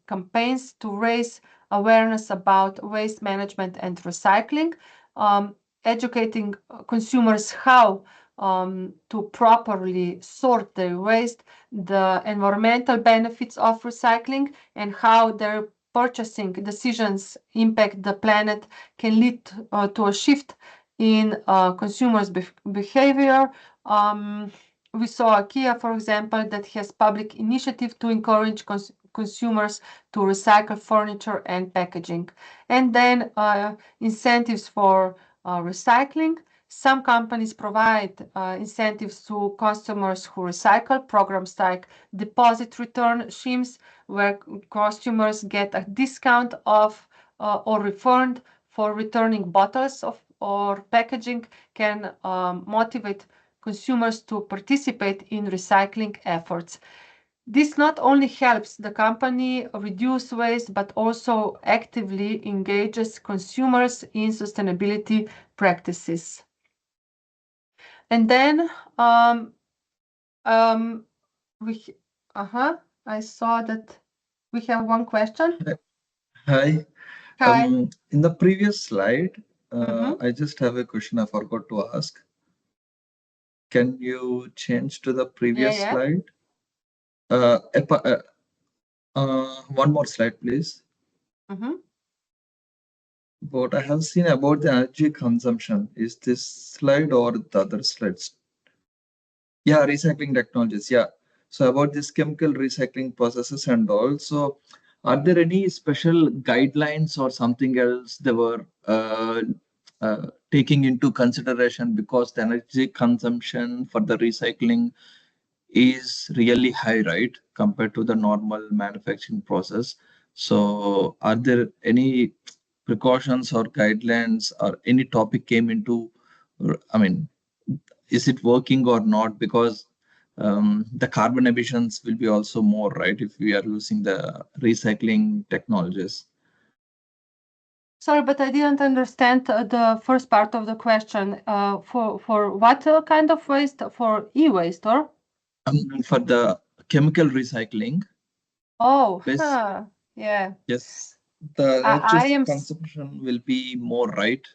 campaigns to raise awareness about waste management and recycling, educating consumers how to properly sort their waste, the environmental benefits of recycling, and how their purchasing decisions impact the planet can lead to a shift in consumers' behavior. We saw IKEA, for example, that has public initiative to encourage consumers to recycle furniture and packaging. And then incentives for recycling. Some companies provide incentives to customers who recycle, programs like deposit return schemes, where customers get a discount off or refund for returning bottles or packaging can motivate consumers to participate in recycling efforts. This not only helps the company reduce waste, but also actively engages consumers in sustainability practices. And then we I saw that we have one question. Hi. Hi. In the previous slide, Mhm. I just have a question I forgot to ask. Can you change to the previous Yeah. slide? One more slide, please. Mhm. What I have seen about the energy consumption is this slide or the other slides? Yeah, recycling technologies. Yeah. So about this chemical recycling processes and also, are there any special guidelines or something else they were taking into consideration because the energy consumption for the recycling is really high, right, compared to the normal manufacturing process? So are there any precautions or guidelines or any topic came into, I mean, is it working or not? Because the carbon emissions will be also more, right, if we are using the recycling technologies. Sorry, but I didn't understand the first part of the question. For what kind of waste? For e-waste or? For the chemical recycling, Oh, yes, yeah. yes, the energy I am. consumption will be more, right?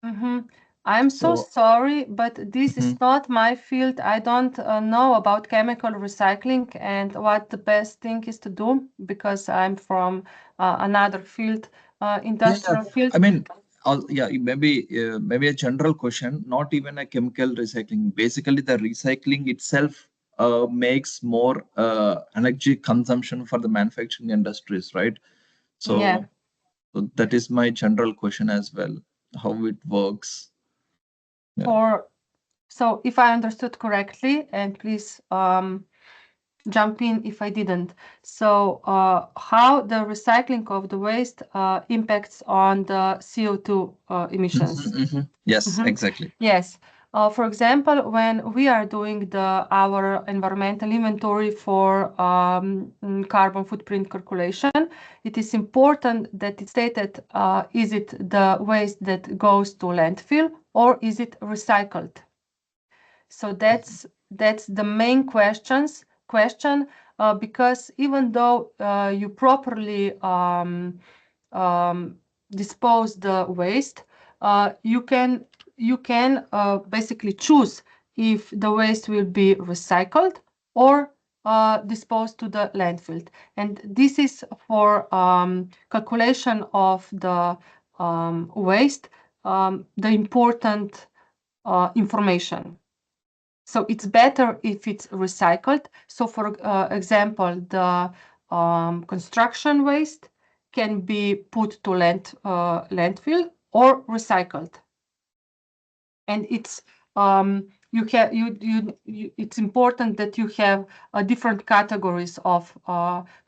Mhm. I'm so So, sorry, but this is mhm. not my field. I don't know about chemical recycling and what the best thing is to do because I'm from another field, Yeah, yeah. industrial field. I mean, yeah, maybe a general question, not even a chemical recycling. Basically, the recycling itself makes more energy consumption for the manufacturing industries, right? Yeah. So that is my general question as well, how it works. Yeah. So if I understood correctly, and please jump in if I didn't. So how the recycling of the waste impacts on the CO2 emissions. Yes, Mhm. exactly. Yes. For example, when we are doing our environmental inventory for carbon footprint calculation, it is important that it's stated, is it the waste that goes to landfill or is it recycled? So that's the main question, because even though you properly dispose the waste, you can basically choose if the waste will be recycled or disposed to the landfill. And this is for calculation of the waste, the important information. So it's better if it's recycled. So for example, the construction waste can be put to landfill or recycled. And it's it's important that you have different categories of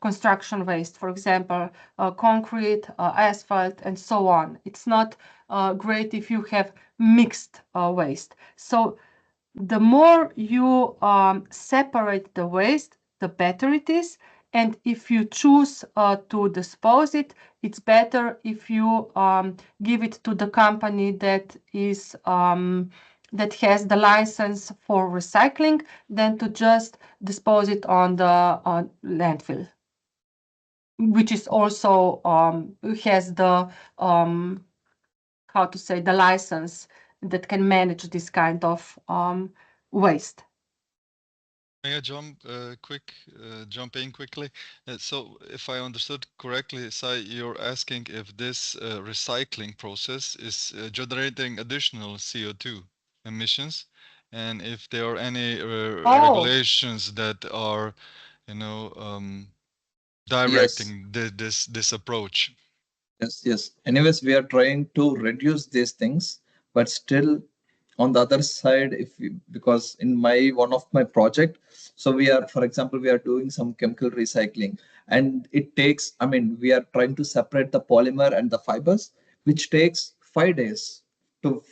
construction waste. For example, concrete, asphalt, and so on. It's not great if you have mixed waste. So the more you separate the waste, the better it is. And if you choose to dispose it, it's better if you give it to the company that is that has the license for recycling than to just dispose it on the landfill, which is also has the how to say, the license that can manage this kind of waste. May I jump in quickly? So, if I understood correctly, Sai, you're asking if this recycling process is generating additional CO2 emissions, and if there are any Oh, regulations that are, you know, Yes, directing this approach. yes. Anyways, we are trying to reduce these things, but still on the other side, because in my one of my project, so we are, for example, we are doing some chemical recycling, and it takes, I mean, we are trying to separate the polymer and the fibers, which takes 5 days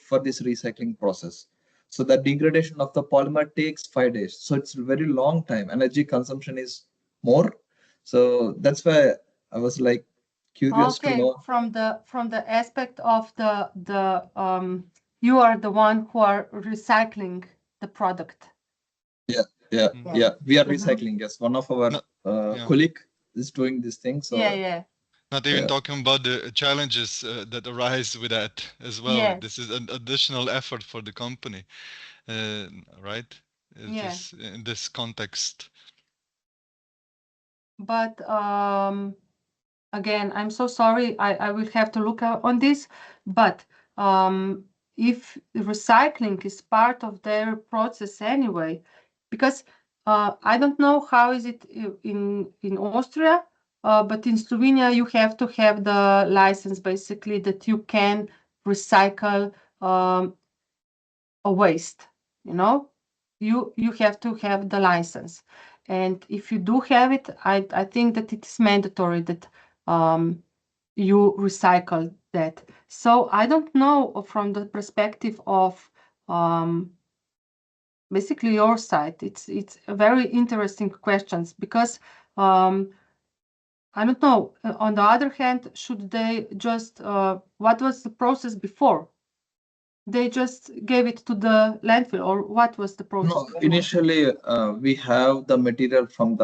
for this recycling process. So the degradation of the polymer takes 5 days. So it's a very long time. Energy consumption is more. So that's why I was like curious to okay. know. From the aspect of you are the one who are recycling the product. Yeah, yeah, Mhm. yeah. We are Mhm. recycling. Yes, one of our No, colleague is doing this thing. So yeah. Not even Yeah. talking about the challenges that arise with that as well. Yes. This is an additional effort for the company, right? Yeah. This, in this context. But again, I'm so sorry. I will have to look on this. But if recycling is part of their process anyway, because I don't know how is it in Austria, but in Slovenia you have to have the license basically that you can recycle a waste. You know, you have to have the license, and if you do have it, I think that it is mandatory that you recycle that. So I don't know from the perspective of basically your side. It's a very interesting questions because I don't know. On the other hand, should they just what was the process before? They just gave it to the landfill, or what was the process? No, initially we have the material from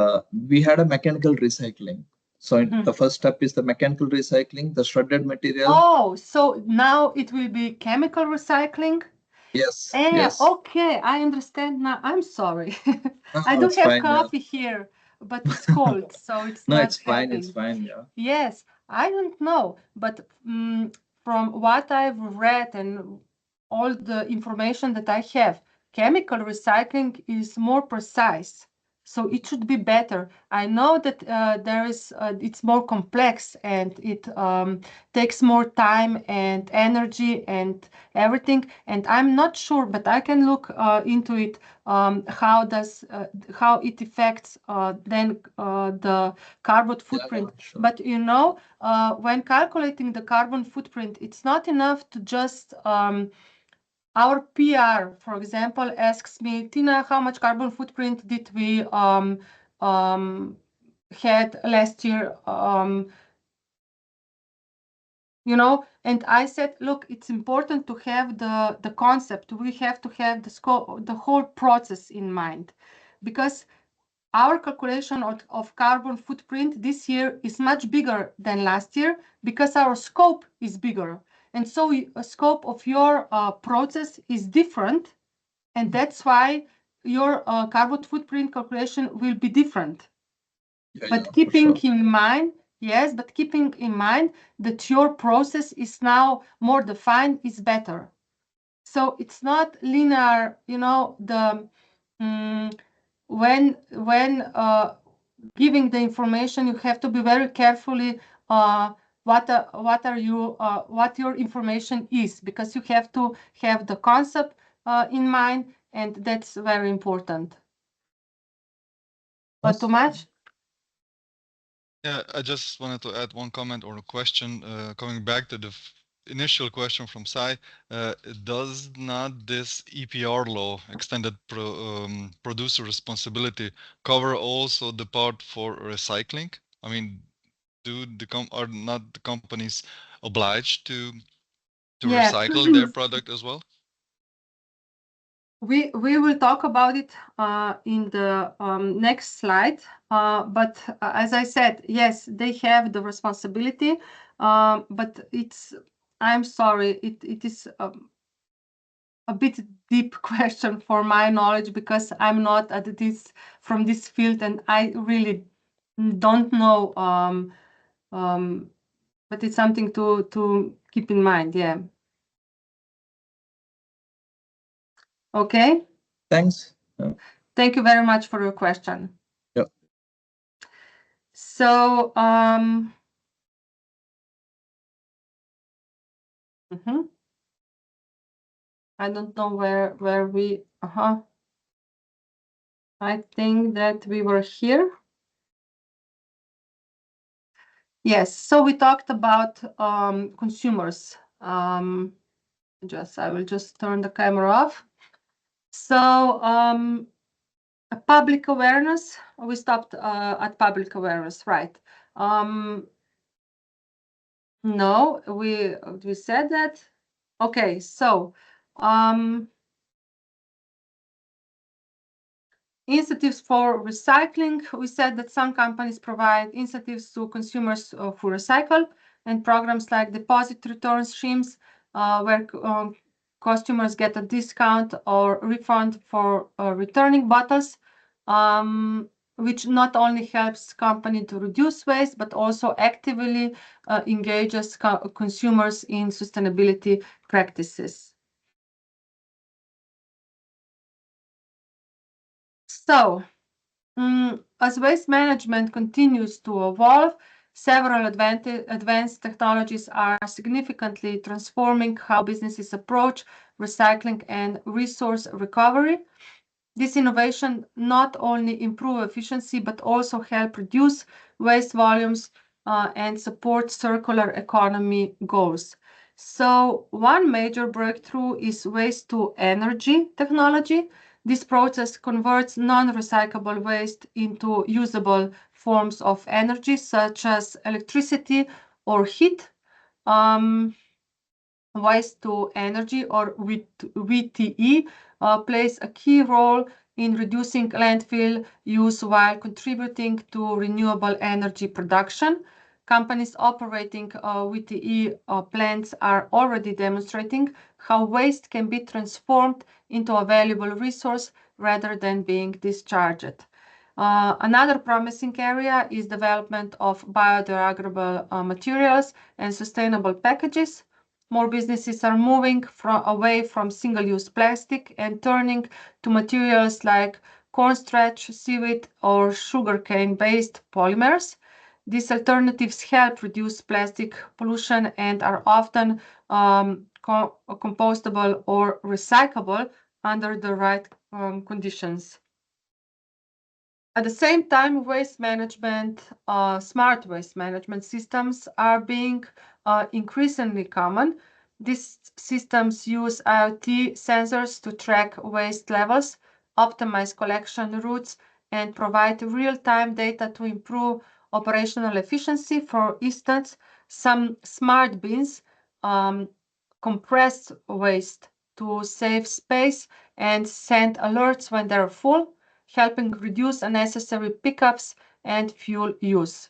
we had a mechanical recycling. So the first step is the mechanical recycling, the shredded material. Oh, so now it will be chemical recycling? Yes, Yeah, yes. okay, I understand now. I'm sorry. I No, do it's have fine, yeah. coffee here, but it's cold, so it's No, not it's fine, helping. it's fine, yeah. Yes, I don't know, but from what I've read and all the information that I have, chemical recycling is more precise, so it should be better. I know that it's more complex and it takes more time and energy and everything, and I'm not sure, but I can look into it. How it affects then the carbon footprint. Yeah, sure. But when calculating the carbon footprint, it's not enough to just our PR, for example, asks me, Tina, how much carbon footprint did we had last year? And I said, look, it's important to have the concept. We have to have the scope, the whole process in mind, because our calculation of carbon footprint this year is much bigger than last year because our scope is bigger. And so a scope of your process is different. And that's why your carbon footprint calculation will be different. But keeping in mind, yes, but keeping in mind that your process is now more defined is better. So it's not linear, when giving the information, you have to be very carefully what your information is, because you have to have the concept in mind, and that's very important. But too much? Yeah, I just wanted to add one comment or a question, coming back to the initial question from Sai. Does not this EPR law, extended producer responsibility, cover also the part for recycling? I mean, are not the companies obliged to recycle their product as well? We will talk about it in the next slide. But as I said, yes, they have the responsibility. But I'm sorry, it is a bit deep question for my knowledge, because I'm not from this field, and I really don't know. But it's something to keep in mind. Yeah. Okay. Thanks. Thank you very much for your question. Yeah. So, I don't know where we, I think that we were here. Yes, so we talked about consumers. I will just turn the camera off. So, public awareness, we stopped at public awareness, right? No, we said that. Okay, so Incentives for recycling. We said that some companies provide incentives to consumers who recycle, and programs like deposit return schemes, where customers get a discount or refund for returning bottles, which not only helps company to reduce waste, but also actively engages consumers in sustainability practices. So, as waste management continues to evolve, several advanced technologies are significantly transforming how businesses approach recycling and resource recovery. This innovation not only improve efficiency, but also help reduce waste volumes and support circular economy goals. So one major breakthrough is waste to energy technology. This process converts non-recyclable waste into usable forms of energy, such as electricity or heat. Waste to energy, or WTE, plays a key role in reducing landfill use while contributing to renewable energy production. Companies operating WTE plants are already demonstrating how waste can be transformed into a valuable resource rather than being discharged. Another promising area is development of biodegradable materials and sustainable packages. More businesses are moving away from single-use plastic and turning to materials like cornstarch, seaweed, or sugarcane-based polymers. These alternatives help reduce plastic pollution and are often compostable or recyclable under the right conditions. At the same time, waste management, smart waste management systems are being increasingly common. These systems use IoT sensors to track waste levels, optimize collection routes, and provide real-time data to improve operational efficiency. For instance, some smart bins compress waste to save space and send alerts when they're full, helping reduce unnecessary pickups and fuel use.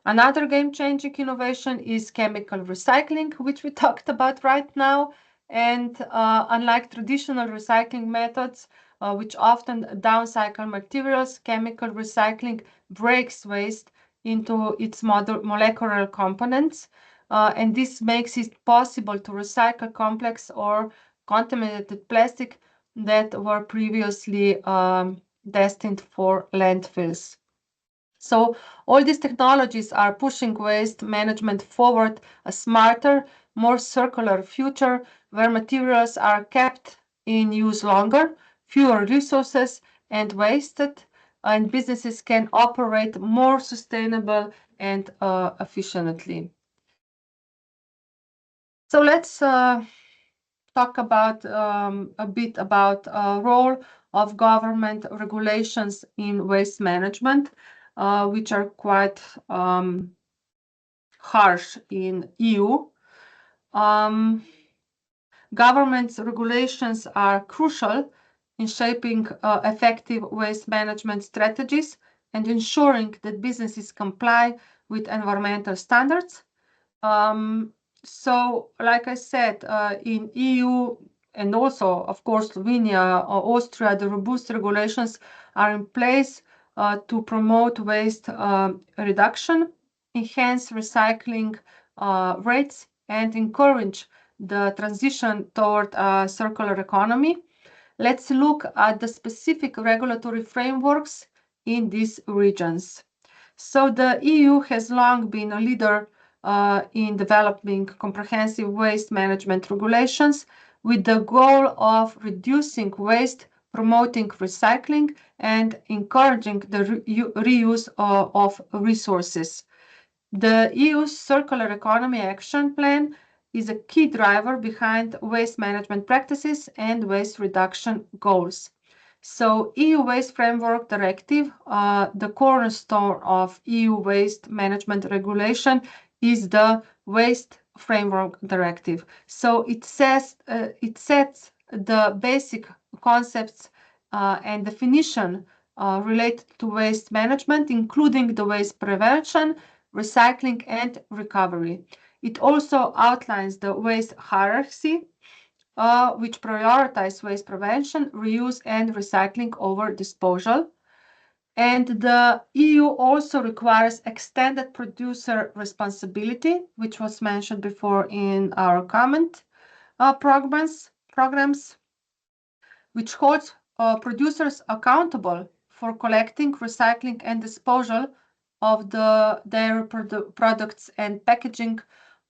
Another game-changing innovation is chemical recycling, which we talked about right now. And unlike traditional recycling methods, which often downcycle materials, chemical recycling breaks waste into its molecular components. And this makes it possible to recycle complex or contaminated plastic that were previously destined for landfills. So all these technologies are pushing waste management forward, a smarter, more circular future where materials are kept in use longer, fewer resources and wasted, and businesses can operate more sustainable and efficiently. So let's talk about a bit about role of government regulations in waste management, which are quite harsh in EU. Government's regulations are crucial in shaping effective waste management strategies and ensuring that businesses comply with environmental standards. So, like I said, in EU and also, of course, Slovenia or Austria, the robust regulations are in place to promote waste reduction, enhance recycling rates, and encourage the transition toward a circular economy. Let's look at the specific regulatory frameworks in these regions. So the EU has long been a leader in developing comprehensive waste management regulations with the goal of reducing waste, promoting recycling, and encouraging the reuse of resources. The EU's Circular Economy Action Plan is a key driver behind waste management practices and waste reduction goals. So EU Waste Framework Directive, the cornerstone of EU waste management regulation, is the Waste Framework Directive. So it sets the basic concepts and definition related to waste management, including the waste prevention, recycling, and recovery. It also outlines the waste hierarchy, which prioritize waste prevention, reuse, and recycling over disposal. And the EU also requires extended producer responsibility, which was mentioned before in our comment programs, which holds producers accountable for collecting, recycling, and disposal of their products and packaging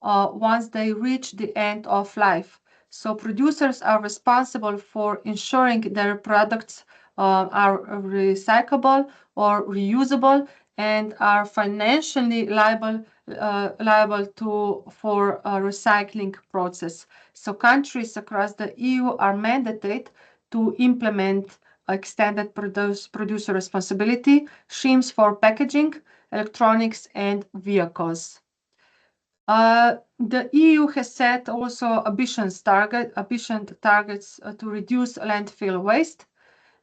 once they reach the end of life. So producers are responsible for ensuring their products are recyclable or reusable and are financially liable for a recycling process. So countries across the EU are mandated to implement extended producer responsibility schemes for packaging, electronics, and vehicles. The EU has set also ambitious targets to reduce landfill waste.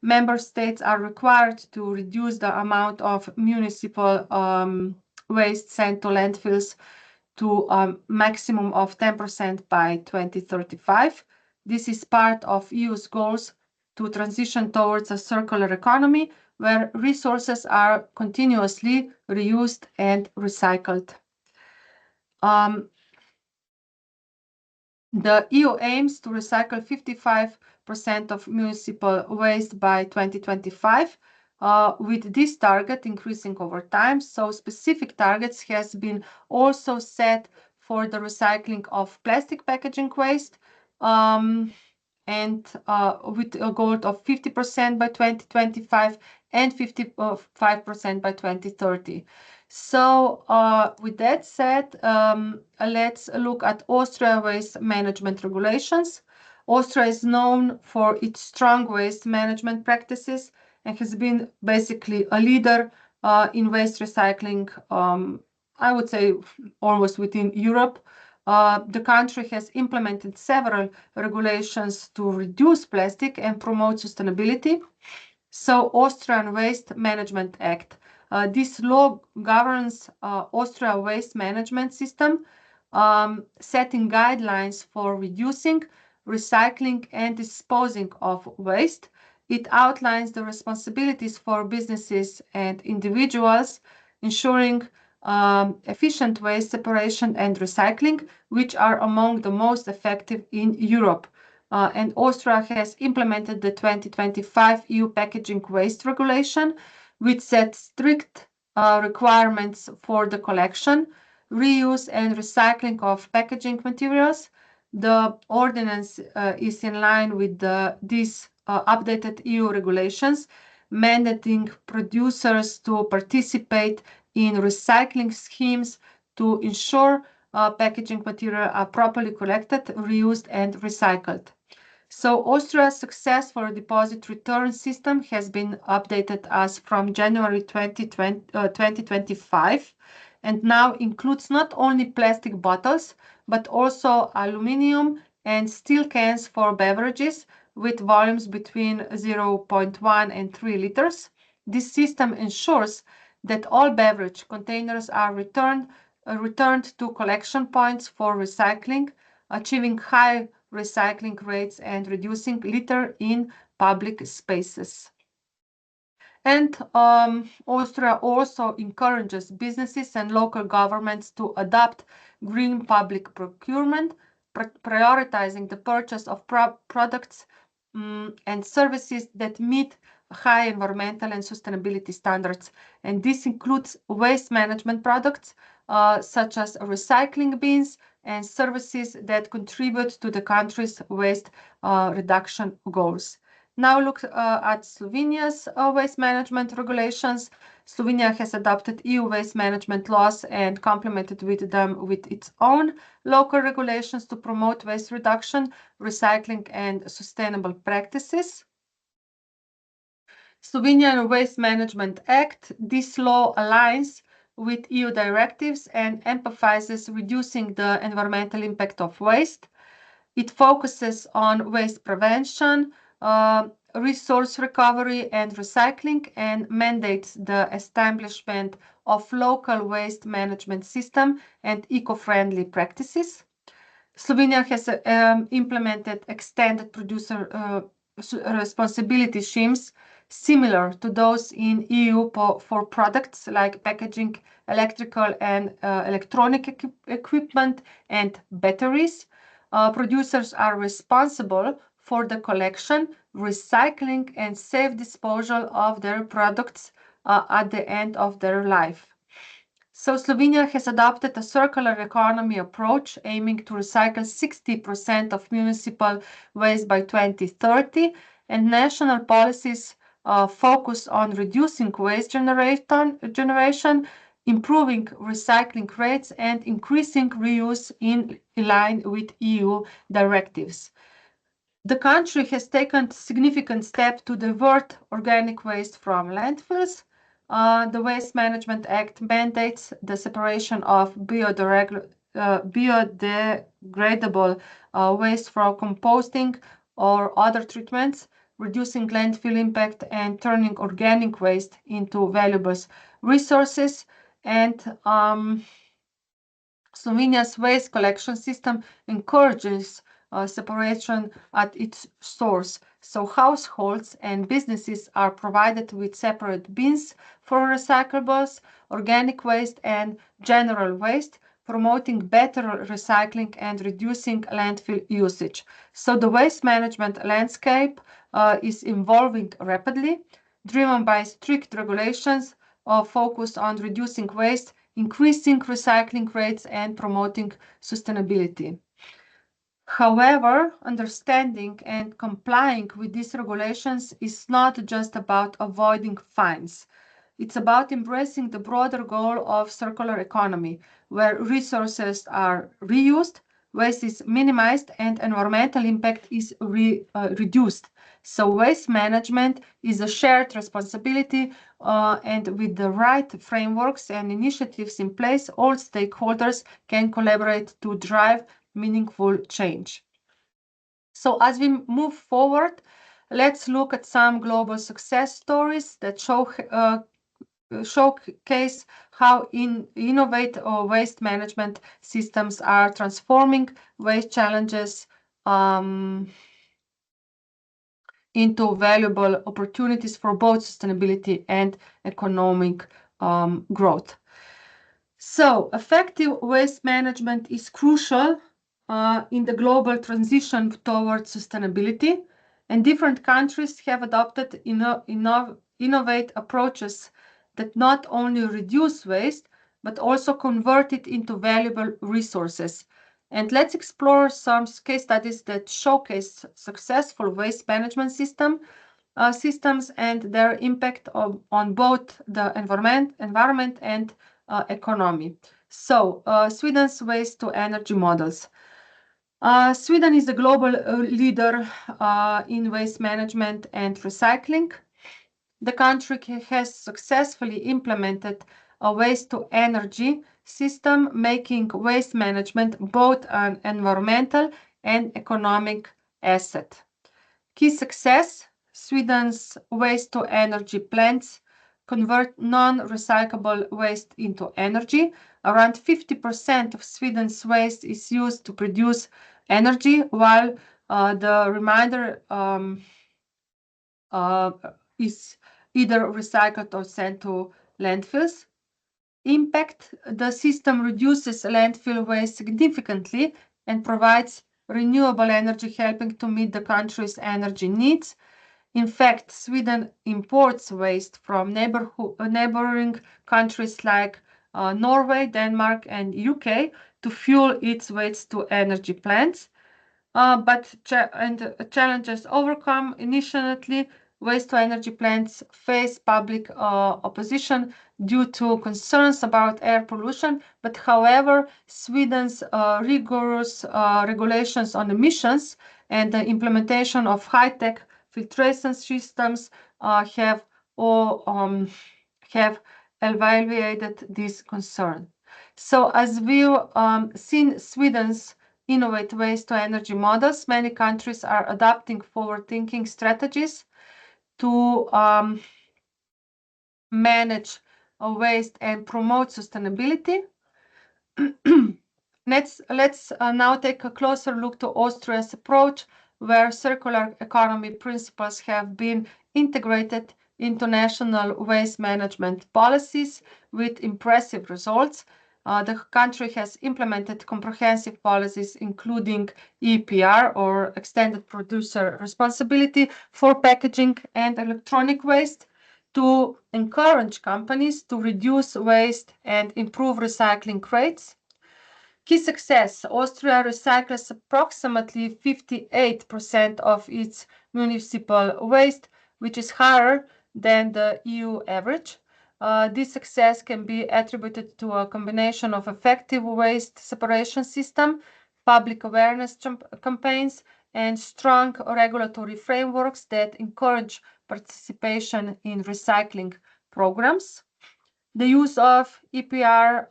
Member states are required to reduce the amount of municipal waste sent to landfills to a maximum of 10% by 2035. This is part of EU's goals to transition towards a circular economy where resources are continuously reused and recycled. The EU aims to recycle 55% of municipal waste by 2025, with this target increasing over time. So specific targets has been also set for the recycling of plastic packaging waste, and with a goal of 50% by 2025 and 55% by 2030. So with that said, let's look at Austria waste management regulations. Austria is known for its strong waste management practices and has been basically a leader in waste recycling, I would say almost within Europe. The country has implemented several regulations to reduce plastic and promote sustainability. So Austrian Waste Management Act. This law governs Austria waste management system, setting guidelines for reducing, recycling, and disposing of waste. It outlines the responsibilities for businesses and individuals, ensuring efficient waste separation and recycling, which are among the most effective in Europe. And Austria has implemented the 2025 EU packaging waste regulation, which sets strict requirements for the collection, reuse, and recycling of packaging materials. The ordinance is in line with these updated EU regulations, mandating producers to participate in recycling schemes to ensure packaging material are properly collected, reused, and recycled. So Austria's successful deposit return system has been updated as from January 2025 and now includes not only plastic bottles, but also aluminum and steel cans for beverages with volumes between 0.1 and 3 liters. This system ensures that all beverage containers are returned to collection points for recycling, achieving high recycling rates and reducing litter in public spaces. And Austria also encourages businesses and local governments to adopt green public procurement, prioritizing the purchase of products and services that meet high environmental and sustainability standards. And this includes waste management products such as recycling bins and services that contribute to the country's waste reduction goals. Now look at Slovenia's waste management regulations. Slovenia has adopted EU waste management laws and complemented with them with its own local regulations to promote waste reduction, recycling, and sustainable practices. Slovenian Waste Management Act. This law aligns with EU directives and emphasizes reducing the environmental impact of waste. It focuses on waste prevention, resource recovery and recycling and mandates the establishment of local waste management system and eco-friendly practices. Slovenia has implemented extended producer responsibility schemes similar to those in EU for products like packaging, electrical and electronic equipment, and batteries. Producers are responsible for the collection, recycling, and safe disposal of their products at the end of their life. So Slovenia has adopted a circular economy approach aiming to recycle 60% of municipal waste by 2030, and national policies focus on reducing waste generation, improving recycling rates, and increasing reuse in line with EU directives. The country has taken significant steps to divert organic waste from landfills. The Waste Management Act mandates the separation of biodegradable waste from composting or other treatments, reducing landfill impact and turning organic waste into valuable resources. And Slovenia's waste collection system encourages separation at its source. So households and businesses are provided with separate bins for recyclables, organic waste, and general waste, promoting better recycling and reducing landfill usage. So the waste management landscape is evolving rapidly, driven by strict regulations focused on reducing waste, increasing recycling rates, and promoting sustainability. However, understanding and complying with these regulations is not just about avoiding fines. It's about embracing the broader goal of circular economy, where resources are reused, waste is minimized, and environmental impact is reduced. So waste management is a shared responsibility, and with the right frameworks and initiatives in place, all stakeholders can collaborate to drive meaningful change. So as we move forward, let's look at some global success stories that showcase how innovative waste management systems are transforming waste challenges into valuable opportunities for both sustainability and economic growth. So effective waste management is crucial in the global transition towards sustainability, and different countries have adopted innovative approaches that not only reduce waste, but also convert it into valuable resources. And let's explore some case studies that showcase successful waste management systems and their impact on both the environment and economy. So Sweden's waste to energy models. Sweden is a global leader in waste management and recycling. The country has successfully implemented a waste to energy system, making waste management both an environmental and economic asset. Key success: Sweden's waste to energy plants convert non-recyclable waste into energy. Around 50% of Sweden's waste is used to produce energy, while the remainder is either recycled or sent to landfills. Impact: the system reduces landfill waste significantly and provides renewable energy, helping to meet the country's energy needs. In fact, Sweden imports waste from neighboring countries like Norway, Denmark, and UK to fuel its waste to energy plants. But challenges overcome: initially, waste to energy plants face public opposition due to concerns about air pollution. But however, Sweden's rigorous regulations on emissions and the implementation of high-tech filtration systems have alleviated this concern. So as we've seen, Sweden's innovate waste to energy models. Many countries are adopting forward-thinking strategies to manage waste and promote sustainability. Let's now take a closer look to Austria's approach, where circular economy principles have been integrated into national waste management policies with impressive results. The country has implemented comprehensive policies, including EPR, or Extended Producer Responsibility, for packaging and electronic waste, to encourage companies to reduce waste and improve recycling rates. Key success: Austria recycles approximately 58% of its municipal waste, which is higher than the EU average. This success can be attributed to a combination of effective waste separation system, public awareness campaigns, and strong regulatory frameworks that encourage participation in recycling programs. The use of EPR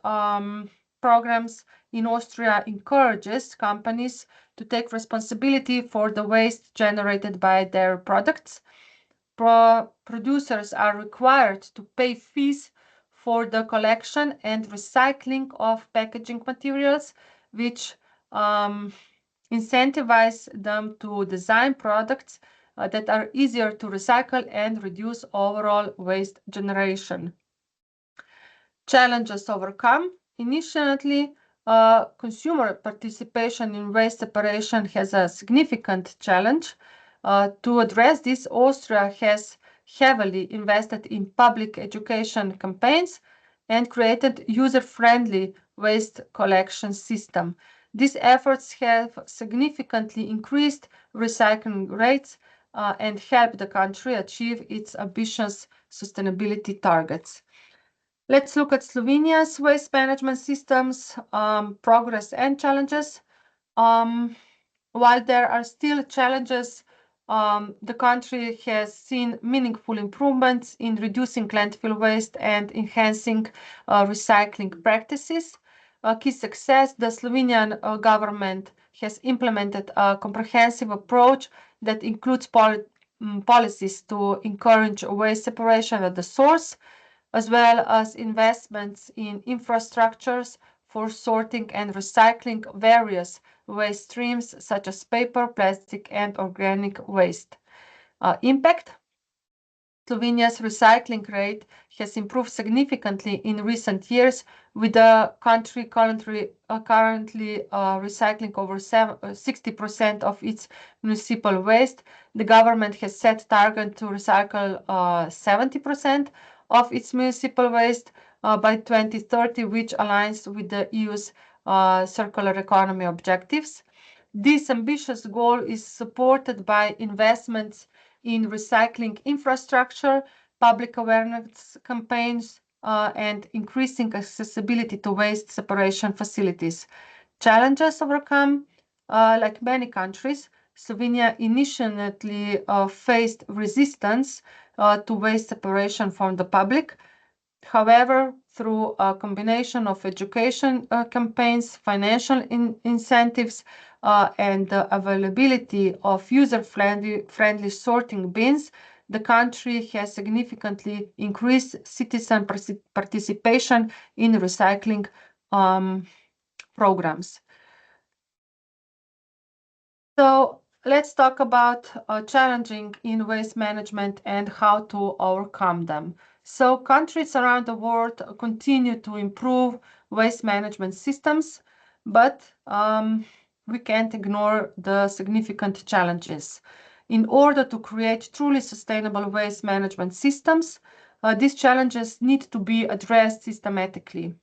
programs in Austria encourages companies to take responsibility for the waste generated by their products. Producers are required to pay fees for the collection and recycling of packaging materials, which incentivize them to design products that are easier to recycle and reduce overall waste generation. Challenges overcome. Initially, consumer participation in waste separation has a significant challenge. To address this, Austria has heavily invested in public education campaigns and created user-friendly waste collection system. These efforts have significantly increased recycling rates and helped the country achieve its ambitious sustainability targets. Let's look at Slovenia's waste management systems, progress and challenges. While there are still challenges, the country has seen meaningful improvements in reducing landfill waste and enhancing recycling practices. Key success: the Slovenian government has implemented a comprehensive approach that includes policies to encourage waste separation at the source, as well as investments in infrastructures for sorting and recycling various waste streams such as paper, plastic, and organic waste. Impact: Slovenia's recycling rate has improved significantly in recent years, with the country currently recycling over 60% of its municipal waste. The government has set target to recycle 70% of its municipal waste by 2030, which aligns with the EU's circular economy objectives. This ambitious goal is supported by investments in recycling infrastructure, public awareness campaigns, and increasing accessibility to waste separation facilities. Challenges overcome: like many countries, Slovenia initially faced resistance to waste separation from the public. However, through a combination of education campaigns, financial incentives, and the availability of user-friendly sorting bins, the country has significantly increased citizen participation in recycling programs. So let's talk about challenging in waste management and how to overcome them. So countries around the world continue to improve waste management systems, but we can't ignore the significant challenges. In order to create truly sustainable waste management systems, these challenges need to be addressed systematically.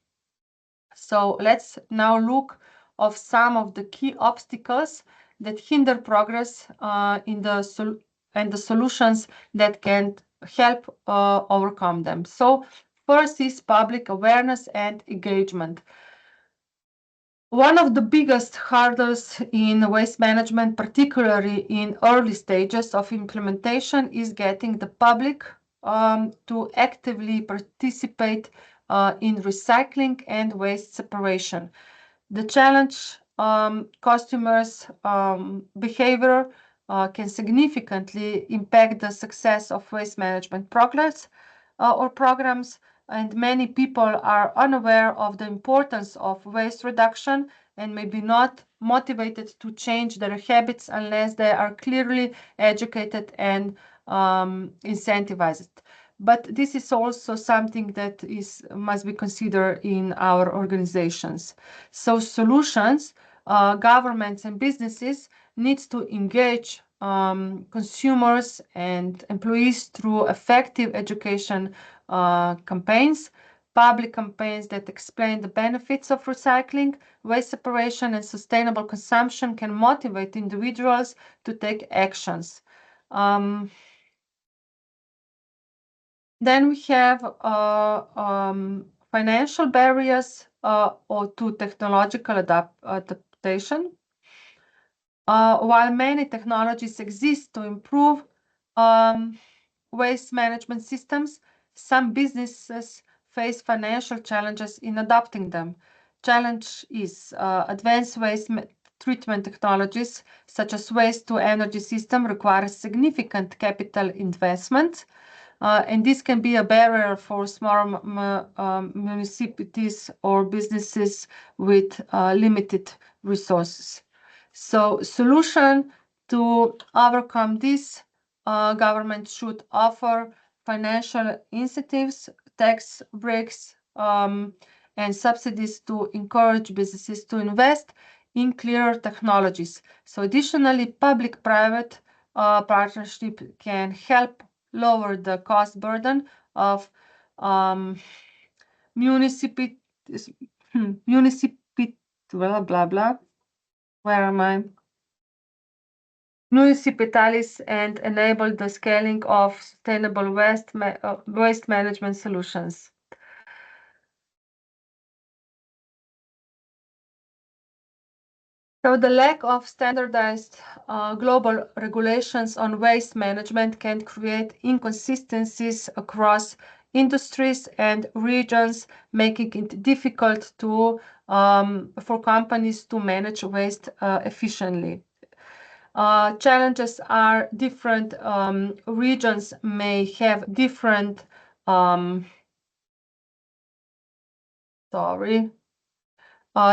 So let's now look at some of the key obstacles that hinder progress and the solutions that can help overcome them. So first is public awareness and engagement. One of the biggest hurdles in waste management, particularly in early stages of implementation, is getting the public to actively participate in recycling and waste separation. The challenge customers' behavior can significantly impact the success of waste management progress or programs, and many people are unaware of the importance of waste reduction and maybe not motivated to change their habits unless they are clearly educated and incentivized. But this is also something that must be considered in our organizations. So solutions, governments and businesses needs to engage consumers and employees through effective education campaigns, public campaigns that explain the benefits of recycling, waste separation, and sustainable consumption can motivate individuals to take actions. Then we have financial barriers or to technological adaptation. While many technologies exist to improve waste management systems, some businesses face financial challenges in adopting them. Challenge is advanced waste treatment technologies such as waste-to-energy system require significant capital investment, and this can be a barrier for small municipalities or businesses with limited resources. So solution to overcome this, government should offer financial incentives, tax breaks, and subsidies to encourage businesses to invest in clearer technologies. So additionally, public-private partnership can help lower the cost burden of municipalities, blah, blah, blah. Where am I? Municipalities and enable the scaling of sustainable waste management solutions. So the lack of standardized global regulations on waste management can create inconsistencies across industries and regions, making it difficult for companies to manage waste efficiently. Challenges are different. Regions may have different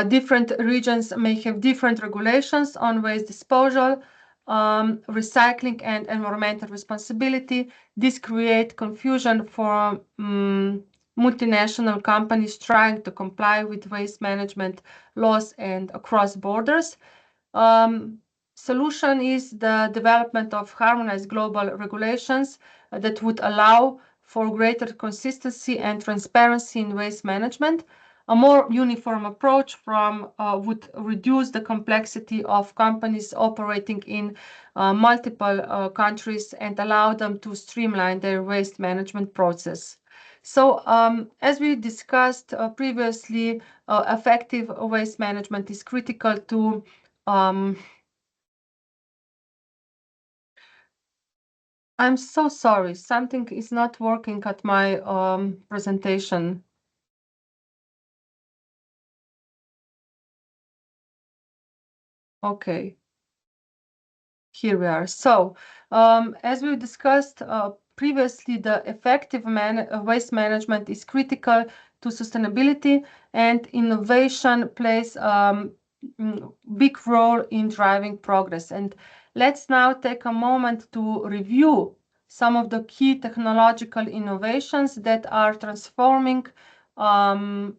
different regions may have different regulations on waste disposal, recycling, and environmental responsibility. This creates confusion for multinational companies trying to comply with waste management laws and across borders. Solution is the development of harmonized global regulations that would allow for greater consistency and transparency in waste management. A more uniform approach would reduce the complexity of companies operating in multiple countries and allow them to streamline their waste management process. So as we discussed previously, effective waste management is critical to I'm so sorry, something is not working at my presentation. Okay, here we are. So as we discussed previously, the effective waste management is critical to sustainability, and innovation plays a big role in driving progress. And let's now take a moment to review some of the key technological innovations that are transforming how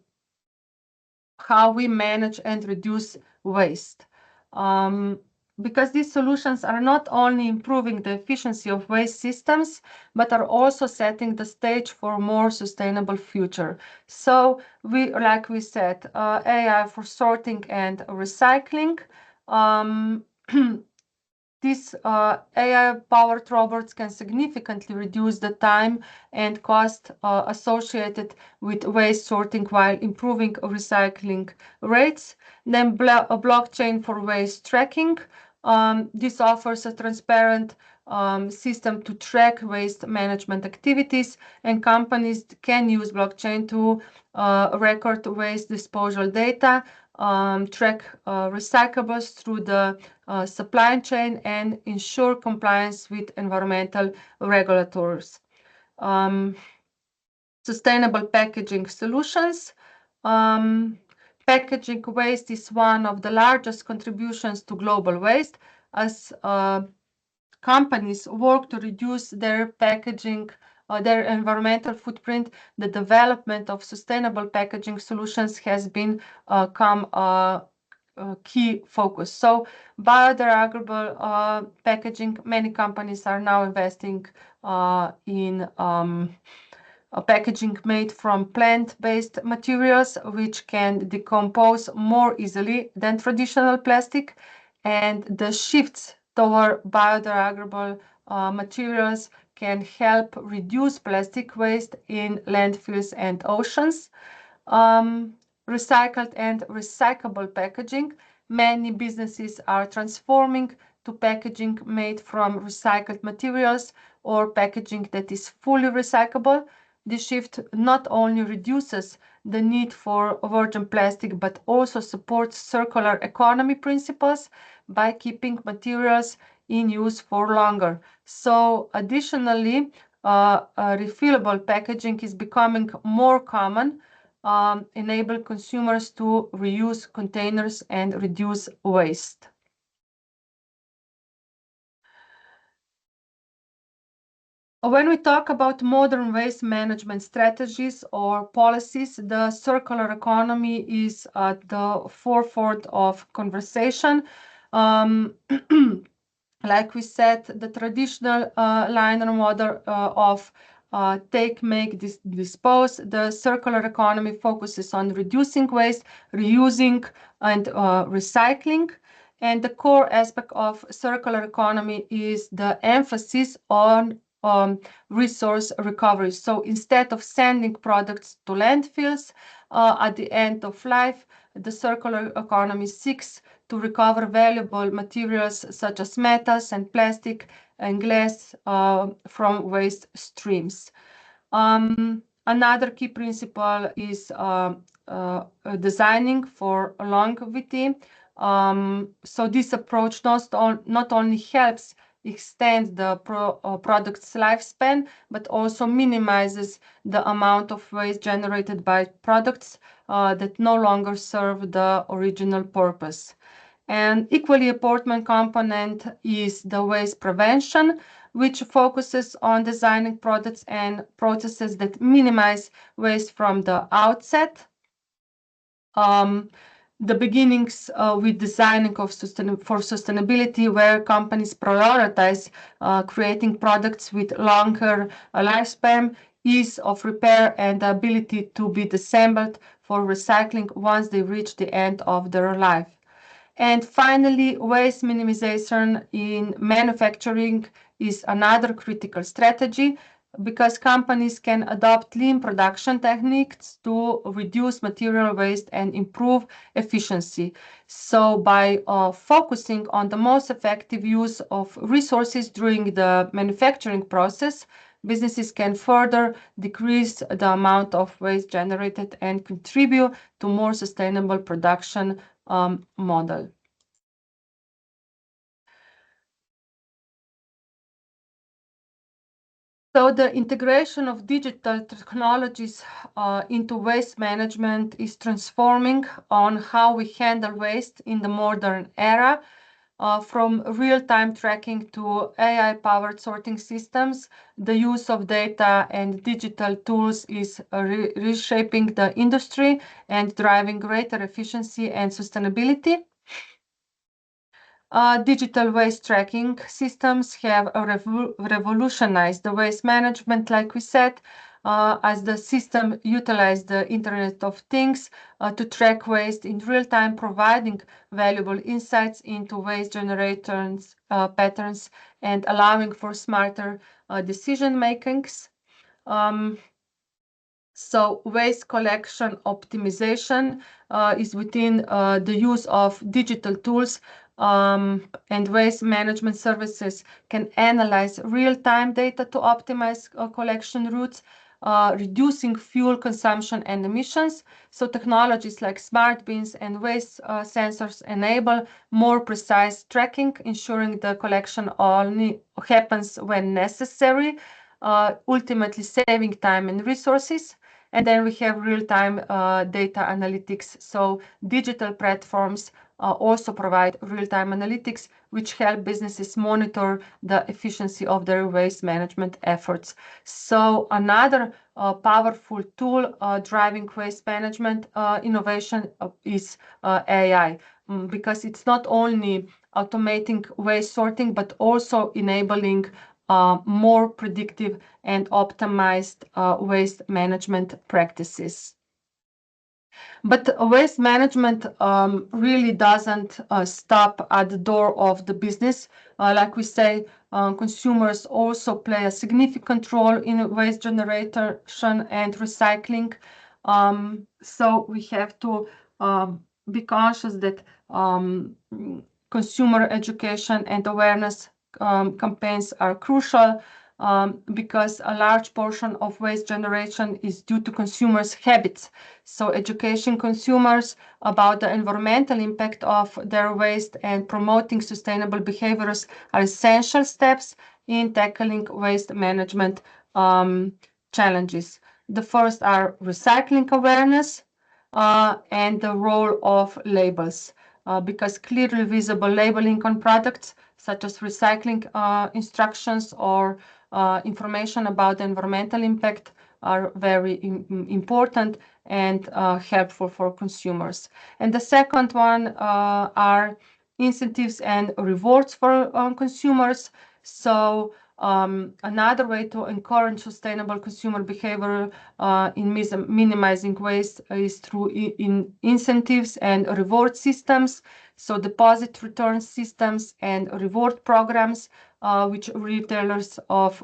we manage and reduce waste. Because these solutions are not only improving the efficiency of waste systems, but are also setting the stage for a more sustainable future. So like we said, AI for sorting and recycling. These AI-powered robots can significantly reduce the time and cost associated with waste sorting while improving recycling rates. Then a blockchain for waste tracking. This offers a transparent system to track waste management activities, and companies can use blockchain to record waste disposal data track recyclables through the supply chain and ensure compliance with environmental regulators. Sustainable packaging solutions. Packaging waste is one of the largest contributions to global waste as companies work to reduce their packaging, their environmental footprint. The development of sustainable packaging solutions has become a key focus. So biodegradable packaging, many companies are now investing in packaging made from plant-based materials, which can decompose more easily than traditional plastic. And the shifts toward biodegradable materials can help reduce plastic waste in landfills and oceans. Recycled and recyclable packaging. Many businesses are transforming to packaging made from recycled materials or packaging that is fully recyclable. This shift not only reduces the need for virgin plastic, but also supports circular economy principles by keeping materials in use for longer. So additionally, refillable packaging is becoming more common, enable consumers to reuse containers and reduce waste. When we talk about modern waste management strategies or policies, the circular economy is at the forefront of conversation. Like we said, the traditional linear model of take, make, dispose. The circular economy focuses on reducing waste, reusing, and recycling. And the core aspect of circular economy is the emphasis on resource recovery. So instead of sending products to landfills at the end of life, the circular economy seeks to recover valuable materials such as metals and plastic and glass from waste streams. Another key principle is designing for longevity. So this approach not only helps extend the product's lifespan, but also minimizes the amount of waste generated by products that no longer serve the original purpose. An equally important component is the waste prevention, which focuses on designing products and processes that minimize waste from the outset. The beginnings with designing for sustainability, where companies prioritize creating products with longer lifespan, ease of repair, and the ability to be disassembled for recycling once they reach the end of their life. And finally, waste minimization in manufacturing is another critical strategy because companies can adopt lean production techniques to reduce material waste and improve efficiency. So by focusing on the most effective use of resources during the manufacturing process, businesses can further decrease the amount of waste generated and contribute to more sustainable production model. So the integration of digital technologies into waste management is transforming on how we handle waste in the modern era. From real-time tracking to AI-powered sorting systems, the use of data and digital tools is reshaping the industry and driving greater efficiency and sustainability. Digital waste tracking systems have revolutionized the waste management, like we said, as the system utilizes the Internet of Things to track waste in real time, providing valuable insights into waste generation patterns and allowing for smarter decision makings. So waste collection optimization is within the use of digital tools, and waste management services can analyze real-time data to optimize collection routes, reducing fuel consumption and emissions. So technologies like smart bins and waste sensors enable more precise tracking, ensuring the collection only happens when necessary, ultimately saving time and resources. And then we have real-time data analytics. So digital platforms also provide real-time analytics, which help businesses monitor the efficiency of their waste management efforts. So another powerful tool driving waste management innovation is AI, because it's not only automating waste sorting, but also enabling more predictive and optimized waste management practices. But waste management really doesn't stop at the door of the business. Like we say, consumers also play a significant role in waste generation and recycling. So we have to be conscious that consumer education and awareness campaigns are crucial, because a large portion of waste generation is due to consumers' habits. So educating consumers about the environmental impact of their waste and promoting sustainable behaviors are essential steps in tackling waste management challenges. The first are recycling awareness and the role of labels, because clearly visible labeling on products such as recycling instructions or information about the environmental impact are very important and helpful for consumers. And the second one are incentives and rewards for consumers. So another way to encourage sustainable consumer behavior in minimizing waste is through incentives and reward systems. So deposit return systems and reward programs, which retailers of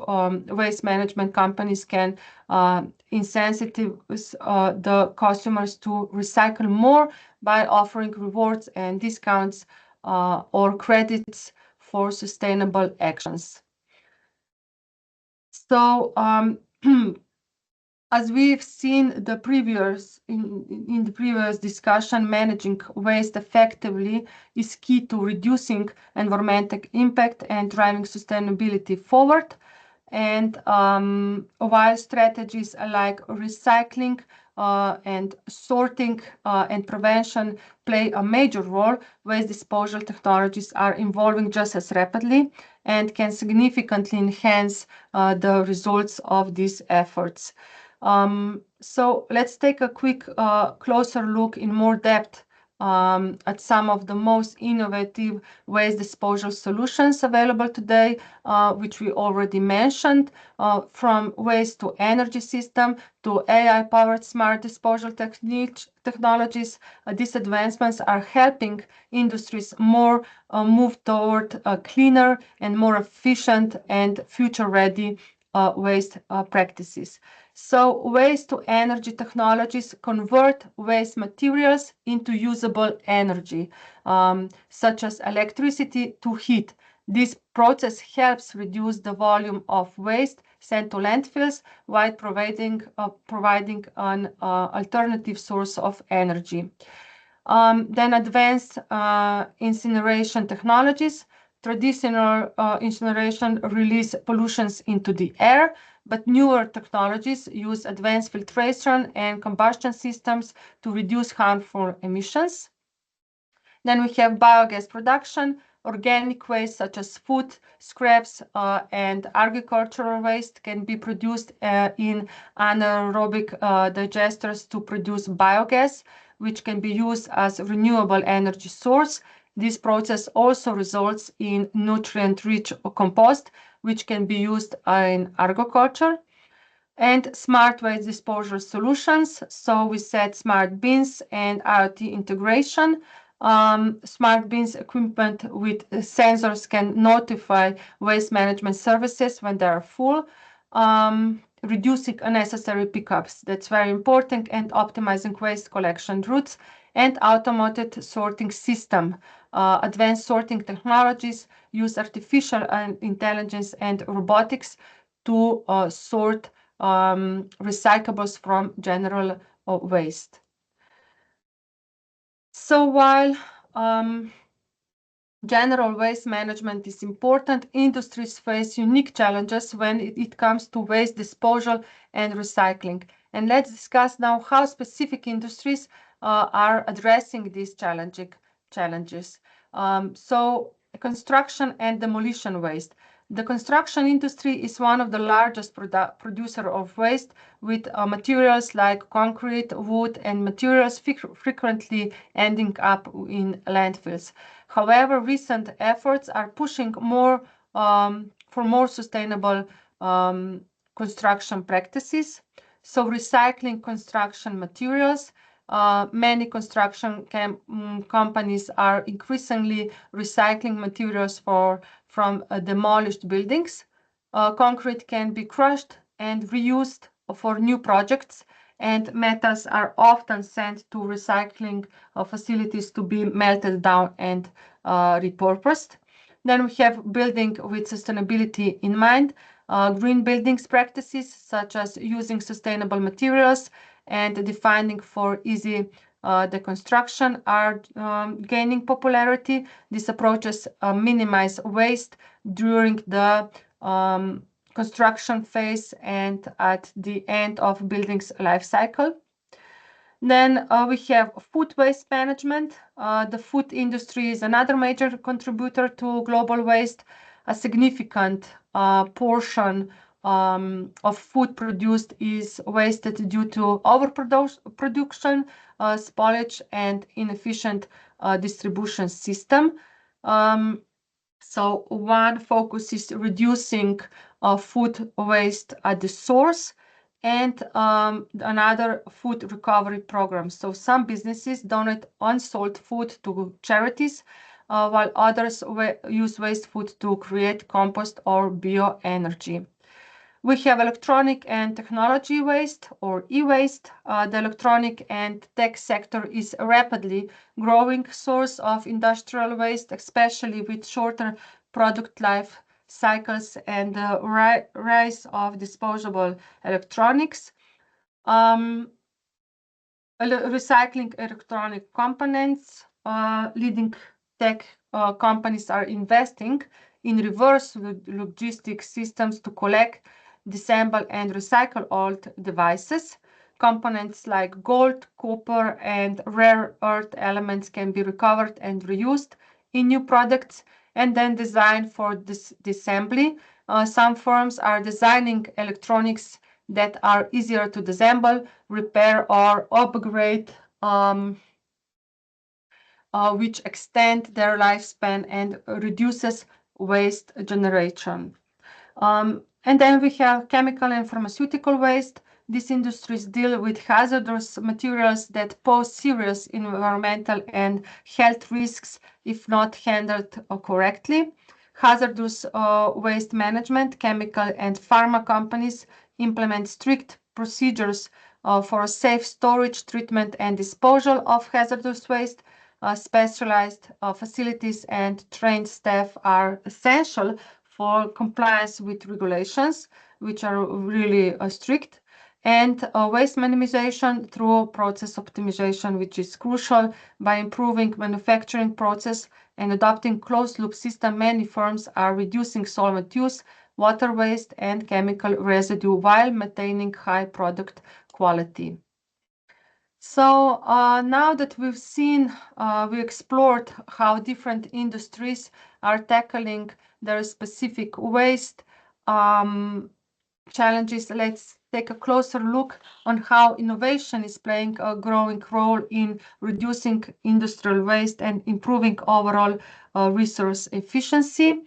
waste management companies can incentivize the customers to recycle more by offering rewards and discounts or credits for sustainable actions. So as we've seen in the previous discussion, managing waste effectively is key to reducing environmental impact and driving sustainability forward. And while strategies like recycling and sorting and prevention play a major role, waste disposal technologies are evolving just as rapidly and can significantly enhance the results of these efforts. So let's take a quick closer look in more depth at some of the most innovative waste disposal solutions available today, which we already mentioned, from waste to energy system to AI-powered smart disposal technologies. These advancements are helping industries more move toward cleaner and more efficient and future-ready waste practices. So waste to energy technologies convert waste materials into usable energy, such as electricity to heat. This process helps reduce the volume of waste sent to landfills while providing an alternative source of energy. Then advanced incineration technologies. Traditional incineration release pollutions into the air, but newer technologies use advanced filtration and combustion systems to reduce harmful emissions. Then we have biogas production. Organic waste such as food scraps and agricultural waste can be produced in anaerobic digesters to produce biogas, which can be used as a renewable energy source. This process also results in nutrient-rich compost, which can be used in agriculture. And smart waste disposal solutions. So we said smart bins and IoT integration. Smart bins equipment with sensors can notify waste management services when they are full, reducing unnecessary pickups. That's very important, and optimizing waste collection routes and automated sorting system. Advanced sorting technologies use artificial intelligence and robotics to sort recyclables from general waste. So while general waste management is important, industries face unique challenges when it comes to waste disposal and recycling. And let's discuss now how specific industries are addressing these challenges. So construction and demolition waste. The construction industry is one of the largest producer of waste, with materials like concrete, wood, and materials frequently ending up in landfills. However, recent efforts are pushing more for more sustainable construction practices. So recycling construction materials. Many construction companies are increasingly recycling materials from demolished buildings. Concrete can be crushed and reused for new projects, and metals are often sent to recycling facilities to be melted down and repurposed. Then we have building with sustainability in mind. Green buildings practices such as using sustainable materials and defining for easy deconstruction are gaining popularity. These approaches minimize waste during the construction phase and at the end of building's life cycle. Then we have food waste management. The food industry is another major contributor to global waste. A significant portion of food produced is wasted due to overproduction, spoilage, and inefficient distribution system. So one focus is reducing food waste at the source, and another food recovery program. So some businesses donate unsold food to charities, while others use waste food to create compost or bioenergy. We have electronic and technology waste, or e-waste. The electronic and tech sector is a rapidly growing source of industrial waste, especially with shorter product life cycles and the rise of disposable electronics. Recycling electronic components, leading tech companies are investing in reverse logistics systems to collect, disassemble, and recycle old devices. Components like gold, copper, and rare earth elements can be recovered and reused in new products and then designed for disassembly. Some firms are designing electronics that are easier to disassemble, repair, or upgrade, which extend their lifespan and reduces waste generation. And then we have chemical and pharmaceutical waste. These industries deal with hazardous materials that pose serious environmental and health risks if not handled correctly. Hazardous waste management, chemical and pharma companies implement strict procedures for safe storage, treatment, and disposal of hazardous waste. Specialized facilities and trained staff are essential for compliance with regulations, which are really strict, and waste minimization through process optimization, which is crucial. By improving manufacturing process and adopting closed-loop system, many firms are reducing solvent use, water waste, and chemical residue while maintaining high product quality. So now that we've seen, we explored how different industries are tackling their specific waste challenges, let's take a closer look on how innovation is playing a growing role in reducing industrial waste and improving overall resource efficiency.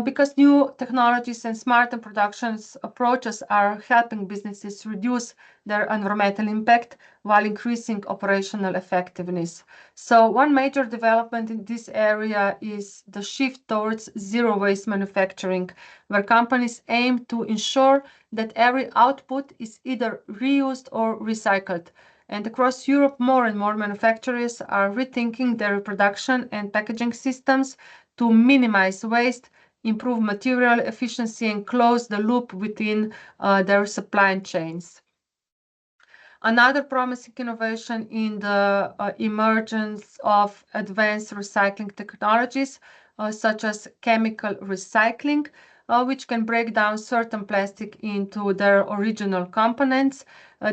Because new technologies and smarter production approaches are helping businesses reduce their environmental impact while increasing operational effectiveness. So one major development in this area is the shift towards zero waste manufacturing, where companies aim to ensure that every output is either reused or recycled. And across Europe, more and more manufacturers are rethinking their production and packaging systems to minimize waste, improve material efficiency, and close the loop within their supply chains. Another promising innovation in the emergence of advanced recycling technologies, such as chemical recycling, which can break down certain plastic into their original components.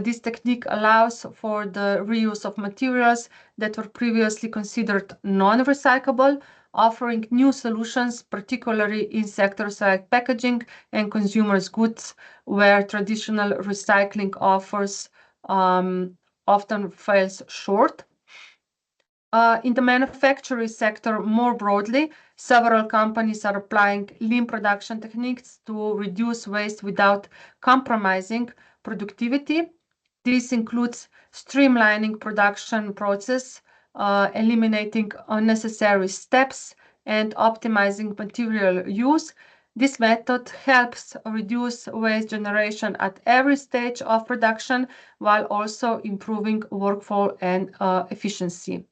This technique allows for the reuse of materials that were previously considered non-recyclable, offering new solutions, particularly in sectors like packaging and consumers goods, where traditional recycling offers often falls short. In the manufacturing sector more broadly, several companies are applying lean production techniques to reduce waste without compromising productivity. This includes streamlining production process, eliminating unnecessary steps, and optimizing material use. This method helps reduce waste generation at every stage of production while also improving workflow and efficiency.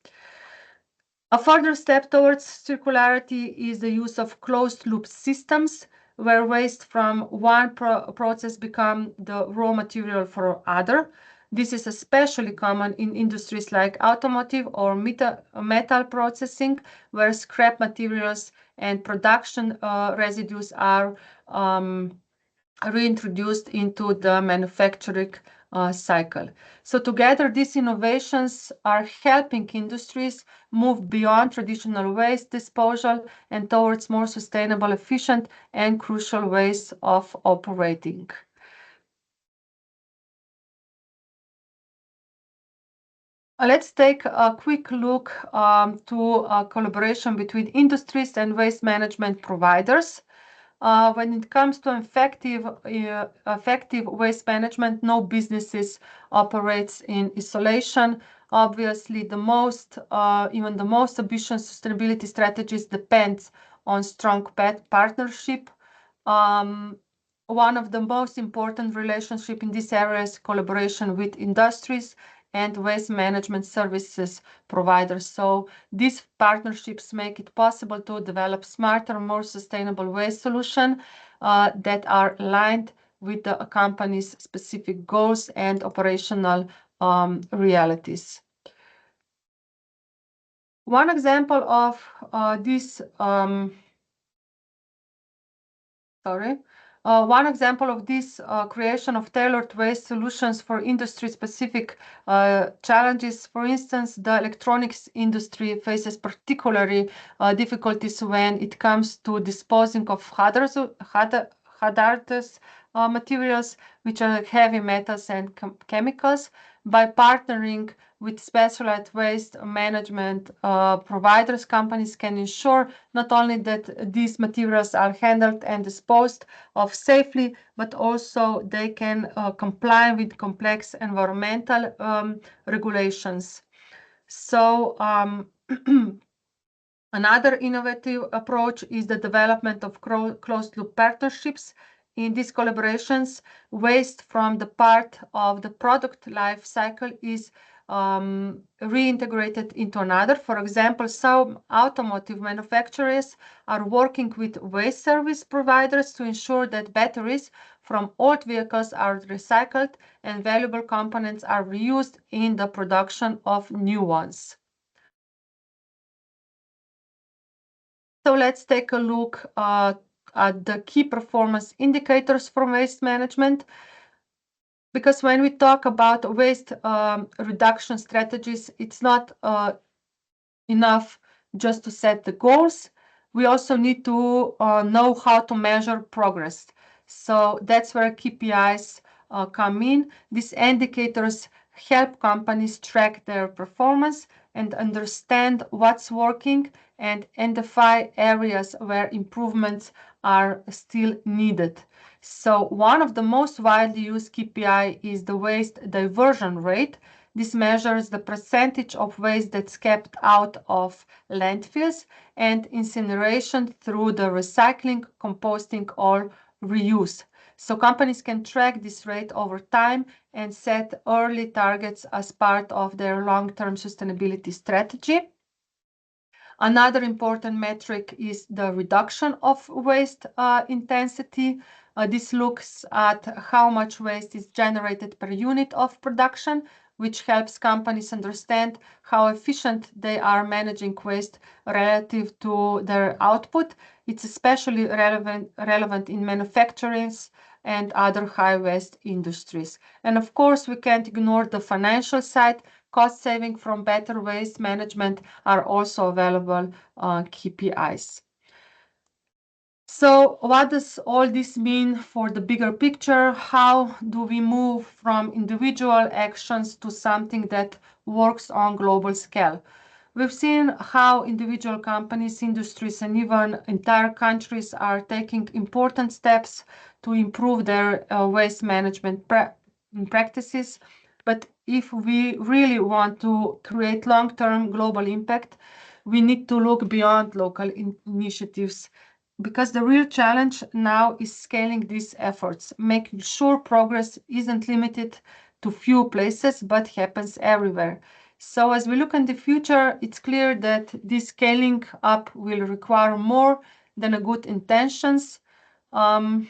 A further step towards circularity is the use of closed-loop systems, where waste from one process become the raw material for other. This is especially common in industries like automotive or metal processing, where scrap materials and production residues are reintroduced into the manufacturing cycle. So together, these innovations are helping industries move beyond traditional waste disposal and towards more sustainable, efficient, and crucial ways of operating. Let's take a quick look to collaboration between industries and waste management providers. When it comes to effective waste management, no businesses operates in isolation. Obviously, even the most ambitious sustainability strategies depends on strong partnership. One of the most important relationship in this area is collaboration with industries and waste management services providers. So these partnerships make it possible to develop smarter, more sustainable waste solutions that are aligned with the company's specific goals and operational realities. One example of this creation of tailored waste solutions for industry-specific challenges. For instance, the electronics industry faces particularly difficulties when it comes to disposing of hazardous materials, which are heavy metals and chemicals. By partnering with specialized waste management providers, companies can ensure not only that these materials are handled and disposed of safely, but also they can comply with complex environmental regulations. So another innovative approach is the development of closed-loop partnerships. In these collaborations, waste from the part of the product life cycle is reintegrated into another. For example, some automotive manufacturers are working with waste service providers to ensure that batteries from old vehicles are recycled and valuable components are reused in the production of new ones. So let's take a look at the key performance indicators for waste management. Because when we talk about waste reduction strategies, it's not enough just to set the goals. We also need to know how to measure progress. So that's where KPIs come in. These indicators help companies track their performance and understand what's working and identify areas where improvements are still needed. So one of the most widely used KPI is the waste diversion rate. This measures the percentage of waste that's kept out of landfills and incineration through the recycling, composting, or reuse. So companies can track this rate over time and set early targets as part of their long-term sustainability strategy. Another important metric is the reduction of waste intensity. This looks at how much waste is generated per unit of production, which helps companies understand how efficient they are managing waste relative to their output. It's especially relevant in manufacturing and other high waste industries. And of course, we can't ignore the financial side. Cost saving from better waste management are also available KPIs. So what does all this mean for the bigger picture? How do we move from individual actions to something that works on global scale? We've seen how individual companies, industries, and even entire countries are taking important steps to improve their waste management practices. But if we really want to create long-term global impact, we need to look beyond local initiatives, because the real challenge now is scaling these efforts, making sure progress isn't limited to few places but happens everywhere. So as we look in the future, it's clear that this scaling up will require more than a good intentions. One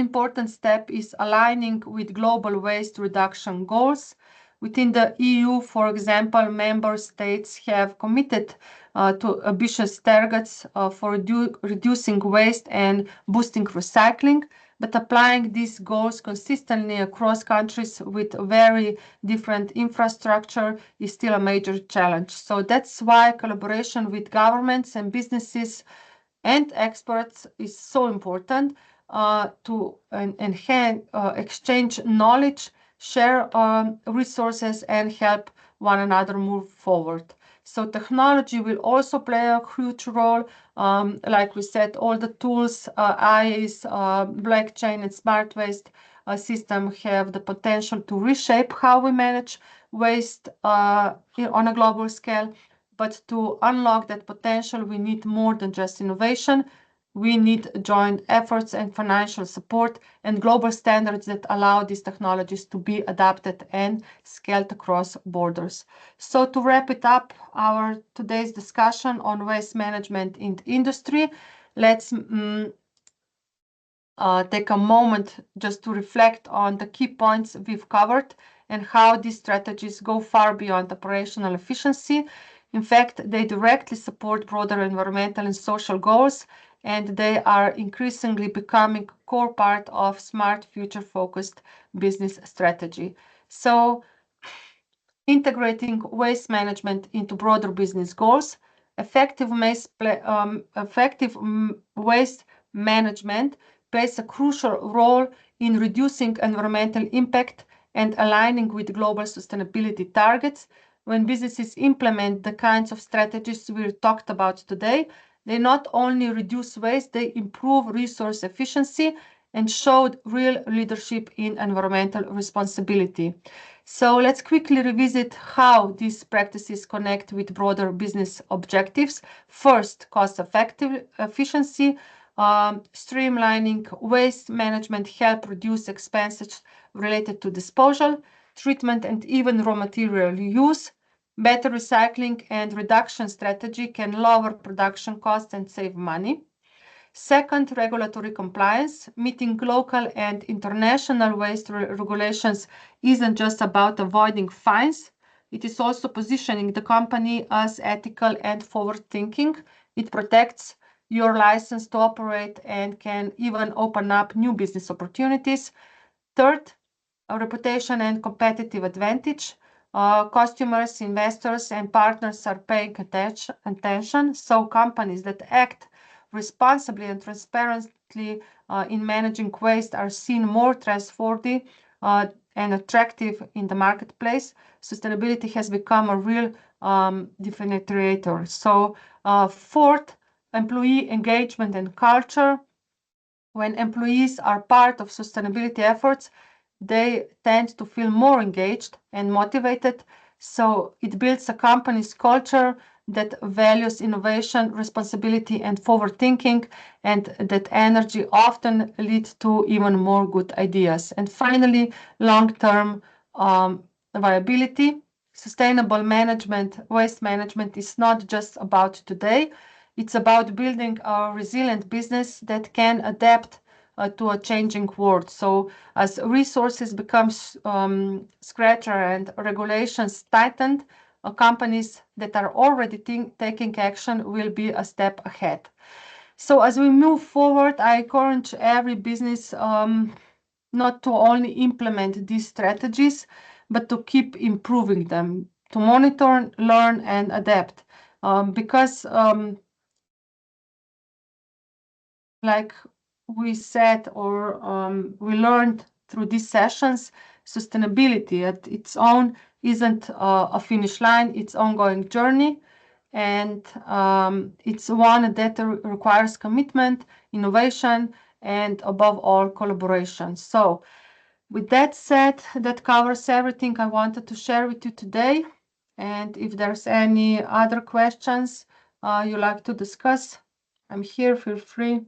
important step is aligning with global waste reduction goals. Within the EU, for example, member states have committed to ambitious targets for reducing waste and boosting recycling, but applying these goals consistently across countries with very different infrastructure is still a major challenge. So that's why collaboration with governments and businesses and experts is so important to enhance, exchange knowledge, share resources, and help one another move forward. So technology will also play a huge role. Like we said, all the tools, IaaS, blockchain, and smart waste system have the potential to reshape how we manage waste on a global scale. But to unlock that potential, we need more than just innovation. We need joint efforts and financial support and global standards that allow these technologies to be adapted and scaled across borders. So to wrap it up, our today's discussion on waste management in industry, let's take a moment just to reflect on the key points we've covered and how these strategies go far beyond operational efficiency. In fact, they directly support broader environmental and social goals, and they are increasingly becoming a core part of smart, future-focused business strategy. So, integrating waste management into broader business goals, effective waste management plays a crucial role in reducing environmental impact and aligning with global sustainability targets. When businesses implement the kinds of strategies we talked about today, they not only reduce waste, they improve resource efficiency and show real leadership in environmental responsibility. So let's quickly revisit how these practices connect with broader business objectives. First, cost-effective efficiency. Streamlining waste management help reduce expenses related to disposal, treatment, and even raw material use. Better recycling and reduction strategy can lower production costs and save money. Second, regulatory compliance. Meeting local and international waste regulations isn't just about avoiding fines. It is also positioning the company as ethical and forward-thinking. It protects your license to operate and can even open up new business opportunities. Third, a reputation and competitive advantage. Customers, investors, and partners are paying attention. So companies that act responsibly and transparently in managing waste are seen more trustworthy and attractive in the marketplace. Sustainability has become a real differentiator. So fourth, employee engagement and culture. When employees are part of sustainability efforts, they tend to feel more engaged and motivated. So it builds a company's culture that values innovation, responsibility, and forward thinking, and that energy often leads to even more good ideas. And finally, long-term viability. sustainable management, waste management is not just about today. It's about building a resilient business that can adapt to a changing world. So as resources become scarcer and regulations tightened, companies that are already taking action will be a step ahead. So as we move forward, I encourage every business not to only implement these strategies, but to keep improving them, to monitor, learn, and adapt. Because like we said, or we learned through these sessions, sustainability at its own isn't a finish line, it's ongoing journey. And it's one that requires commitment, innovation, and above all, collaboration. So with that said, that covers everything I wanted to share with you today. And if there's any other questions you like to discuss, I'm here, feel free.